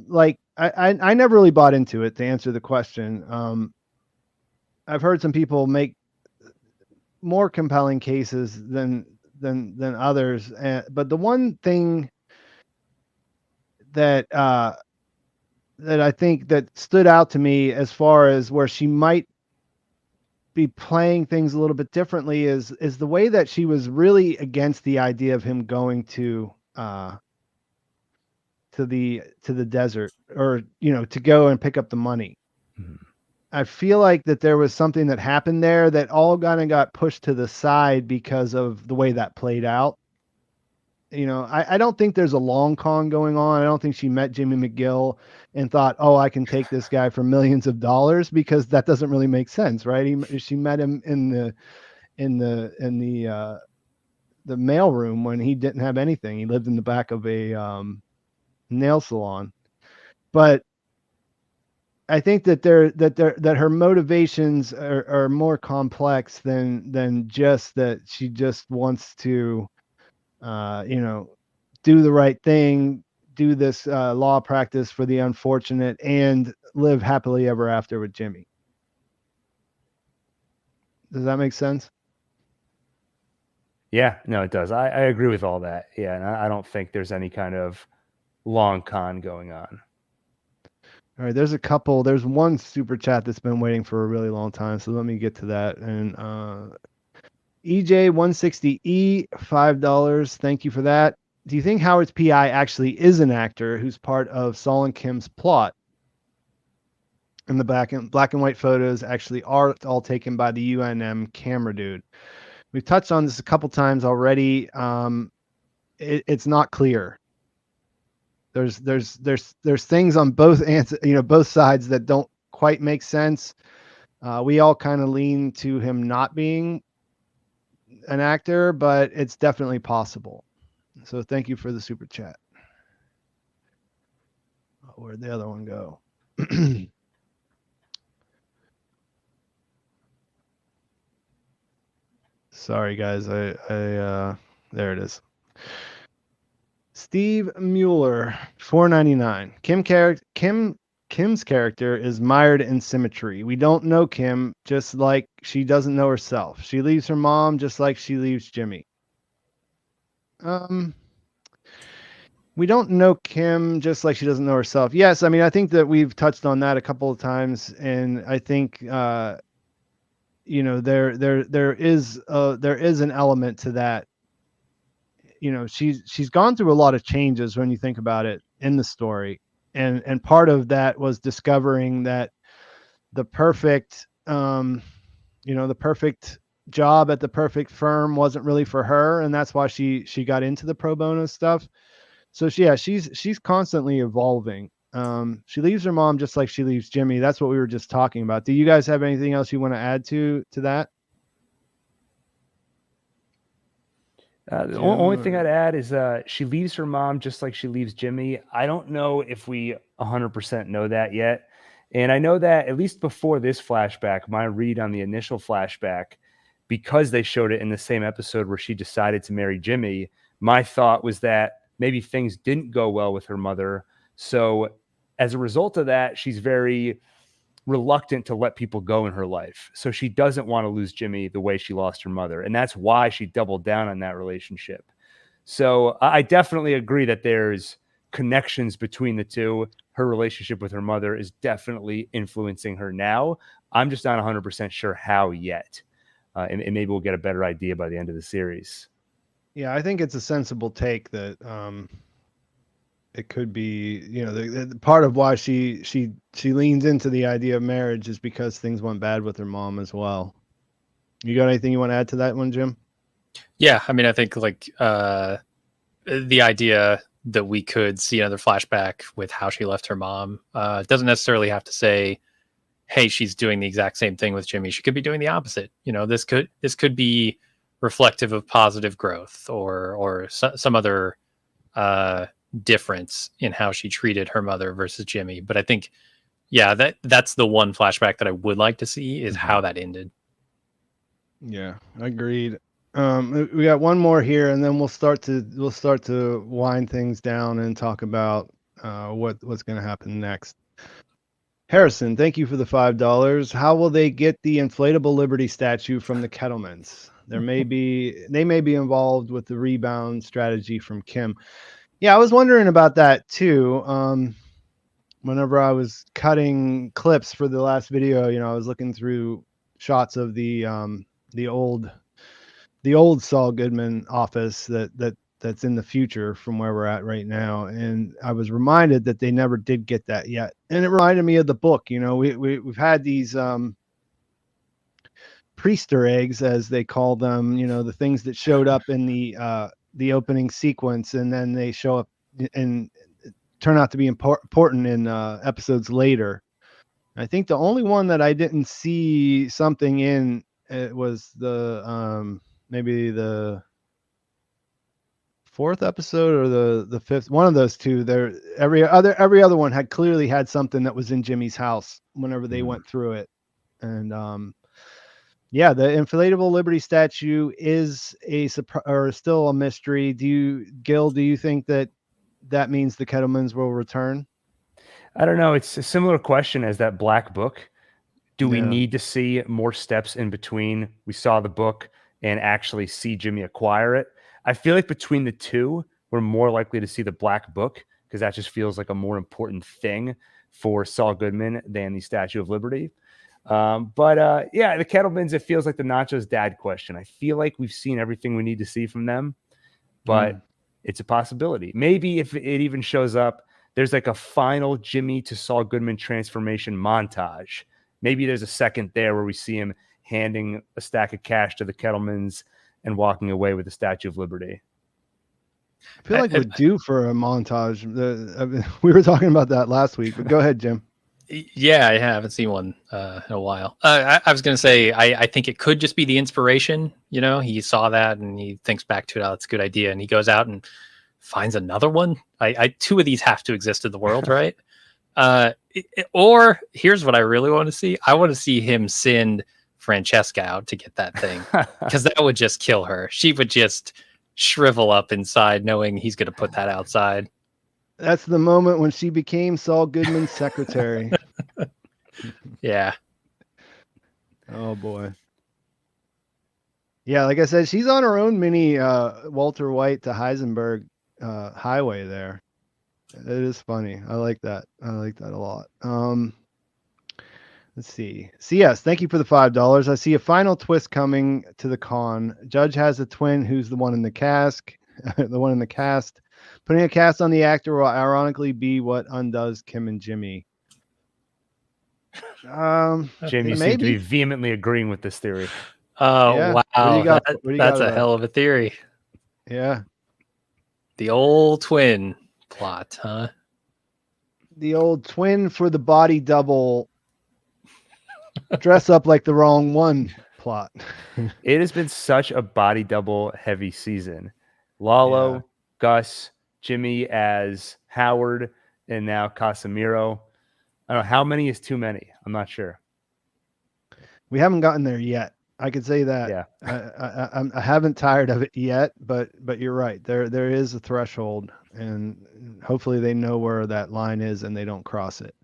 like I never really bought into it, to answer the question. I've heard some people make more compelling cases than others, but the one thing that that I think that stood out to me as far as where she might be playing things a little bit differently is the way that she was really against the idea of him going to the desert, or, you know, to go and pick up the money. Mhm. I feel like that there was something that happened there that all kind of got pushed to the side because of the way that played out. You know, I don't think there's a long con going on. I don't think she met Jimmy McGill and thought, oh, I can take this guy for millions of dollars, because that doesn't really make sense, right? She met him in the mailroom when he didn't have anything. He lived in the back of a nail salon. But I think that that her motivations are more complex than just that she just wants to you know, do the right thing, do this law practice for the unfortunate, and live happily ever after with Jimmy. Does that make sense? Yeah, no, it does. I agree with all that. Yeah, and I don't think there's any kind of long con going on. All right, there's one super chat that's been waiting for a really long time, so let me get to that. And EJ160E, $5. Thank you for that. Do you think Howard's PI actually is an actor who's part of Saul and Kim's plot? And the black and white photos actually are all taken by the UNM camera dude. We've touched on this a couple times already. It's not clear. There's things on both both sides that don't quite make sense. We all kind of lean to him not being an actor, but it's definitely possible. So thank you for the super chat. Where'd the other one go? Sorry, guys. There it is. Steve Mueller, $4.99. Kim's character is mired in symmetry. We don't know Kim, just like she doesn't know herself. She leaves her mom just like she leaves Jimmy. We don't know Kim just like she doesn't know herself. Yes, I mean, I think that we've touched on that a couple of times, and I think there is an element to that. You know, she's gone through a lot of changes when you think about it in the story, and part of that was discovering that the perfect the perfect job at the perfect firm wasn't really for her, and that's why she got into the pro bono stuff. So she's constantly evolving. She leaves her mom just like she leaves Jimmy. That's what we were just talking about. Do you guys have anything else you want to add to that? The only thing I'd add is she leaves her mom just like she leaves Jimmy. I don't know if we 100% know that yet. And I know that at least before this flashback, my read on the initial flashback, because they showed it in the same episode where she decided to marry Jimmy, my thought was that maybe things didn't go well with her mother. So as a result of that, she's very reluctant to let people go in her life. So she doesn't want to lose Jimmy the way she lost her mother. And that's why she doubled down on that relationship. So I definitely agree that there's connections between the two. Her relationship with her mother is definitely influencing her now. I'm just not 100% sure how yet. And maybe we'll get a better idea by the end of the series. Yeah, I think it's a sensible take that it could be, the part of why she leans into the idea of marriage is because things went bad with her mom as well. You got anything you want to add to that one, Jim? Yeah, I mean, I think like the idea that we could see another flashback with how she left her mom doesn't necessarily have to say, hey, she's doing the exact same thing with Jimmy. She could be doing the opposite. This could be reflective of positive growth or some other difference in how she treated her mother versus Jimmy. But I think, yeah, that's the one flashback that I would like to see is how that ended. Yeah, agreed. We got one more here, and then we'll start to wind things down and talk about what's going to happen next. Harrison, thank you for the $5. How will they get the inflatable Liberty statue from the Kettlemans? They may be involved with the rebound strategy from Kim. Yeah, I was wondering about that too. Whenever I was cutting clips for the last video, I was looking through shots of the old Saul Goodman office that's in the future from where we're at right now, and I was reminded that they never did get that yet, and it reminded me of the book. We've had these Priester eggs, as they call them, the things that showed up in the opening sequence, and then they show up and turn out to be important in episodes later. I think the only one that I didn't see something in it was the maybe the fourth episode or the fifth, one of those two. There, every other one had clearly had something that was in Jimmy's house whenever they went through it. And yeah, the inflatable Liberty statue is still a mystery. Do you think that means the Kettlemans will return? I don't know. It's a similar question as that black book. Do we Yeah. need to see more steps in between we saw the book and actually see Jimmy acquire it? I feel like between the two, we're more likely to see the black book because that just feels like a more important thing for Saul Goodman than the Statue of Liberty. But yeah, the Kettlemans, it feels like the Nacho's dad question. I feel like we've seen everything we need to see from them, but it's a possibility. Maybe if it even shows up, there's like a final Jimmy to Saul Goodman transformation montage. Maybe there's a second there where we see him handing a stack of cash to the Kettlemans and walking away with the Statue of Liberty. I feel like we're due for a montage. We were talking about that last week, but go ahead, Jim. Yeah, I haven't seen one in a while. I was going to say, I think it could just be the inspiration. He saw that and he thinks back to it. Oh, that's a good idea. And he goes out and finds another one. Two of these have to exist in the world, right? Or here's what I really want to see. I want to see him send Francesca out to get that thing because that would just kill her. She would just shrivel up inside knowing he's going to put that outside. That's the moment when she became Saul Goodman's secretary. Yeah. Oh boy. Yeah, like I said, she's on her own mini Walter White to Heisenberg highway there. It is funny. I like that. I like that a lot. Let's see. CS, thank you for the $5. I see a final twist coming to the con. Judge has a twin who's the one in the cast. The one in the cast. Putting a cast on the actor will ironically be what undoes Kim and Jimmy. Jim, you seem to be vehemently agreeing with this theory. Oh, yeah. wow. That's a hell of a theory. Yeah. The old twin plot, huh? The old twin for the body double dress up like the wrong one plot. It has been such a body double heavy season. Lalo, Gus, Jimmy as Howard, and now Casimiro. I don't know how many is too many. I'm not sure. We haven't gotten there yet. I could say that. Yeah. I haven't tired of it yet, but you're right. There is a threshold, and hopefully they know where that line is and they don't cross it.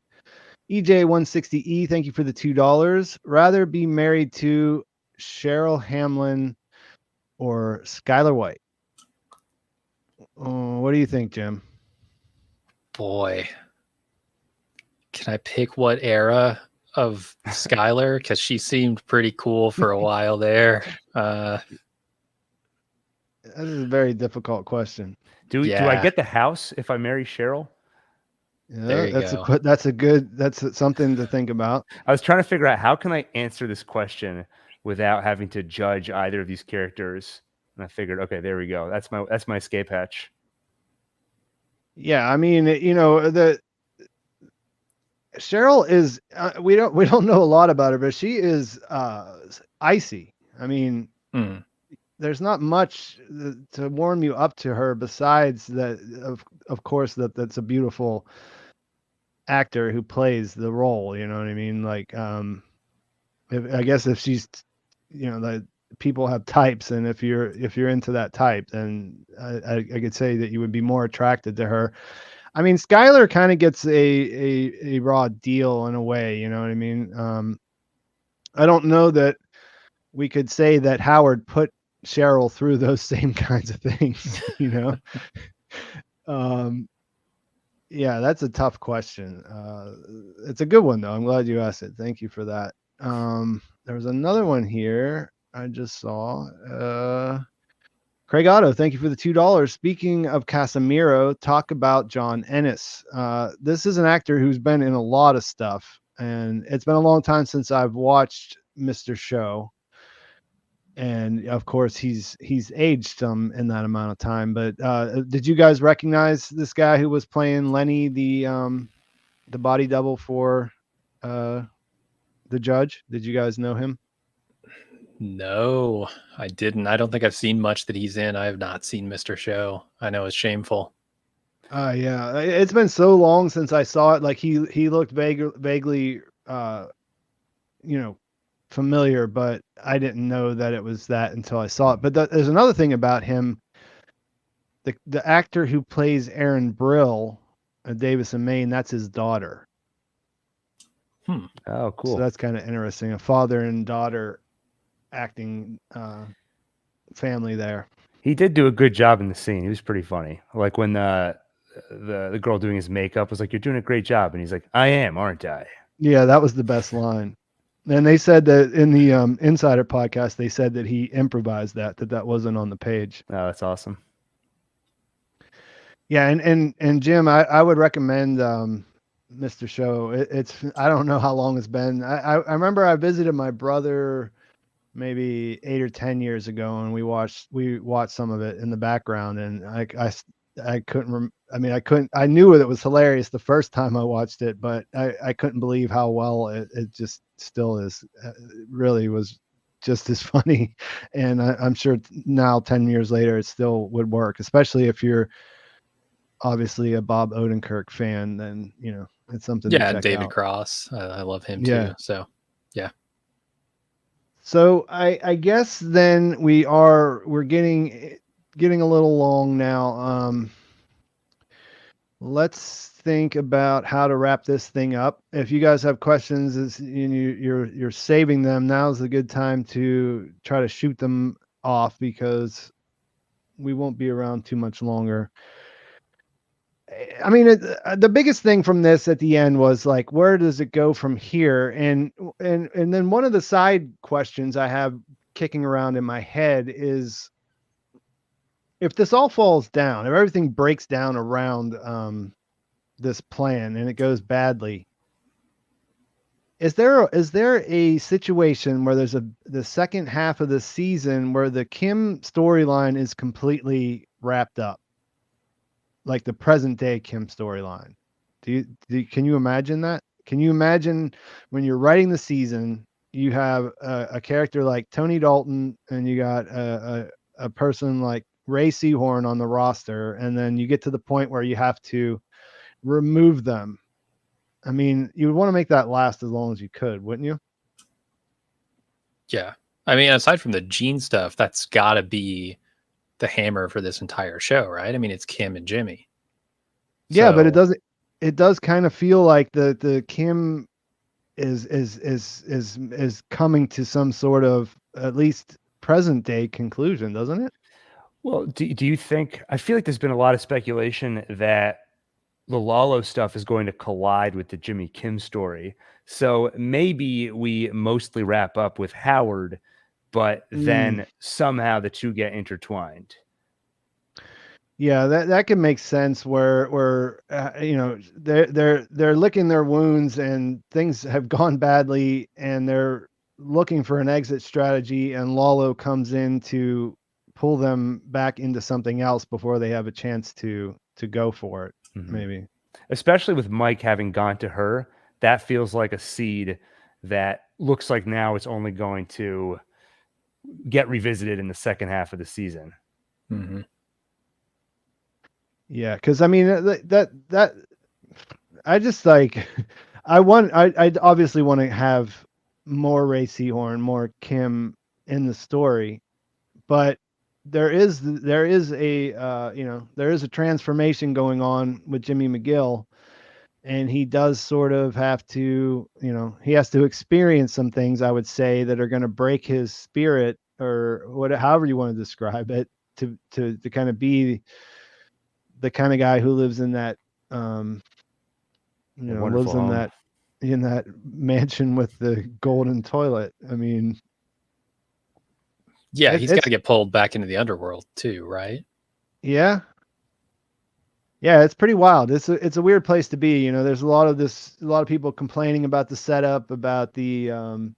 EJ160E, thank you for the $2. Rather be married to Cheryl Hamlin or Skylar White? What do you think, Jim? Boy, can I pick what era of Skylar? Because she seemed pretty cool for a while there. I is a very difficult question. Do I Yeah. get the house if I marry Cheryl? Yeah, There you go. That's something to think about. I was trying to figure out how can I answer this question without having to judge either of these characters. And I figured, okay, there we go. That's my escape hatch. Yeah, I mean, the Cheryl is we don't know a lot about her, but she is icy. I mean, Mm. there's not much to warm you up to her besides that of course that's a beautiful actor who plays the role, you know what I mean? Like I guess if she's the people have types, and if you're into that type, then I could say that you would be more attracted to her. I mean, Skylar kind of gets a raw deal in a way, you know what I mean? I don't know that we could say that Howard put Cheryl through those same kinds of things, Yeah, that's a tough question. It's a good one though. I'm glad you asked it. Thank you for that. There was another one here I just saw. Craig Otto, thank you for the $2. Speaking of Casemiro, talk about John Ennis. This is an actor who's been in a lot of stuff, and it's been a long time since I've watched Mr. Show. And of course, he's aged some in that amount of time. But did you guys recognize this guy who was playing Lenny, the body double for the judge? Did you guys know him? No, I didn't. I don't think I've seen much that he's in. I have not seen Mr. Show. I know it's shameful. Yeah, it's been so long since I saw it. Like he looked vaguely, familiar, but I didn't know that it was that until I saw it. But there's another thing about him. The actor who plays Aaron Brill, Davis and Maine, that's his daughter. Oh, cool. So that's kind of interesting. A father and daughter acting family there. He did do a good job in the scene. He was pretty funny. Like when the girl doing his makeup was like, "You're doing a great job," and he's like, "I am, aren't I?" Yeah, that was the best line. And they said that in the Insider podcast, they said that he improvised that wasn't on the page. Oh, that's awesome. Yeah, and Jim, I would recommend Mr. Show. It's I don't know how long it's been. I remember I visited my brother maybe 8 or 10 years ago, and we watched some of it in the background, and I couldn't I knew it was hilarious the first time I watched it, but I couldn't believe how well it just still is. It really was just as funny, and I'm sure now 10 years later it still would work, especially if you're obviously a Bob Odenkirk fan. Then it's something to check David out. Cross, I love him too. So So I guess then we're getting a little long now. Let's think about how to wrap this thing up. If you guys have questions, you're saving them, now's a good time to try to shoot them off, because we won't be around too much longer. I mean, the biggest thing from this at the end was like, where does it go from here? And then one of the side questions I have kicking around in my head is, if this all falls down, if everything breaks down around this plan and it goes badly, is there a situation where there's the second half of the season where the Kim storyline is completely wrapped up? Like the present day Kim storyline. Can you imagine that? Can you imagine when you're writing the season, you have a character like Tony Dalton, and you got a person like Ray Seahorn on the roster, and then you get to the point where you have to remove them? I mean, you would want to make that last as long as you could, wouldn't you? yeah. I mean, aside from the Gene stuff, that's got to be the hammer for this entire show, right? I mean, it's Kim and Jimmy. Yeah, but it does kind of feel like the Kim is coming to some sort of at least present day conclusion, doesn't it? Well, do you think, I feel like there's been a lot of speculation that the Lalo stuff is going to collide with the Jimmy Kim story. So maybe we mostly wrap up with Howard, but then somehow the two get intertwined. Yeah, that can make sense where they're licking their wounds and things have gone badly and they're looking for an exit strategy, and Lalo comes in to pull them back into something else before they have a chance to go for it. Maybe. Especially with Mike having gone to her, that feels like a seed that looks like now it's only going to get revisited in the second half of the season. Mm-hmm. Yeah, because I mean that I just like I obviously want to have more Ray Seahorn, more Kim in the story, but there is a there is a transformation going on with Jimmy McGill, and he does sort of have to, he has to experience some things, I would say, that are going to break his spirit, or however you want to describe it, to kind of be the kind of guy who lives in that lives in home. that mansion with the golden toilet. I mean, yeah, he's got to get pulled back into the underworld too, right? Yeah, it's pretty wild. It's a weird place to be. There's a lot of people complaining about the setup, about the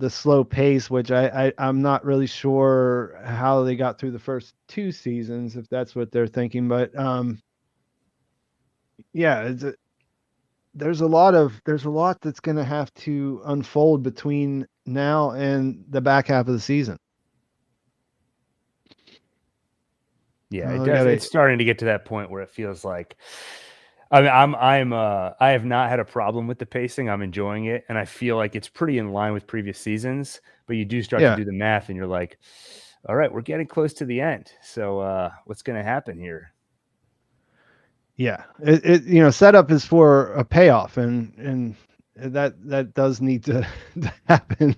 slow pace, which I'm not really sure how they got through the first 2 seasons, if that's what they're thinking. But yeah, there's a lot that's going to have to unfold between now and the back half of the season. Yeah, it does. It's starting to get to that point where it feels like, I mean, I have not had a problem with the pacing. I'm enjoying it, and I feel like it's pretty in line with previous seasons. But you do start to do the math, and you're like, all right, we're getting close to the end. So what's going to happen here? Yeah, it setup is for a payoff, and that does need to happen,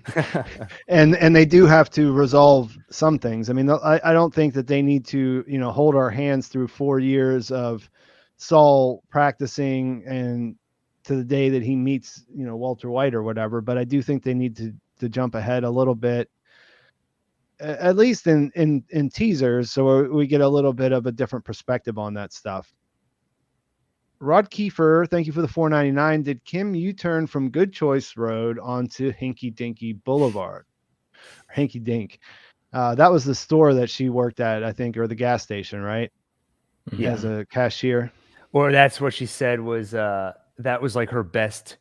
and they do have to resolve some things. I mean, I don't think that they need to hold our hands through 4 years of Saul practicing and to the day that he meets Walter White or whatever. But I do think they need to jump ahead a little bit, at least in teasers, so we get a little bit of a different perspective on that stuff. Rod Kiefer, thank you for the $4.99. Did Kim U-turn from Good Choice Road onto Hinky Dinky Boulevard? Hinky Dink. That was the store that she worked at, I think, or the gas station, right? Yeah. As a cashier. Or that's what she said was that was like her best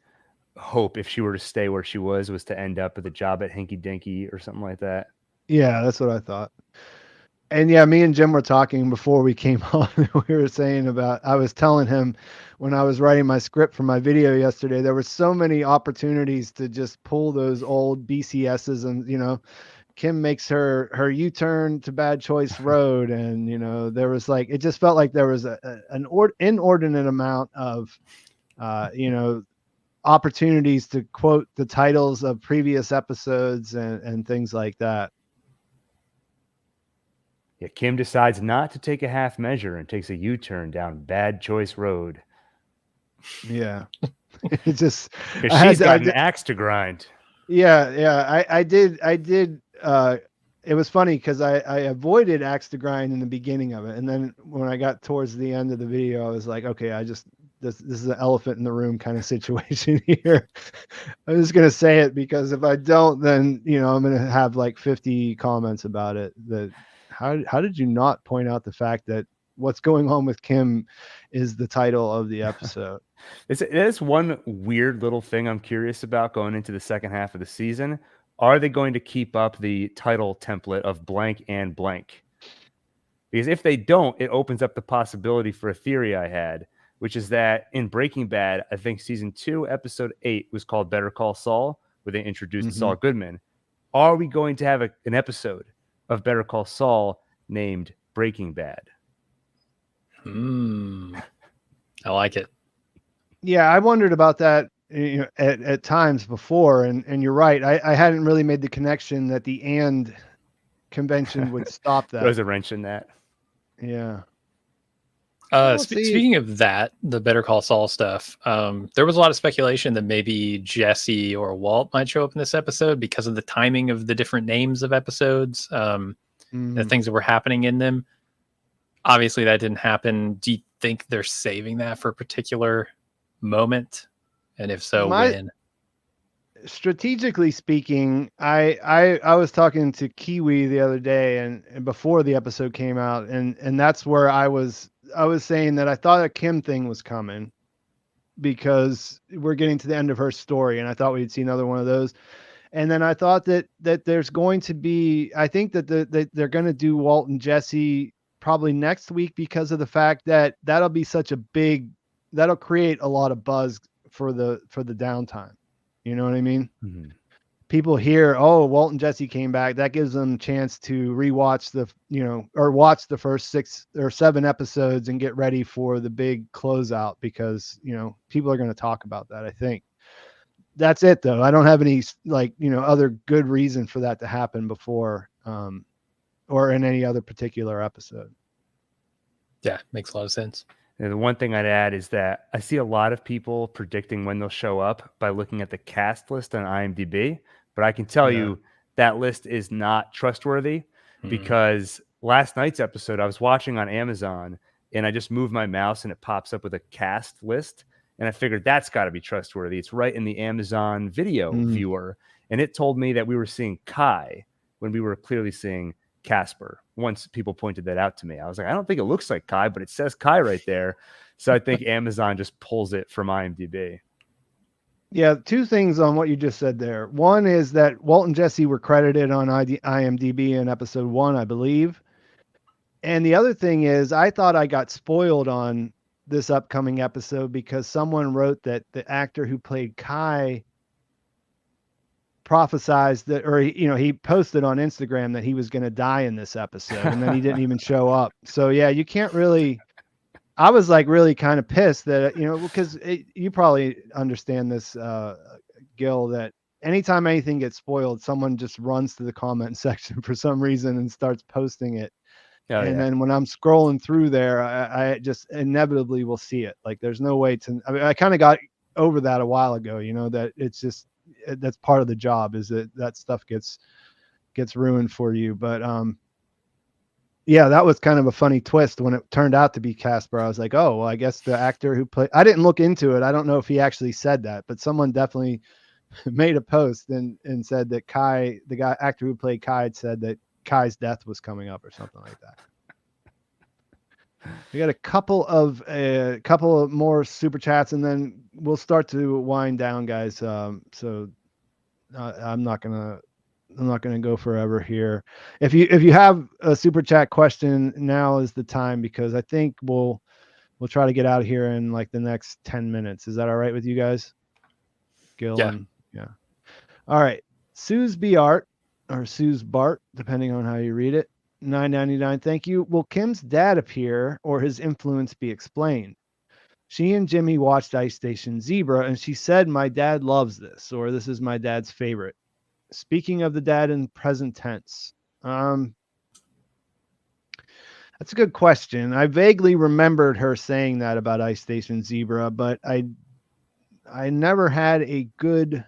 hope if she were to stay where she was to end up with a job at Hinky Dinky or something like that. Yeah, that's what I thought. And yeah, me and Jim were talking before we came on. We were saying I was telling him when I was writing my script for my video yesterday, there were so many opportunities to just pull those old BCSs, and Kim makes her U-turn to Bad Choice Road, and there was it just felt like there was an inordinate amount of opportunities to quote the titles of previous episodes and things like that. Yeah, Kim decides not to take a half measure and takes a U-turn down Bad Choice Road. Yeah. It just she's got an axe to grind. Yeah. I did it was funny because I avoided axe to grind in the beginning of it, and then when I got towards the end of the video, I was like, okay, this is an elephant in the room kind of situation here. I'm just gonna say it, because if I don't, then I'm gonna have like 50 comments about it. That how did you not point out the fact that what's going on with Kim is the title of the episode? It's one weird little thing I'm curious about going into the second half of the season. Are they going to keep up the title template of blank and blank? Because if they don't, it opens up the possibility for a theory I had, which is that in Breaking Bad, I think season 2, episode 8 was called Better Call Saul, where they introduced Saul Goodman. Are we going to have an episode of Better Call Saul named Breaking Bad? I like it. Yeah, I wondered about that at times before, and you're right. I hadn't really made the connection that the and convention would stop that. There's a wrench in that. Yeah. Speaking of that, the Better Call Saul stuff, there was a lot of speculation that maybe Jesse or Walt might show up in this episode because of the timing of the different names of episodes, the things that were happening in them. obviously that didn't happen. Do you think they're saving that for a particular moment? And if so, when? Strategically speaking, I was talking to Kiwi the other day and before the episode came out, and that's where I was saying that I thought a Kim thing was coming because we're getting to the end of her story, and I thought we'd see another one of those. And then I thought that there's going to be, I think that they're going to do Walt and Jesse probably next week because of the fact that that'll create a lot of buzz for the downtime. You know what I mean? Mm-hmm. People hear, oh, Walt and Jesse came back. That gives them a chance to rewatch watch the first 6 or 7 episodes and get ready for the big closeout because, people are going to talk about that, I think. That's it though. I don't have any other good reason for that to happen before, or in any other particular episode. Yeah, makes a lot of sense. And the one thing I'd add is that I see a lot of people predicting when they'll show up by looking at the cast list on IMDb, but I can tell you that list is not trustworthy because last night's episode I was watching on Amazon and I just moved my mouse and it pops up with a cast list. And I figured that's got to be trustworthy. It's right in the Amazon video viewer. And it told me that we were seeing Kai when we were clearly seeing Casper. Once people pointed that out to me, I was like, I don't think it looks like Kai, but it says Kai right there. So I think Amazon just pulls it from IMDb. Yeah, 2 things on what you just said there. One is that Walt and Jesse were credited on IMDb in episode 1, I believe. And the other thing is I thought I got spoiled on this upcoming episode because someone wrote that the actor who played Kai prophesized that, or he posted on Instagram that he was going to die in this episode, and then he didn't even show up. So yeah, you can't really. I was like really kind of pissed that because you probably understand this, Gil, that anytime anything gets spoiled, someone just runs to the comment section for some reason and starts posting it. Then when I'm scrolling through there, I just inevitably will see it. Like there's no way to. I mean, I kind of got over that a while ago. That it's just that's part of the job is that stuff gets ruined for you. But yeah, that was kind of a funny twist when it turned out to be Casper. I was like, oh, well, I guess the actor who played. I didn't look into it. I don't know if he actually said that, but someone definitely made a post and said that Kai, the actor who played Kai, had said that Kai's death was coming up or something like that. We got a couple of more super chats and then we'll start to wind down, guys. So I'm not gonna go forever here. If you have a super chat question, now is the time because I think we'll try to get out of here in like the next 10 minutes. Is that all right with you guys? Gil? Yeah. All right. Sue's Bart, or Sue's Bart, depending on how you read it. $9.99. Thank you. Will Kim's dad appear or his influence be explained? She and Jimmy watched Ice Station Zebra and she said, my dad loves this, or this is my dad's favorite. Speaking of the dad in present tense. That's a good question. I vaguely remembered her saying that about Ice Station Zebra, but I never had a good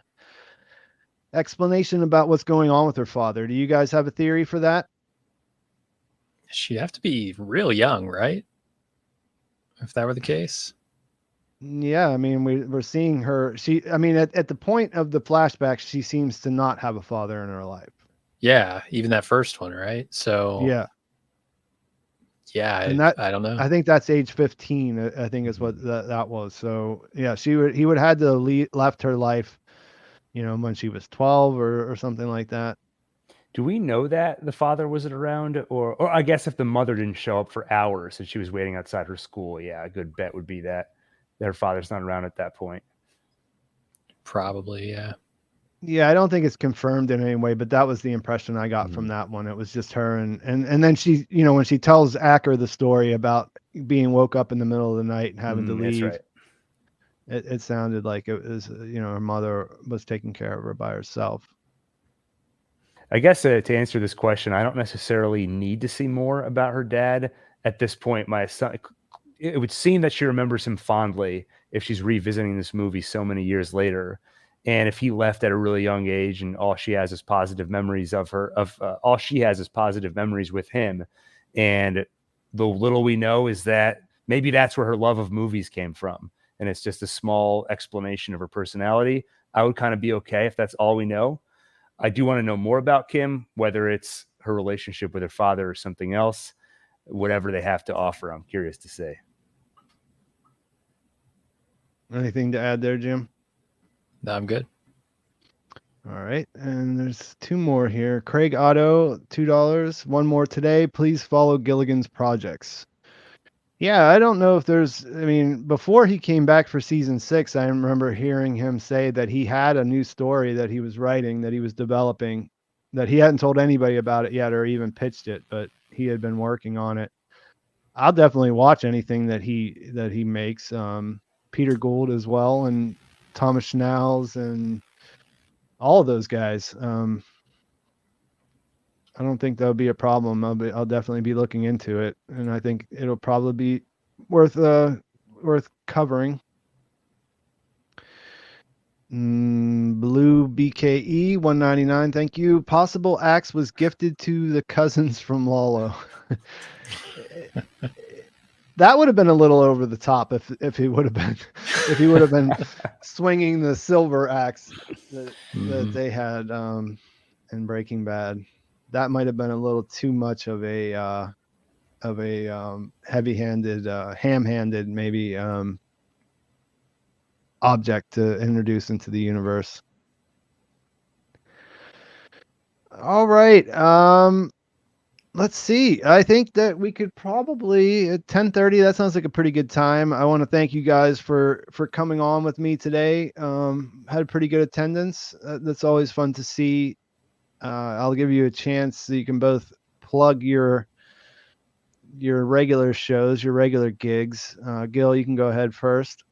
explanation about what's going on with her father. Do you guys have a theory for that? She'd have to be real young, right? If that were the case. Yeah, I mean, we're seeing her. At the point of the flashback, she seems to not have a father in her life. Yeah, even that first one, right? So yeah, and I don't know. I think that's age 15. I think is what that was. So yeah, he would had to left her life, when she was 12 or something like that. Do we know that the father wasn't around, or I guess if the mother didn't show up for hours and she was waiting outside her school, yeah, a good bet would be that their father's not around at that point. Probably, yeah. Yeah, I don't think it's confirmed in any way, but that was the impression I got from that one. It was just her, and then she, when she tells Acker the story about being woke up in the middle of the night and having to leave, that's right. It sounded like it was, her mother was taking care of her by herself. I guess to answer this question, I don't necessarily need to see more about her dad at this point. My son, it would seem that she remembers him fondly if she's revisiting this movie so many years later. And if he left at a really young age and all she has is positive memories of all she has is positive memories with him. And the little we know is that maybe that's where her love of movies came from. And it's just a small explanation of her personality. I would kind of be okay if that's all we know. I do want to know more about Kim, whether it's her relationship with her father or something else, whatever they have to offer. I'm curious to say. Anything to add there, Jim? No, I'm good. All right. And there's 2 more here. Craig Otto, $2. One more today. Please follow Gilligan's projects. Yeah, I don't know if before he came back for season 6, I remember hearing him say that he had a new story that he was writing, that he was developing, that he hadn't told anybody about it yet or even pitched it, but he had been working on it. I'll definitely watch anything that he makes. Peter Gould as well, and Thomas Schnauz, and all of those guys. I don't think that'll be a problem. I'll definitely be looking into it, and I think it'll probably be worth covering. Blue BKE 199. Thank you. Possible axe was gifted to the cousins from Lalo. That would have been a little over the top if he would have been swinging the silver axe that they had in Breaking Bad. That might have been a little too much of a heavy-handed, ham-handed maybe object to introduce into the universe. All right. Let's see. I think that we could probably at 10:30. That sounds like a pretty good time. I want to thank you guys for coming on with me today. Had a pretty good attendance. That's always fun to see. I'll give you a chance so you can both plug your regular shows, your regular gigs. Gil, you can go ahead first.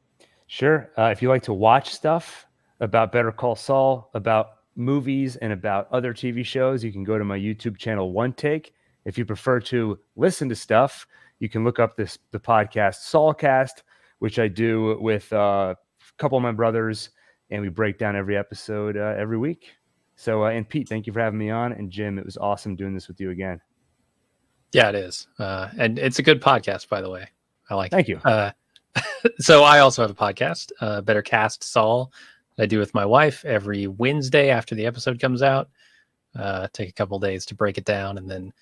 Sure. If you like to watch stuff about Better Call Saul, about movies, and about other TV shows, you can go to my YouTube channel, OneTake. If you prefer to listen to stuff, you can look up the podcast Saulcast, which I do with a couple of my brothers, and we break down every episode every week. So, and Pete, thank you for having me on. And Jim, it was awesome doing this with you again. Yeah, it is. And it's a good podcast, by the way. I like Thank it. you. So I also have a podcast, Better Cast Saul, that I do with my wife every Wednesday after the episode comes out. Take a couple days to break it down and then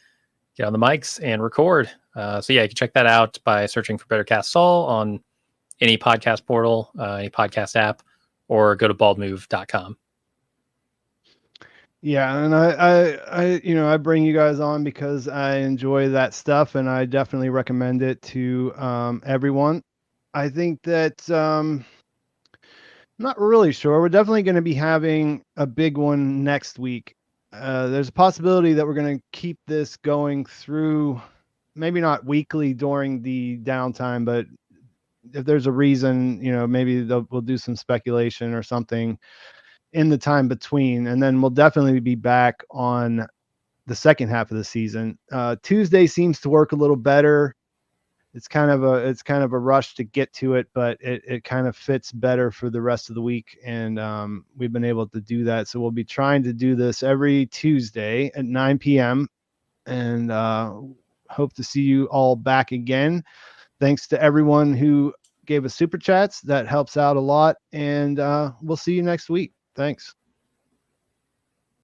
get on the mics and record. So yeah, you can check that out by searching for Better Cast Saul on any podcast portal, any podcast app, or go to baldmove.com. Yeah, and I bring you guys on because I enjoy that stuff, and I definitely recommend it to everyone. I think that I'm not really sure. We're definitely going to be having a big one next week. There's a possibility that we're going to keep this going through, maybe not weekly during the downtime, but if there's a reason, maybe we'll do some speculation or something in the time between, and then we'll definitely be back on the second half of the season. Tuesday seems to work a little better. It's kind of a rush to get to it, but it kind of fits better for the rest of the week, and we've been able to do that. So we'll be trying to do this every Tuesday at 9 p.m. and hope to see you all back again. Thanks to everyone who gave us super chats. That helps out a lot, and we'll see you next week. Thanks.